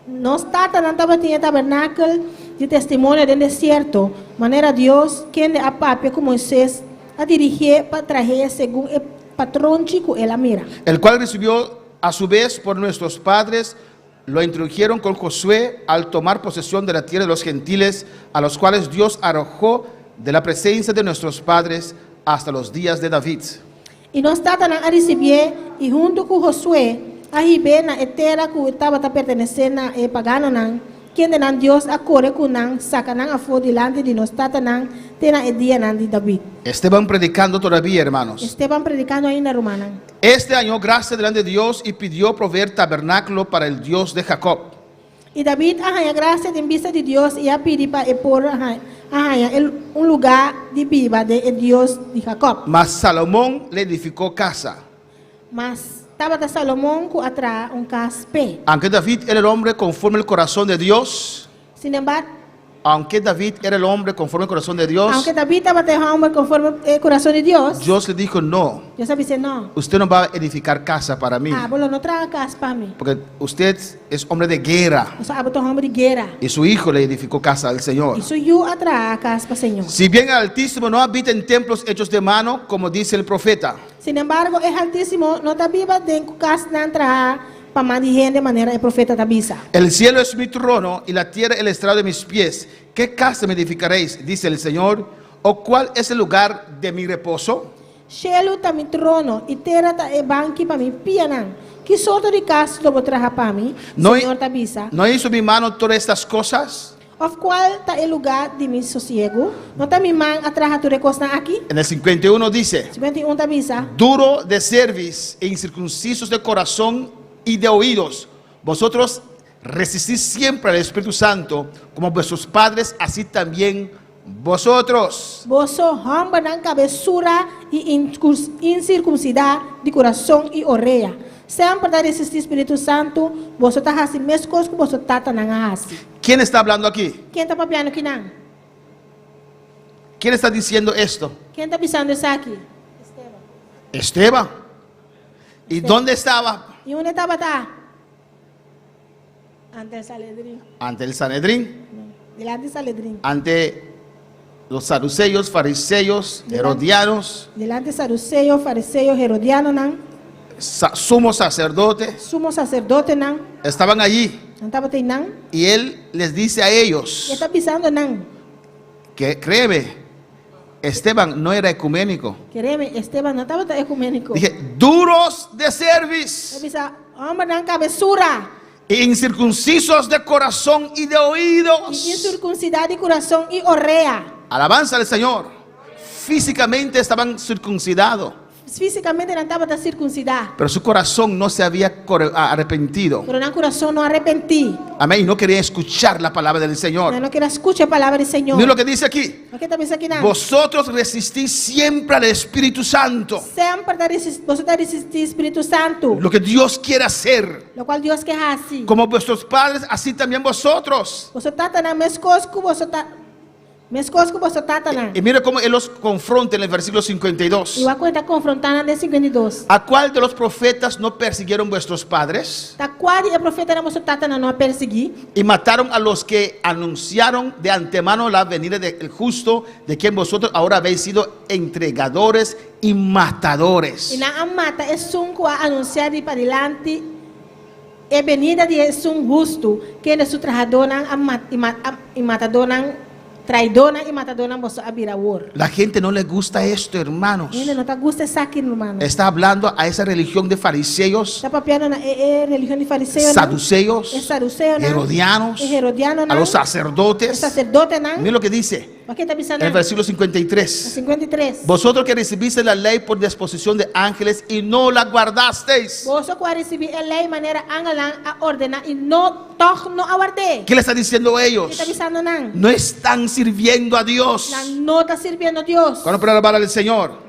Nós tata não estava tinha tabernáculo de testemunho no deserto. Maneira Deus, quem a papia com Moisés a dirigir para trazer segundo o patrão chico ela mira. El cual recibió a su vez por nuestros padres lo introdujeron con Josué al tomar posesión de la tierra de los gentiles, a los cuales Dios arrojó de la presencia de nuestros padres hasta los días de David. E nós estávamos a receber, e junto com Josué, a receber na terra que estava pertencendo a pagano, quem não Deus a correr com não, saca não a fora delante de nós, tata não, tem a dia não de David. Esteban predicando todavía, hermanos. Esteban predicando ainda romana. Este año gracia delante de Dios y pidió proveer tabernáculo para el Dios de Jacob. E David arranha graça em vista de Deus e a pedir para pôr lugar de viva de Deus de Jacob. Mas Salomón le edificó casa. Mas estava de Salomão com atrás caspe. Aunque David era el hombre conforme al corazón de Dios, Sin embargo, aunque David era el hombre conforme al corazón de Dios, aunque David estava de homem conforme o coração de Deus, Dios le dijo, no, Deus disse não. usted no va a edificar casa para mí, Bolo não traga casa para mim. porque usted es hombre de guerra. Eu sou homem de guerra. Y su hijo le edificó casa al Señor. E sou eu atrás casa para o Senhor. Si bien el Altísimo no habita en templos hechos de mano, como dice el profeta, Sin embargo, o Altíssimo não está viva dentro casa não atrás para manter de maneira o profeta avisa. el cielo es mi trono y la tierra el estrado de mis pies. ¿Qué casa me edificaréis? Dice el Señor. ¿O cuál es el lugar de mi reposo? Cielo está mi trono e terra está banco para mim pianan. Que sorte de casa eu vou trazer para mim? No, Senhor avisa. ¿No hizo mi mano todas estas cosas? Of qual está o lugar de meu sossego? Não está minha mão atrás tu recosta aqui? En el 51 dice, 51 avisa. duro de cerviz e incircuncisos de corazón y de oídos, vosotros resistís siempre al Espíritu Santo, como vuestros padres, así también vosotros. Vosso romba na cabeçura e incircuncidar de coração e orelha. Sempre da resistir Espírito Santo, você está assim, mesmo coisa que você está assim. ¿Quién está hablando aquí? Quem está papiando aqui não? ¿Quién está diciendo esto? Quem está pensando isso aqui? Esteban. ¿Y dónde estaba? E onde estava tá? Ante el Sanedrín. Ante el Sanedrín, Delante del Sanedrín. ante los saduceos, fariseos, herodianos, Delante del saduceo, fariseo, herodiano, sumo sacerdote, sumo sacerdote, estaban allí. estava tem Y él les dice a ellos e está pisando que, créeme, Esteban no era ecuménico. Quereme, Esteban não estava ecumênico. Dije, duros de cerviz, Pisa, homem na cabeçura. incircuncisos de corazón y de E oídos. incircuncidade de coração e orrea. Alabanza al Señor. Físicamente estaban circuncidados, Fisicamente não estava da circuncidar. pero su corazón no se había arrepentido. Pero no coração não arrependi. Amén. Y no quería escuchar la palabra del Señor. Não quero escutar a palavra do Senhor. Mira lo que dice aquí. O que está pensando aqui não? Vosotros resistís siempre al Espíritu Santo. Sempre você está resistir Espírito Santo. Lo que Dios quiere hacer. Lo qual Deus quer assim. Como vuestros padres, así también vosotros. Você está na mesma coisa que você está. Mesma coisa que você está na. Y mira cómo Él los confronta en el versículo 52. E o acordo está confrontando de 52. ¿A cuál de los profetas no persiguieron vuestros padres? Da qual o profeta não está não a perseguir. Y mataron a los que anunciaron de antemano la venida del justo, de quien vosotros ahora habéis sido entregadores y matadores. E na mata é sunco a anunciar de para delante a venida de um justo que é su trajadona e matadona traidona e matadona você abirawor. La gente no le gusta esto, hermanos. Ainda não tá gusta saque, hermano. Está hablando a esa religión de fariseos, Está papiando na religião de fariseu. saduceos, Saduceo, herodianos, herodiano, a los sacerdotes. sacerdote, não. Mira lo que dice O que está pensando? en el versículo 53. 53. Vosotros que recibiste la ley por disposición de ángeles y no la guardasteis. Você que receber a lei maneira angalan a ordenar e não aguardei. ¿Qué le está diciendo a ellos? O que está pensando não? No están sirviendo a Dios. Não está servindo a Deus. Cuando para alabar al Señor.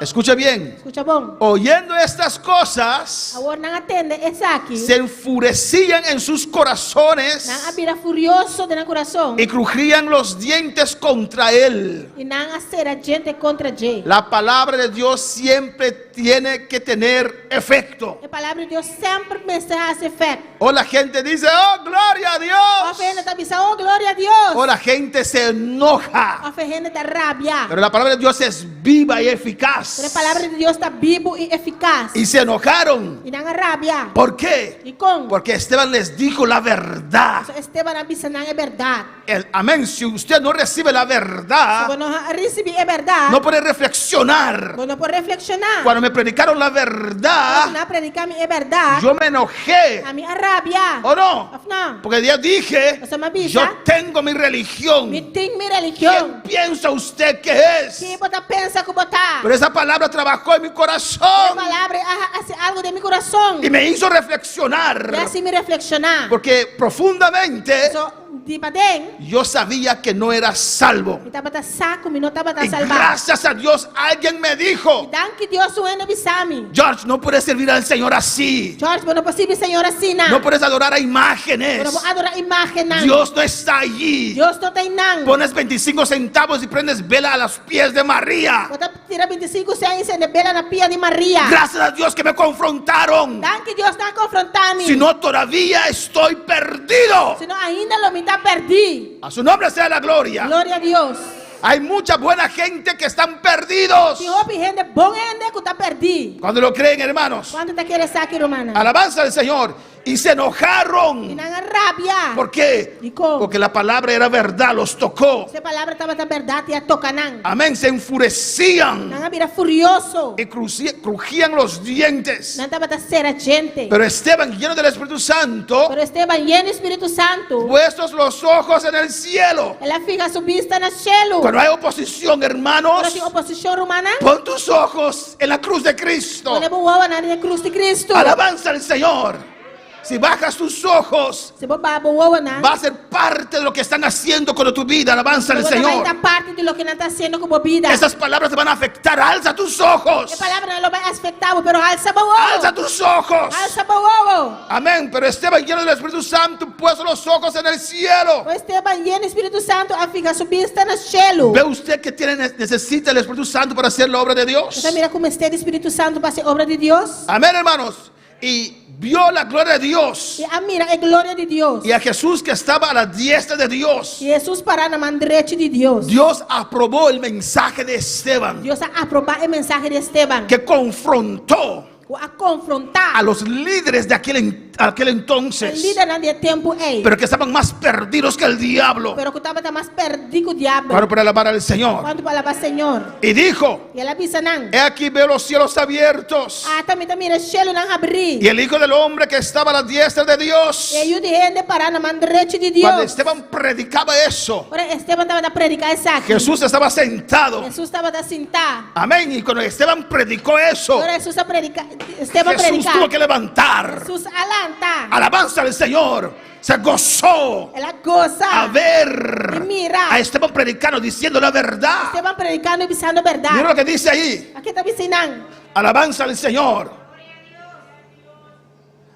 Escucha bien. Escucha bom. Oyendo estas cosas, Agora não atende essa aqui. se enfurecían en sus corazones Não abira furioso de no coração. y crujían los dientes contra él. E não a ser a gente contra J. La palabra de Dios siempre tiene que tener efecto. A palavra de Deus sempre hace efeito. O la gente dice, oh, gloria a A Dios. gente está dizendo, oh, glória a Deus. O la gente se enoja. A gente está rabia. Pero la palabra de Dios es viva y A eficaz. palavra de Deus está vivo e eficaz. Y se enojaron. E não há rabia. ¿Por qué? E como? Porque Esteban les dijo la verdad. Esteban avisa não é verdade. Amén. Si usted no recibe la Se verdad, você não receber é verdade, no puede reflexionar. você não pode reflexionar. Cuando me predicaron la Se verdad, não predicar é verdade, yo me enojé. a mim é rabia. ¿O no? Não. Porque ya dije, Você me avisa. yo tengo mi religión. Me tem minha ¿Quién religião. piensa usted que es? Que você pensa que botar? Pero esa palabra trabajó en mi A corazón palavra hace algo de meu coração. y me hizo reflexionar. E assim me reflexionar. Porque profundamente So, de padem, yo sabía que no era salvo. me estava tá saco, me não estava tá Y salvado. gracias a Dios alguien me dijo, Dan que Deus o ene bisami. George, no puedes servir al Señor así. George, não é possível, Senhor, assim não. No puedes adorar a Não imágenes. vou adorar imagem não. Dios no está allí. Deus não tem não. Pones 25 centavos y prendes vela a los pies de María. Você tira 25 cents e bela na pia de Maria. Gracias a Dios que me confrontaron. Dan que Deus está confrontando. Si no, todavía estoy perdido. Senão ainda lo me está perdido. A su nombre sea la gloria. Glória a Deus. Hay mucha buena gente que están perdidos. Se houve gente bom ainda que está perdido. Cuando lo creen, hermanos. Quando te queres aqui, romana? Alabanza al Señor. Y se E enojaron. não há rabia. ¿Por qué? ¿Y cómo? Porque la palabra era verdad, los tocó. Essa palavra estava a verdade e a tocar não. Amén. Se enfurecían Não vira furioso. y crujían los dientes. Não estava a ser a gente. Pero Esteban, lleno del Espíritu Santo, Pero Esteban lleno do Espírito Santo. puestos los ojos en el cielo. Ela fica su vista no cielo. Cuando hay oposición, hermanos, Quando tem oposição romana, pon tus ojos en la cruz de Cristo. quando boa na cruz de Cristo. Alabanza al Señor. Si bajas tus ojos, Se boa boa na. va a ser parte de lo que están haciendo con tu vida. Alabanza al Señor. Vai parte de lo que não está sendo como vida. Esas palabras te van a afectar. Alza tus ojos. A palavra não vai afetar, pero alça boa. Alza tus ojos. Alça boa. Amén. Pero Esteban, lleno del Espíritu Santo, puso los ojos en el cielo. O Esteban lleno do Espírito Santo, a fica su vista no cielo. ¿Ve usted que necesita el Espíritu Santo para hacer la obra de Dios? Você mira como este Espírito Santo para ser obra de Deus. Amén, hermanos. Y vio la gloria de Dios. E a mira é glória de Deus. Y a Jesús que estaba a la diestra de Dios. E Jesus para na mão direita de Deus. Dios aprobó el mensaje de Esteban, Deus a aprovar o mensagem de Esteban. que confrontó O a confrontar. a los líderes de aquel O entonces, líder naquele tempo é. pero que estaban más perdidos que el diablo. Pero que estava mais perdido que o diabo. Para alabar al Señor. Quando para o Senhor. Y dijo: E ela avisa não. he aquí veo los cielos abiertos Ah, também mira o cielo não abrir. y el Hijo del Hombre que estaba a la diestra de Dios. E eu de gente para na mão direita de Deus. Cuando Esteban predicaba eso, Ora, Esteban estava a predicar essa aqui. Jesús estaba sentado. Jesus estava a sentar. Amén. Y cuando Esteban predicó eso, Ora, Jesus a predicar. Esteban Jesús predicar. tuvo que levantar. Jesus alanta. Alabanza al Señor. Se gozó Ela goza. a ver Y mira. a Esteban predicando, diciendo la verdad. Esteban predicando e dizendo a Mira verdade. lo que dice ahí. Aqui está ensinando. Alabanza al Señor.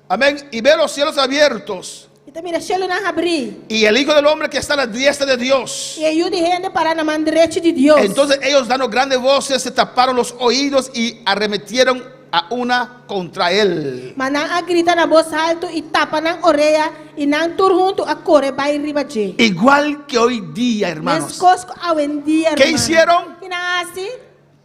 Amén. Y ve los cielos abiertos Então, mira, o cielo não abrir. y el Hijo del Hombre que está a la diestra de Dios. E eu de gente para na mão direita de Deus. Entonces ellos, dando grandes voces, se taparon los oídos y arremetieron a una contra él. Mas não a grita na voz alta e tapa na orelha e não tur junto a correr vai riba de. Igual que hoy día, Mas hermanos. cosco ao dia, ¿Qué hicieron? Que não assim?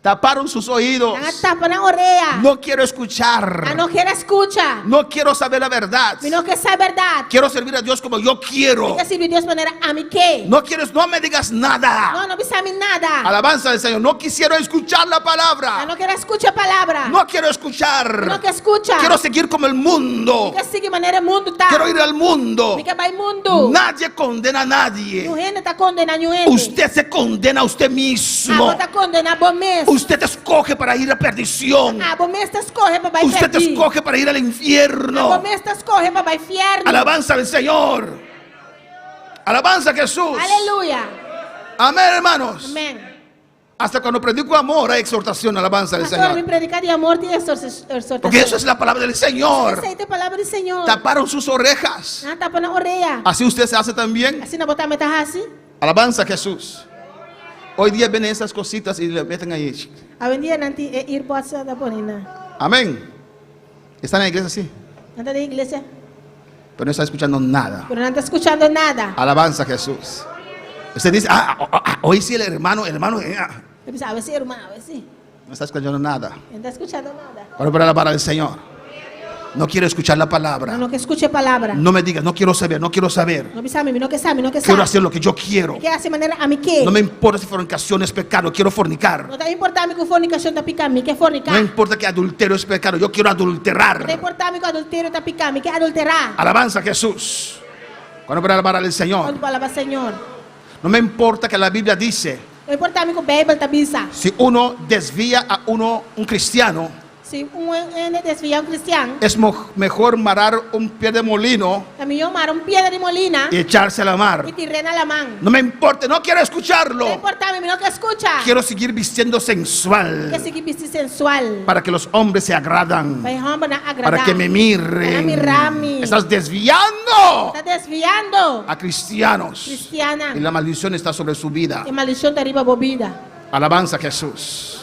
Taparon sus oídos. Não tapa na orelha. No quiero Ah, escuchar. não quero escutar. No quiero saber la verdad. Me não quer saber a verdade. Quiero servir a Dios como yo quiero. Quer servir Deus de maneira a mim que. No me digas nada. Não me sabe nada. Alabanza del Señor. No quisiera escuchar la Eu palabra. não quero escutar a palavra. No quiero escuchar. Não quero escutar. Quiero seguir como el mundo. Quer seguir maneira mundo tá. Quiero ir al mundo. Me quer vai mundo. Nadie condena a nadie. O reino tá condenando ele. Usted se condena a usted mismo. Ah, tá condenando bom mesmo. Usted escoge para ir a perdición. Ah, bom mesmo tá escorre para vai Usted perder. escoge para ir al Ah, bom infierno. mesmo tá escorre para vai inferno. Alabanza al Señor. Alabanza a Jesús. Aleluia. Amén, hermanos. Amém. Hasta cuando predico amor hay exhortación, alabanza al Pastor, me Señor. predicar de amor e exortação. Porque eso es la palabra del Señor. Essa é a palavra do Senhor. Taparon sus orejas. Ah, tapa na orelha. Así usted se hace también. Assim na botar metade assim. Alabanza a Jesús. Hoy día ven esas cositas y le meten ahí. Avendia nanti earpods da ponina. Amén. Están en la iglesia, sí, Nanta de iglesia, pero no está escuchando nada. pero no está escuchando nada. Alabanza a Jesús. Usted dice, hoy sí el hermano. Yo pensaba, a ver si hermano, a ver si. No está escuchando nada. No está escuchando nada. Ahora para alabar al Señor. No quiero escuchar la palabra. No que escuche palabra. No me digas, no quiero saber. No pisame, no que sabe, no que Quiero sabe. hacer lo que yo quiero. Que hace manera a mí que. No me importa si fornicación es pecado, quiero fornicar. No te importa a mí que fornicación te pica a mí, que fornicar. No importa que adulterio es pecado, yo quiero No te adulterar. importa a mí que adulterio te pica a mí, que adulterar. Alabanza a Jesús. Cuando para alabar al Señor. Cuando palabra Señor. No me importa que la Biblia dice, No importa a mí que Bible te avisa. si uno desvía a un cristiano, Si un desvía un cristiano, es mejor marar un pie de molino también yo maro un piedra de molina y echarse a la mar. y tirena la mano. No me importa, no quiero escucharlo. No importa a mí, no que escucha. Quiero seguir vistiendo Que sensual sigue viste sensual. para que los hombres se agradan, Para agradar. para que me miren. mirami. Estás desviando Está desviando. a cristianos Cristiana. y la maldición está sobre su vida. Y maldición te arriba bobida. Alabanza a Jesús.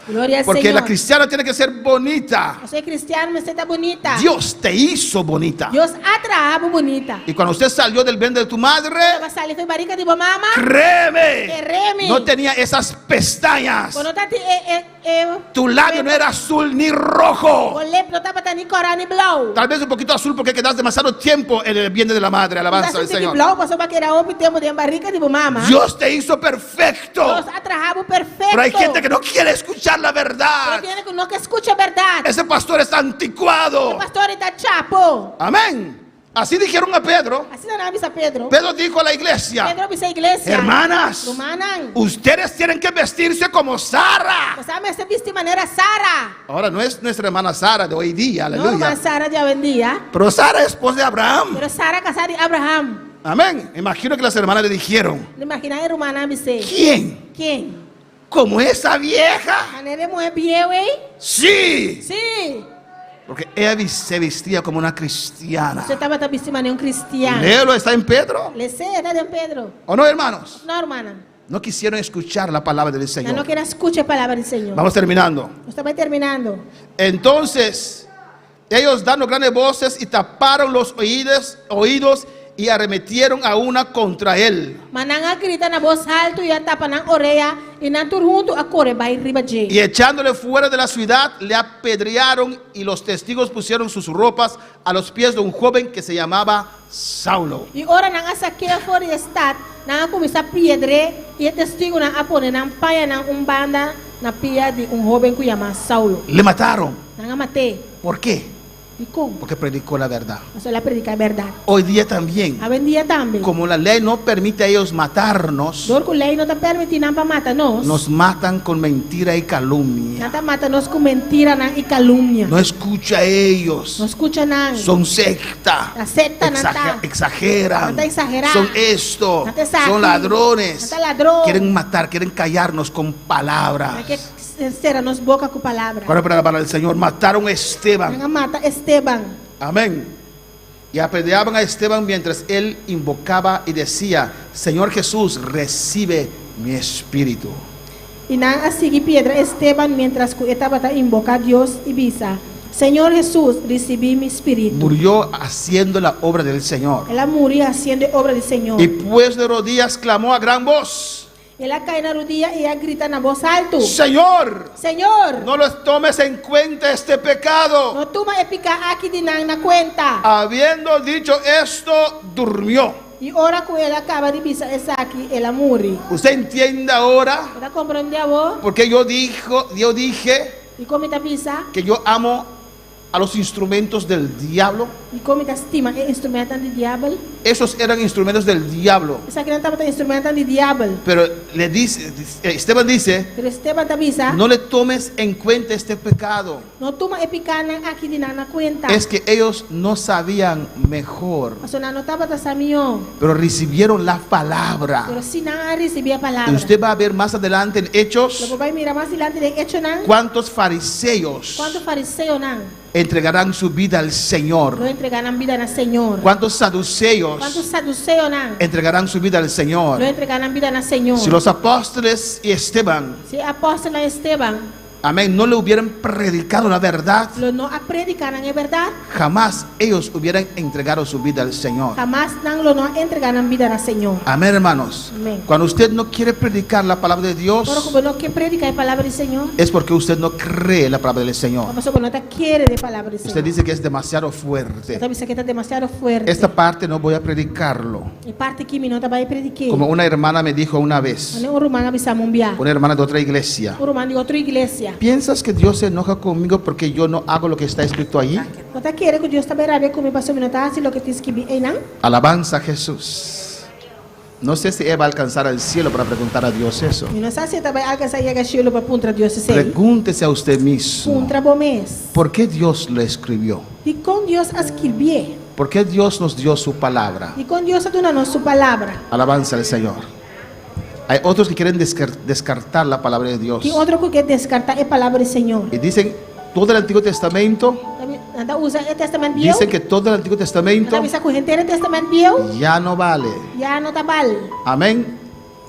Gloria al Porque Señor. la cristiana tiene que ser bonita. Yo soy cristiano, me está bonita. Dios te hizo bonita. Dios atrajo bonita. Y cuando usted salió del vientre de tu madre, Va a salir de barriga de mamá. créeme, Créeme. no tenía esas pestañas. Cuando está Tu labio no era azul ni rojo. o lep no está ni cora ni blow. Tal vez un poquito azul porque quedas demasiado tiempo en el vientre de la madre. Alabanza al Señor. blow pasó para que era un tiempo de barriga de mamá. Dios te hizo perfecto. Dios atrajo perfecto. Pero hay gente que no quiere escuchar la Pero verdad. tiene que no que escuche verdad. Ese pastor está anticuado. El pastor está chapo. Amén. Así dijeron a Pedro. Así no avisa Pedro. Pedro dijo a la iglesia: Pedro avisa iglesia. hermanas, Hermanan. ustedes tienen que vestirse como Sara. Pues a mí se viste de manera Sara. Ahora no es nuestra hermana Sara de hoy día, No, aleluya. más Sara ya vendía. Pero Sara es esposa de Abraham. Pero Sara casada de Abraham. Amén. Imagino que las hermanas le dijeron: ¿Le imaginas hermana dice? ¿quién? ¿Quién? ¿Como esa vieja? ¿Manera de mujer vieja, güey? Sí. Sí. Porque ella se vestía como una cristiana. Usted estaba vestido de un cristiano. Léelo, está en Pedro. Le sé, era de Pedro. ¿O no, hermanos? No, hermana. No quisieron escuchar la palabra del Ya Señor. no quiero escuchar palabra del Señor. Vamos terminando. Usted va terminando. Entonces, ellos dando grandes voces y taparon los oídos y arremetieron a una contra él. Mananga grita na voz alto y tapan na oreja y na turjunto a corre va arriba de. Y echándole fuera de la ciudad, le apedrearon y los testigos pusieron sus ropas a los pies de un joven que se llamaba Saulo. Y ora nang asaquea fora de estad, nang kumisa piedre y el testigo na apone nang paya nang banda na pia de un joven que llama Saulo. Le mataron. Nang mate. ¿Por qué? ¿Y cómo? Porque predicó la verdad. Eso la predica es verdad. Hoy día también, A vendía también. como la ley no permite a ellos matarnos, Dor ku lei no te permite nang mata nos. nos matan con mentira y calumnia. Nata mata nos con mentira nang y calumnia. No escucha a ellos. No escucha nang. Son secta. La secta nata. Exageran. Nata exagerar. Son esto. Nata saki. Son ladrones. Nata ladrón. Quieren matar, quieren callarnos con palabras. Hay que sincera nos boca con palabra. Ahora para la palabra del Señor, mataron a Esteban. Nang mata Esteban. Amén. Y apedreaban a Esteban mientras él invocaba y decía: Señor Jesús, recibe mi espíritu. Y nang asigi piedra Esteban mientras que estaba a invocar a Dios y visa. Señor Jesús, recibí mi espíritu. Murió haciendo la obra del Señor. Él murió haciendo obra del Señor. Y pues de rodillas clamó a gran voz: Él cae en la rodilla y ella grita en voz alto. Señor, Señor, no les tomes en cuenta este pecado. no toma épica aquí de nang na cuenta. Habiendo dicho esto, durmió. Y ahora que él acaba de visa es aquí, él muri. ¿Usted entiende ahora ¿Verdad? ¿Comprende a vos? porque yo dije Y cómo te visa, que yo amo a los instrumentos del diablo? y cómo te estima el instrumento del diablo. Esos eran instrumentos del diablo. Esa que no estaba el instrumento del diablo. Pero le dice, Esteban dice: Pero Esteban te visa, no le tomes en cuenta este pecado. no toma épica aquí de nang na cuenta. Es que ellos no sabían mejor, O sea, no estaba ta samio. pero recibieron la palabra. Pero si nang recibía palabra. Y usted va a ver más adelante en Hechos Luego va a mirar más adelante de hecho nang. cuántos fariseos ¿Cuántos fariseos nang? entregarán su vida al Señor. Lo entregarán vida al Señor. ¿Cuántos saduceos ¿Cuántos saduceos nan? entregarán su vida al Señor? Lo entregarán vida al Señor. Si los apóstoles y Esteban, Si apóstol Esteban amén, no le hubieran predicado la verdad, lo no predicaran es verdad, jamás ellos hubieran entregado su vida al Señor. jamás nan lo no entregarán vida al Señor. Amén, hermanos. Amén. Cuando usted no quiere predicar la palabra de Pero Dios, como no que predica la palabra del Señor, es porque usted no cree la palabra del Señor. como eso no te quiere de palabra del Usted Señor. dice que es demasiado fuerte. Usted dice que está demasiado fuerte. Esta parte no voy a predicarlo. Y parte que mi nota va a predicar. Como una hermana me dijo una vez, Un romano avisa mundial. una hermana de otra iglesia, Un romano de otra iglesia. ¿piensas que Dios se enoja conmigo porque yo no hago lo que está escrito allí? No te quiere que Dios está berabia con mi pastor, mi nota así lo que te escribí ahí, ¿no? Alabanza a Jesús. No sé si ella va a alcanzar al cielo para preguntar a Dios eso. Mi no sabe si te va a alcanzar y haga cielo para puntra Dios ese. Pregúntese a usted mismo, Puntra bomes. ¿por qué Dios lo escribió? Y con Dios escribí. ¿Por qué Dios nos dio su palabra? Y con Dios adoramos su palabra. Alabanza al Señor. Hay otros que quieren descartar la palabra de Dios Y otro que descarta es palabra del Señor. y dicen todo el Antiguo Testamento, Anda usa el testamento viejo. dicen que todo el Antiguo Testamento Anda avisa con gente el testamento viejo. ya no vale. Ya no está mal. Amén.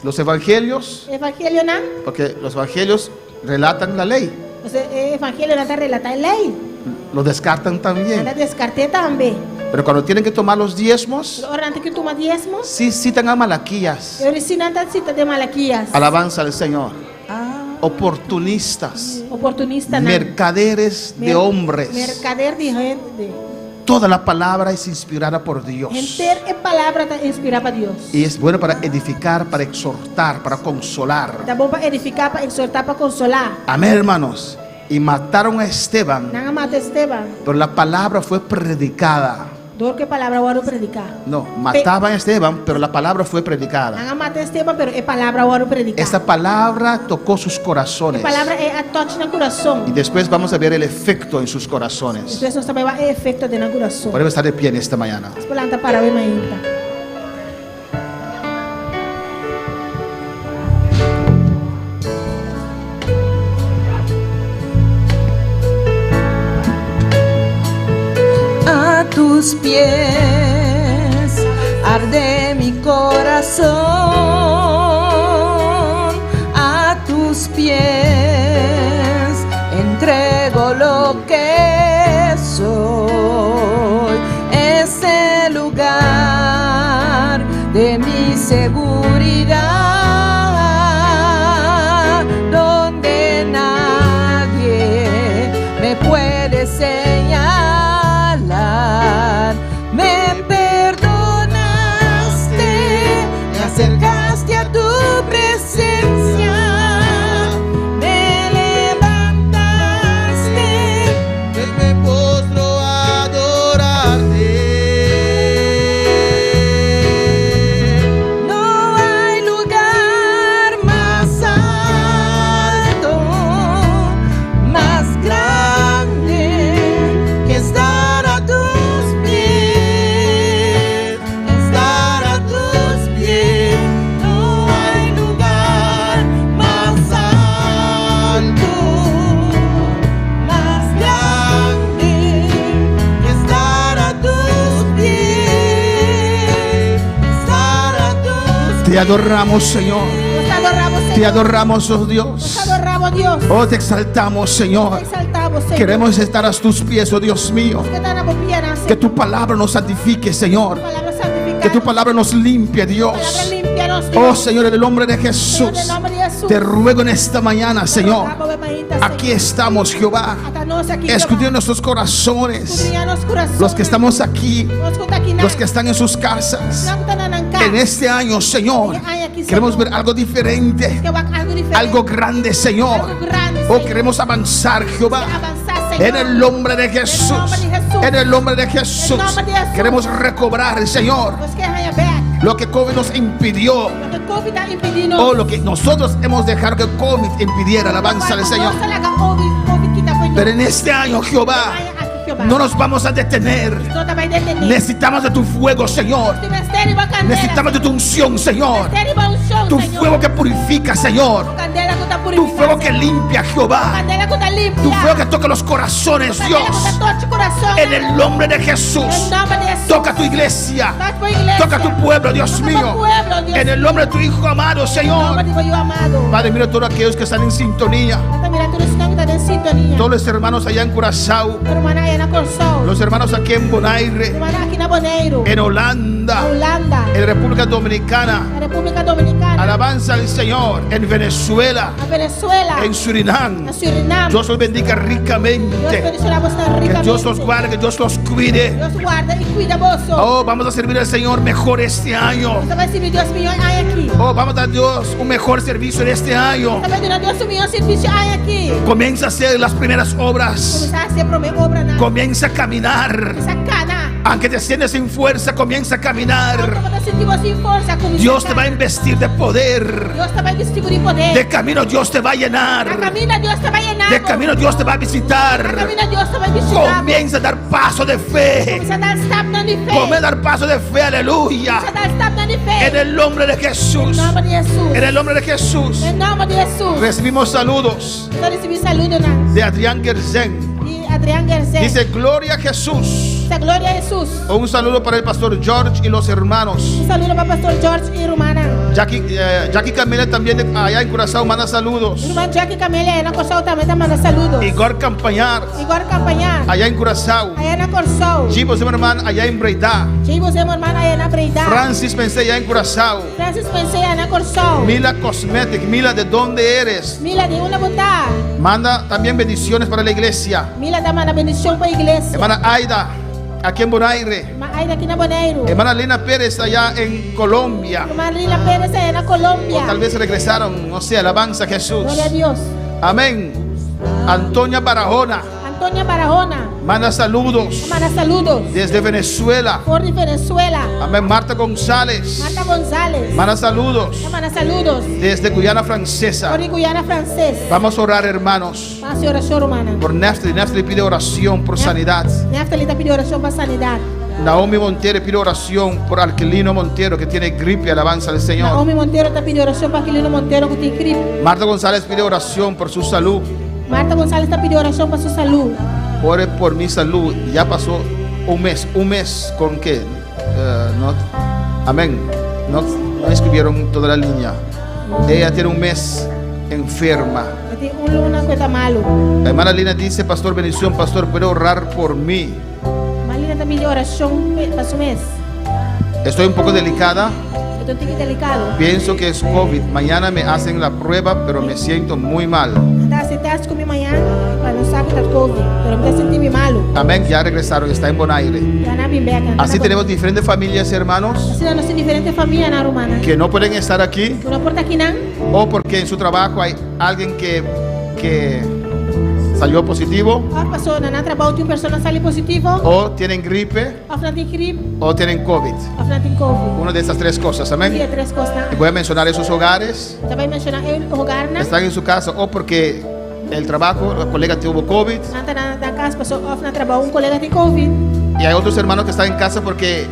Los evangelios, Evangelio no. porque los evangelios relatan la ley, O sea, evangelio no está relata en ley. lo descartan Anda también. descarté también. Pero cuando tienen que tomar los diezmos, Ahora antes que toma diezmos. sí citan a Malaquías. Yo recién antes cita de Malaquías. Alabanza al Señor. Oportunistas, Oportunista no. mercaderes de hombres. Mercader de gente. Toda la palabra es inspirada por Dios. Enter es palabra que inspira para Dios. Y es bueno para edificar, para exhortar, para consolar. Está bueno para edificar, para exhortar, para consolar. Amén, hermanos. Y mataron a Esteban, Nada mata Esteban. pero la palabra fue predicada. ¿Dor qué palabra voy a predicar? No, mataban a Esteban, pero la palabra fue predicada. Nada mata Esteban, pero es palabra voy a predicar. Esta palabra tocó sus corazones. La palabra es a touch en el corazón. Y después vamos a ver el efecto en sus corazones. Entonces eso también va a efecto de el corazón. Podemos estar de pie en esta mañana. Es planta para ver mainta. A tus pies arde mi corazón, a tus pies entrego lo que soy. Es el lugar de mi seguridad, donde nadie me puede señalar. Me perdonaste, me acercaste a tu presencia, me levantaste, Me postro a adorarte. no hay lugar más alto, más grande que estar a tus pies, estar a tus pies. No hay lugar más alto, más grande que estar a tus pies, estar a tus pies. Te adoramos, Señor. Nos adoramos, Señor. Te adoramos, oh Dios. Nos adoramos, Dios. Oh, te exaltamos, Te Señor. exaltamos, Señor. Queremos estar a tus pies, oh Dios mío. Que te damos bien, Que Señor. tu palabra nos santifique, Señor. Palabra santificada. Que tu palabra nos limpie, Palabra Dios. limpianos, Oh, Dios. Señor, en el nombre de Señor, en Jesús. el nombre de Jesús. Te ruego en esta mañana, Señor. Rogamos, bebadita, Aquí Señor. estamos, Jehová. Atanos aquí, Escudriña Jehová. nuestros corazones. Escudriñanos corazones. Los que estamos aquí, Nos junta aquí, los que están en sus casas. Nanananca. En este año, Señor, queremos ver algo diferente, Que va algo diferente. algo grande, Señor. Algo grande, Oh, Señor. queremos avanzar, Jehová. Avanzar, Señor. En el nombre de Jesús. nombre de Jesús. En el nombre de Jesús. En el nombre de Jesús. Queremos recobrar, Señor, Nos que haya back. lo que COVID nos impidió. Lo que COVID está impidiendo. O lo que nosotros hemos dejado que COVID impidiera. Alabanza al Señor. No se le haga COVID quita pues, Pero en este año, Jehová, vaya aquí, Jehová. no nos vamos a detener. No te vayas a detener. Necesitamos de tu fuego, Señor. Necesitamos Necesitamos de tu unción, Señor. Tu Señor. fuego que purifica, Señor. Tu candela que te Tu purifica, fuego que Señor. limpia, Tu Jehová. candela que te limpia. Tu fuego que toca los corazones, Tu candela Dios. que te toca el corazón. En el nombre de Jesús. En nombre de Jesús. Toca tu iglesia. Toca tu iglesia. Toca tu pueblo, Dios Toca tu mío. pueblo, Dios En el nombre de tu Hijo amado, En Señor. nombre de tu Hijo amado. Padre, mira a todos aquellos que están en sintonía. Tata, mira, tú eres una que está en sintonía. Todos los hermanos allá en Curazao. Hermana allá en Corsao. Los hermanos aquí en Bonaire. Hermana aquí en Bonaire. En Holanda. Holanda. En República Dominicana. La República Dominicana. Alabanza al Señor. En Venezuela. A Venezuela. En Surinam. A Surinam. Dios los bendiga Dios ricamente. bendiga vuestra Que rica Dios los mente. guarde, que Dios los cuide. Dios guarda y cuida vos. Oh, vamos a servir al Señor mejor este año. Esta vez, Dios mío, hay aquí. Oh, vamos a dar a Dios un mejor servicio en este año. Esta vez, Dios mío, servicio hay aquí. Comienza a hacer las primeras obras. Comienza a hacer obra. Comienza a caminar. Sacana. Aunque te sientes sin fuerza, comienza a caminar. Como te sentimos sin fuerza, comienza Dios te a va a caminar. investir de poder. Dios te va a investir de poder. De camino Dios te va a La llenar. camina, Dios te va a llenar. De camino Dios te va a La visitar. camina, Dios te va a visitar. Comienza a dar paso de fe. Comienza a dar step de fe. Comienza a dar paso de fe, aleluya. Comienza a dar step de fe. En el nombre de Jesús. En nombre de Jesús. En el nombre de Jesús. En nombre de Jesús. Recibimos saludos Yo recibí saludos de Adrián Gerzen. y Adrián Garcés. Dice, gloria a Jesús. Gloria a Jesús. Un saludo para el pastor George y los hermanos. Un saludo para Pastor George y Romana. Jackie Camila también allá en Curazao manda saludos. Hermano Jackie Camelia, en Corsao también te manda saludos. Igor Campañar Igor Campañar, allá en Curazao. allá en Corsao. Chivo Zimmerman allá en Breida. Chivo Zimmerman, allá en Breida. Francis Pensé allá en Curazao. Francis Pensé, allá en Corsao. Mila Cosmetic, Mila, ¿de dónde eres? Mila, de una bondad. Manda también bendiciones para la iglesia. Mila, te manda bendición para la iglesia. Hermana Aida, aquí en Bonaire. Ay, de aquí en Bonaire. Hermana Lina Pérez allá en Colombia. Hermana Lila Pérez, allá en Colombia. O tal vez regresaron, no sé, alabanza a Jesús. Gloria a Dios. Amén. Antonia Barahona Antonia Barahona, manda saludos manda saludos. desde Venezuela. Por Venezuela. Amén. Marta González Marta González, manda saludos manda saludos. desde Guyana Francesa. Por Guyana Francés. Vamos a orar, hermanos, Paz y oración, hermana. por Neftali. Neftali pide oración por sanidad. Neftali te pide oración para sanidad. Naomi Montero pide oración por Arquelino Montero, que tiene gripe. Alabanza al Señor. Naomi Montero te pide oración para Aquilino Montero que tiene gripe. Marta González pide oración por su salud. Marta González te pide oración para su salud. Ore por mi salud. Ya pasó un mes con qué. Amén. No escribieron toda la línea. Ella tiene un mes enferma. Tiene un luna que está malo. La hermana Lina dice, pastor, bendición, pastor, ¿puede orar por mí? Malina te pide oración para su mes. Estoy un poco delicada. Esto es delicado. Pienso que es COVID. Mañana me hacen la prueba, pero me siento muy mal. Estás con mi mañana para no saber que estás COVID, pero me sentí muy malo. Amén. Ya regresaron, está en Bonaire. Ya no me vean. Así tenemos diferentes familias, hermanos, Así tenemos diferentes familias na romana. que no pueden estar aquí, Que no porta aquí nan. o porque en su trabajo hay alguien que salió positivo, Or pasó na trabajo de una persona sale positivo. o tienen gripe, Of na tiene gripe. o tienen COVID. Of na tiene COVID. Una de estas tres cosas. Y Amén. tres cosas. Y voy a mencionar esos hogares. También menciona el hogar na. Están en su casa o porque el trabajo, la colega tuvo COVID. Nanta na casa pasó of na trabajo un colega de COVID. Y hay otros hermanos que están en casa porque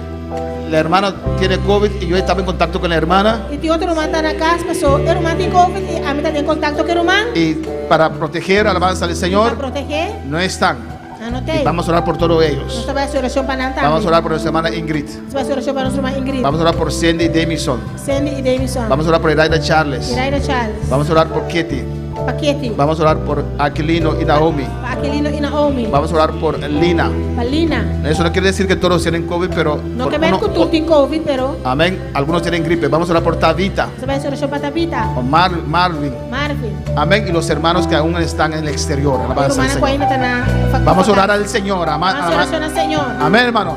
la hermana tiene COVID y yo estaba en contacto con la hermana. Y tiene otro hermano na casa pasó el hermano tiene COVID y a mí está en contacto con el hermano. Y para proteger, alabanza del Para Señor, proteger. no están. Anoté. Y vamos a orar por todos ellos. Nuestra va a hacer oración para Nanta. Vamos a orar por nuestra hermana Ingrid. Va a hacer oración para nuestra hermana Ingrid. Vamos a orar por Cindy y Damison. Sandy y Davison. Vamos a orar por Iraida Charles. Iraida Charles. Vamos a orar por Kitty. Paquete. Vamos a orar por Aquilino y Naomi. Para Aquilino y Naomi. Vamos a orar por Lina. Para Lina. Eso no quiere decir que todos tienen COVID, pero No por que ven uno- con tu tiene COVID, pero amén. Algunos tienen gripe. Vamos a orar por Tabita se va a hacer oración para Tabita. o Marvin. Marvin. Amén. Y los hermanos que aún están en el exterior. La Alabanza al hermana Señor. Cuaina está na. Vamos a orar al Señor. Vamos a hacer oración al Señor. Amén, hermanos.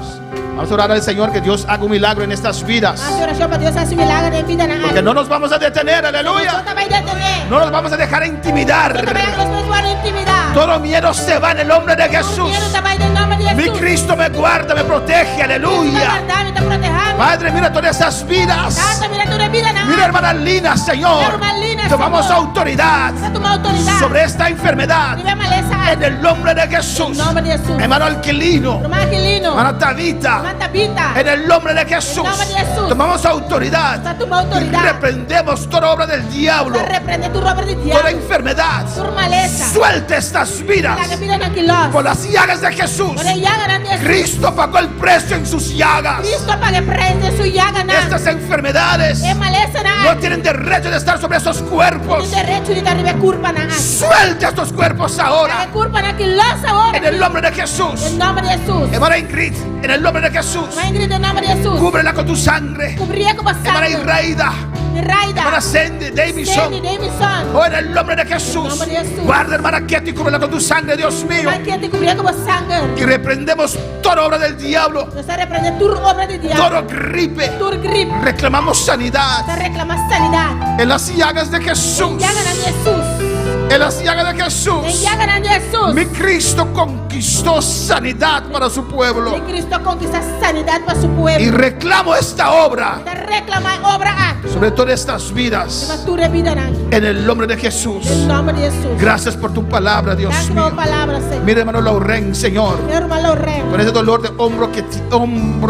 Vamos a orar al Señor que Dios haga un milagro en estas vidas. Vamos a hacer oración para Dios hacer milagro en vida na. Porque no nos vamos a detener, aleluya. No te vayas a detener. No nos vamos a dejar intimidar. No te vayas a después de intimidad. Todo miedo se va en el nombre de Jesús. Miedo te vaya en nombre de Mi Jesús. Cristo me guarda, me protege, Te aleluya. guardando y te protejando. Padre, mira todas esas vidas. Tanta mira tu vida na. Mira, hermana Lina, Señor. Hermana Lina, Tomamos Señor. autoridad Se toma autoridad. sobre esta enfermedad. Vive maleza sanidad. En el nombre de Jesús. En nombre de Jesús. Hermano Alquilino. Hermano Aquilino. Hermana Tabita. Hermana Tabita. En el nombre de Jesús. En nombre de Jesús. Tomamos autoridad. Está tu autoridad. Y reprendemos toda obra del diablo. Reprende tu obra del Toda diablo. enfermedad. Tu maleza. Suelta estas vidas. La que piden aquí los. Por las llagas de Jesús. Por el llaga de Jesús. Cristo pagó el precio en sus llagas. Cristo paga el precio de su llaga. Estas enfermedades Es maleza no tienen derecho de estar sobre esos cuerpos. Tiene derecho de arriba curva na. Suelta estos cuerpos ahora. Curva na que los ahora. En el nombre de Jesús. En nombre de Jesús. Hermana Ingrid, en el nombre de Jesús. Hermana Ingrid, en nombre de Jesús. Cúbrela con tu sangre. Cubría con Hermana sangre. Iraida. Hermana Sandy Davison. Sandy Davison. Oh, en el nombre de Jesús. En nombre de Jesús. Guarda, hermana Ketty, cúbrela con tu sangre, Dios mío. Hermana Ketty, cubría con sangre. Y reprendemos toda obra del diablo. No se reprende tu obra de diablo. Todo gripe. Tu gripe. Reclamamos sanidad. Se reclama sanidad. En las llagas de Jesús. Llaga de Jesús. En las llagas de Jesús. En llaga de Jesús. Mi Cristo conquistó sanidad para su pueblo. Mi Cristo conquista sanidad para su pueblo. Y reclamo esta obra Te reclama obra sobre todas estas vidas. tu vida En el nombre de Jesús. en nombre de Jesús. Gracias por tu palabra, Dios Gracias mío. por palabras, Señor. Mira, hermano Lauren, Señor. Mi hermano Rey. Con ese dolor de hombro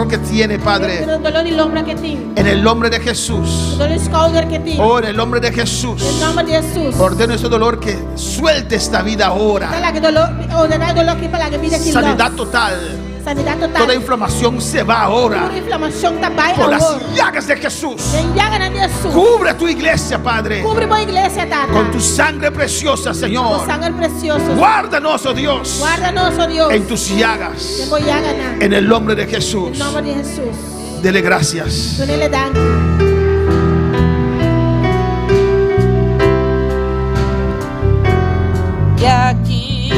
que tiene, Padre. El dolor y el hombre que tiene. En el nombre de Jesús. El dolor y shoulder que tiene. Oh, en el nombre de Jesús. En nombre de Jesús. Ordeno ese dolor que suelte esta vida ahora. Para que dolor, ordenar dolor que para que vida aquí Sanidad total. Sanidad total. Toda inflamación se va ahora. Toda inflamación también Por las ahora. llagas de Jesús. En llaga de Jesús. Cubre tu iglesia, Padre. Cubre tu iglesia, Tata. Con tu sangre preciosa, Señor. Con sangre preciosa. Guárdanos, oh Dios. Guárdanos, oh Dios. En tus llagas. Te voy a ganar. En el nombre de Jesús. En nombre de Jesús. Dele gracias. Tú le dan. Y aquí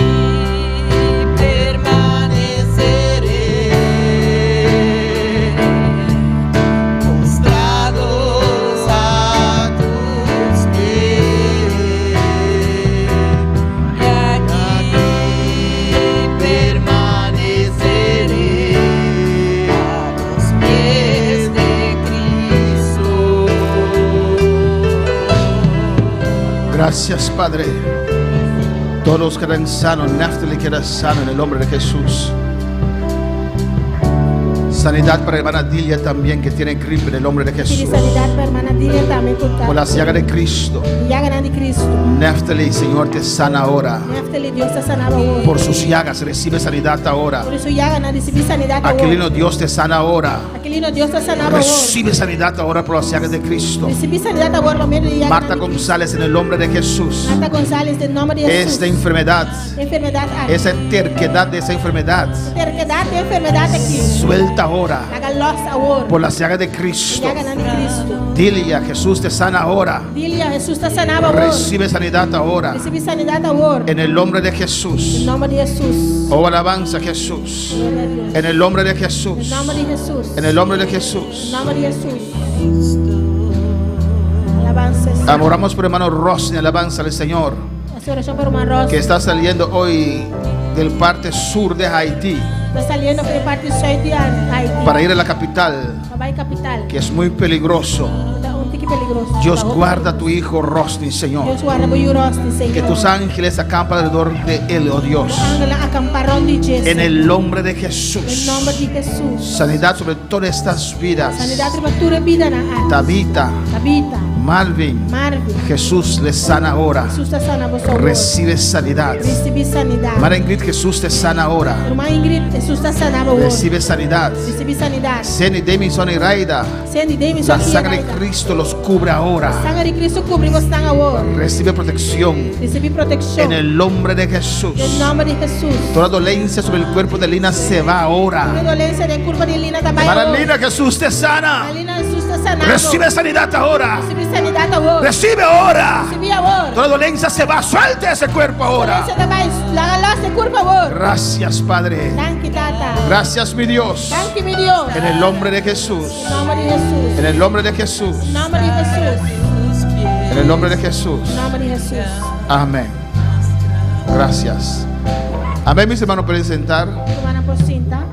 permaneceré, postrados a tus pies. Y aquí permaneceré a los pies de Cristo. Gracias, Padre. Todos quedan sanos. Naftali queda sano en el nombre de Jesús. Sanidad para hermana Dilia también, que tiene gripe, en el nombre de Pide Jesús. sanidad para hermana Dilia también con Por las llagas de Cristo. Llaga de Cristo. Naftali, Señor, te sana ahora. Naftali, Dios te sanaba hoy. Por sus llagas recibe sanidad ahora. Por eso llaga de recibir sanidad hoy. Aquilino, Dios te sana ahora. Aquilino, Dios te sanaba hoy. Recibe sanidad ahora por las llagas de Cristo. Recibí sanidad ahora, lo mismo de llaga Marta de Cristo. González, en el nombre de Jesús. Marta González, en nombre de Jesús. Esta enfermedad, Enfermedad aquí. esa terquedad de esa enfermedad, Terquedad de enfermedad aquí. suelta ahora Haga los ahora. por las llagas de Cristo. Llaga de Cristo. Dile a Jesús te sana ahora. Dile a Jesús te sanaba hoy. Recibe sanidad ahora. Recibí sanidad ahora. En el nombre de En Jesús. nombre de Jesús. Oh, alabanza a Jesús. Gloria a Dios. En el nombre de En Jesús. nombre de Jesús. En el nombre de En Jesús. nombre de Jesús. Alabanza. Señor. Oramos por hermano Rosny, alabanza al Señor, Esa oración por hermano Ross. que está saliendo hoy del parte sur de Haití Está saliendo por el parte sur de Haití. para ir a la capital, Para capital. que es muy peligroso. Un tique peligroso. Dios guarda a tu hijo Rosny, Señor. Dios guarda por Ross, Señor. Que tus ángeles acampan alrededor de él, oh Dios. Ángeles acamparon de Jesús. En el nombre de En Jesús. nombre de Jesús. Sanidad sobre todas estas vidas. Sanidad sobre tu vida. Tabita, Tabita. Malvin, Marvin. Jesús les sana ahora. Jesús te sana vosotros. Recibe sanidad. Recibí sanidad. Mara Ingrid, Jesús te sana ahora. Hermana Ingrid, Jesús te sana vosotros. Recibe sanidad. Recibí sanidad. Seni, Demison y Raida. Sandy Davis. La sangre de Cristo los cubre ahora. Sangre de Cristo cubre vos están ahora. Recibe protección. Recibí protección. En el nombre de Jesús. En nombre de Jesús. Toda dolencia sobre el cuerpo de Lina se va Una ahora. dolencia de culpa de Lina también. Hermana Lina, Jesús te sana. Lina, Jesús te sana. Recibe sanidad ahora. Recibí sanidad ahora. Recibe ahora. Recibí ahora. Toda dolencia se va. Suelte ese cuerpo ahora. Dolencia también. La galaxia de culpa ahora. Gracias, Padre. Thank you, Tata. Gracias, mi Dios. Thank you, mi Dios. En el nombre de Jesús. En nombre de Jesús. En el nombre de Jesús. En nombre de Jesús. En el nombre de Jesús. En nombre de Jesús. Amén. Gracias. Amén, mis hermanos, pueden sentar. Hermana por cinta.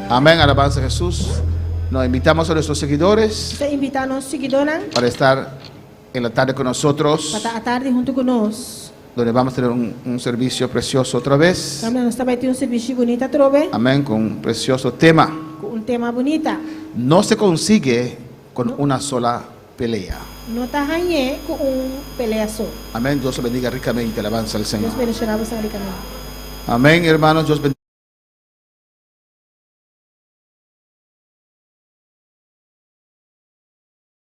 Amén, alabanza a Jesús. Nos invitamos a nuestros seguidores Te invitan a seguidores para estar en la tarde con nosotros, Pata a tarde junto conosco. donde vamos a tener un servicio precioso otra vez. Kami nós também tem serviço bonito trove, Amén, con un precioso tema. com tema bonita. No se consigue con una sola pelea. Não tá ranhé com pelea só. Amén, Dios bendiga ricamente, alabanza al Señor. Deus bendicionar você ricamente. Amén, hermanos, Dios bendiga.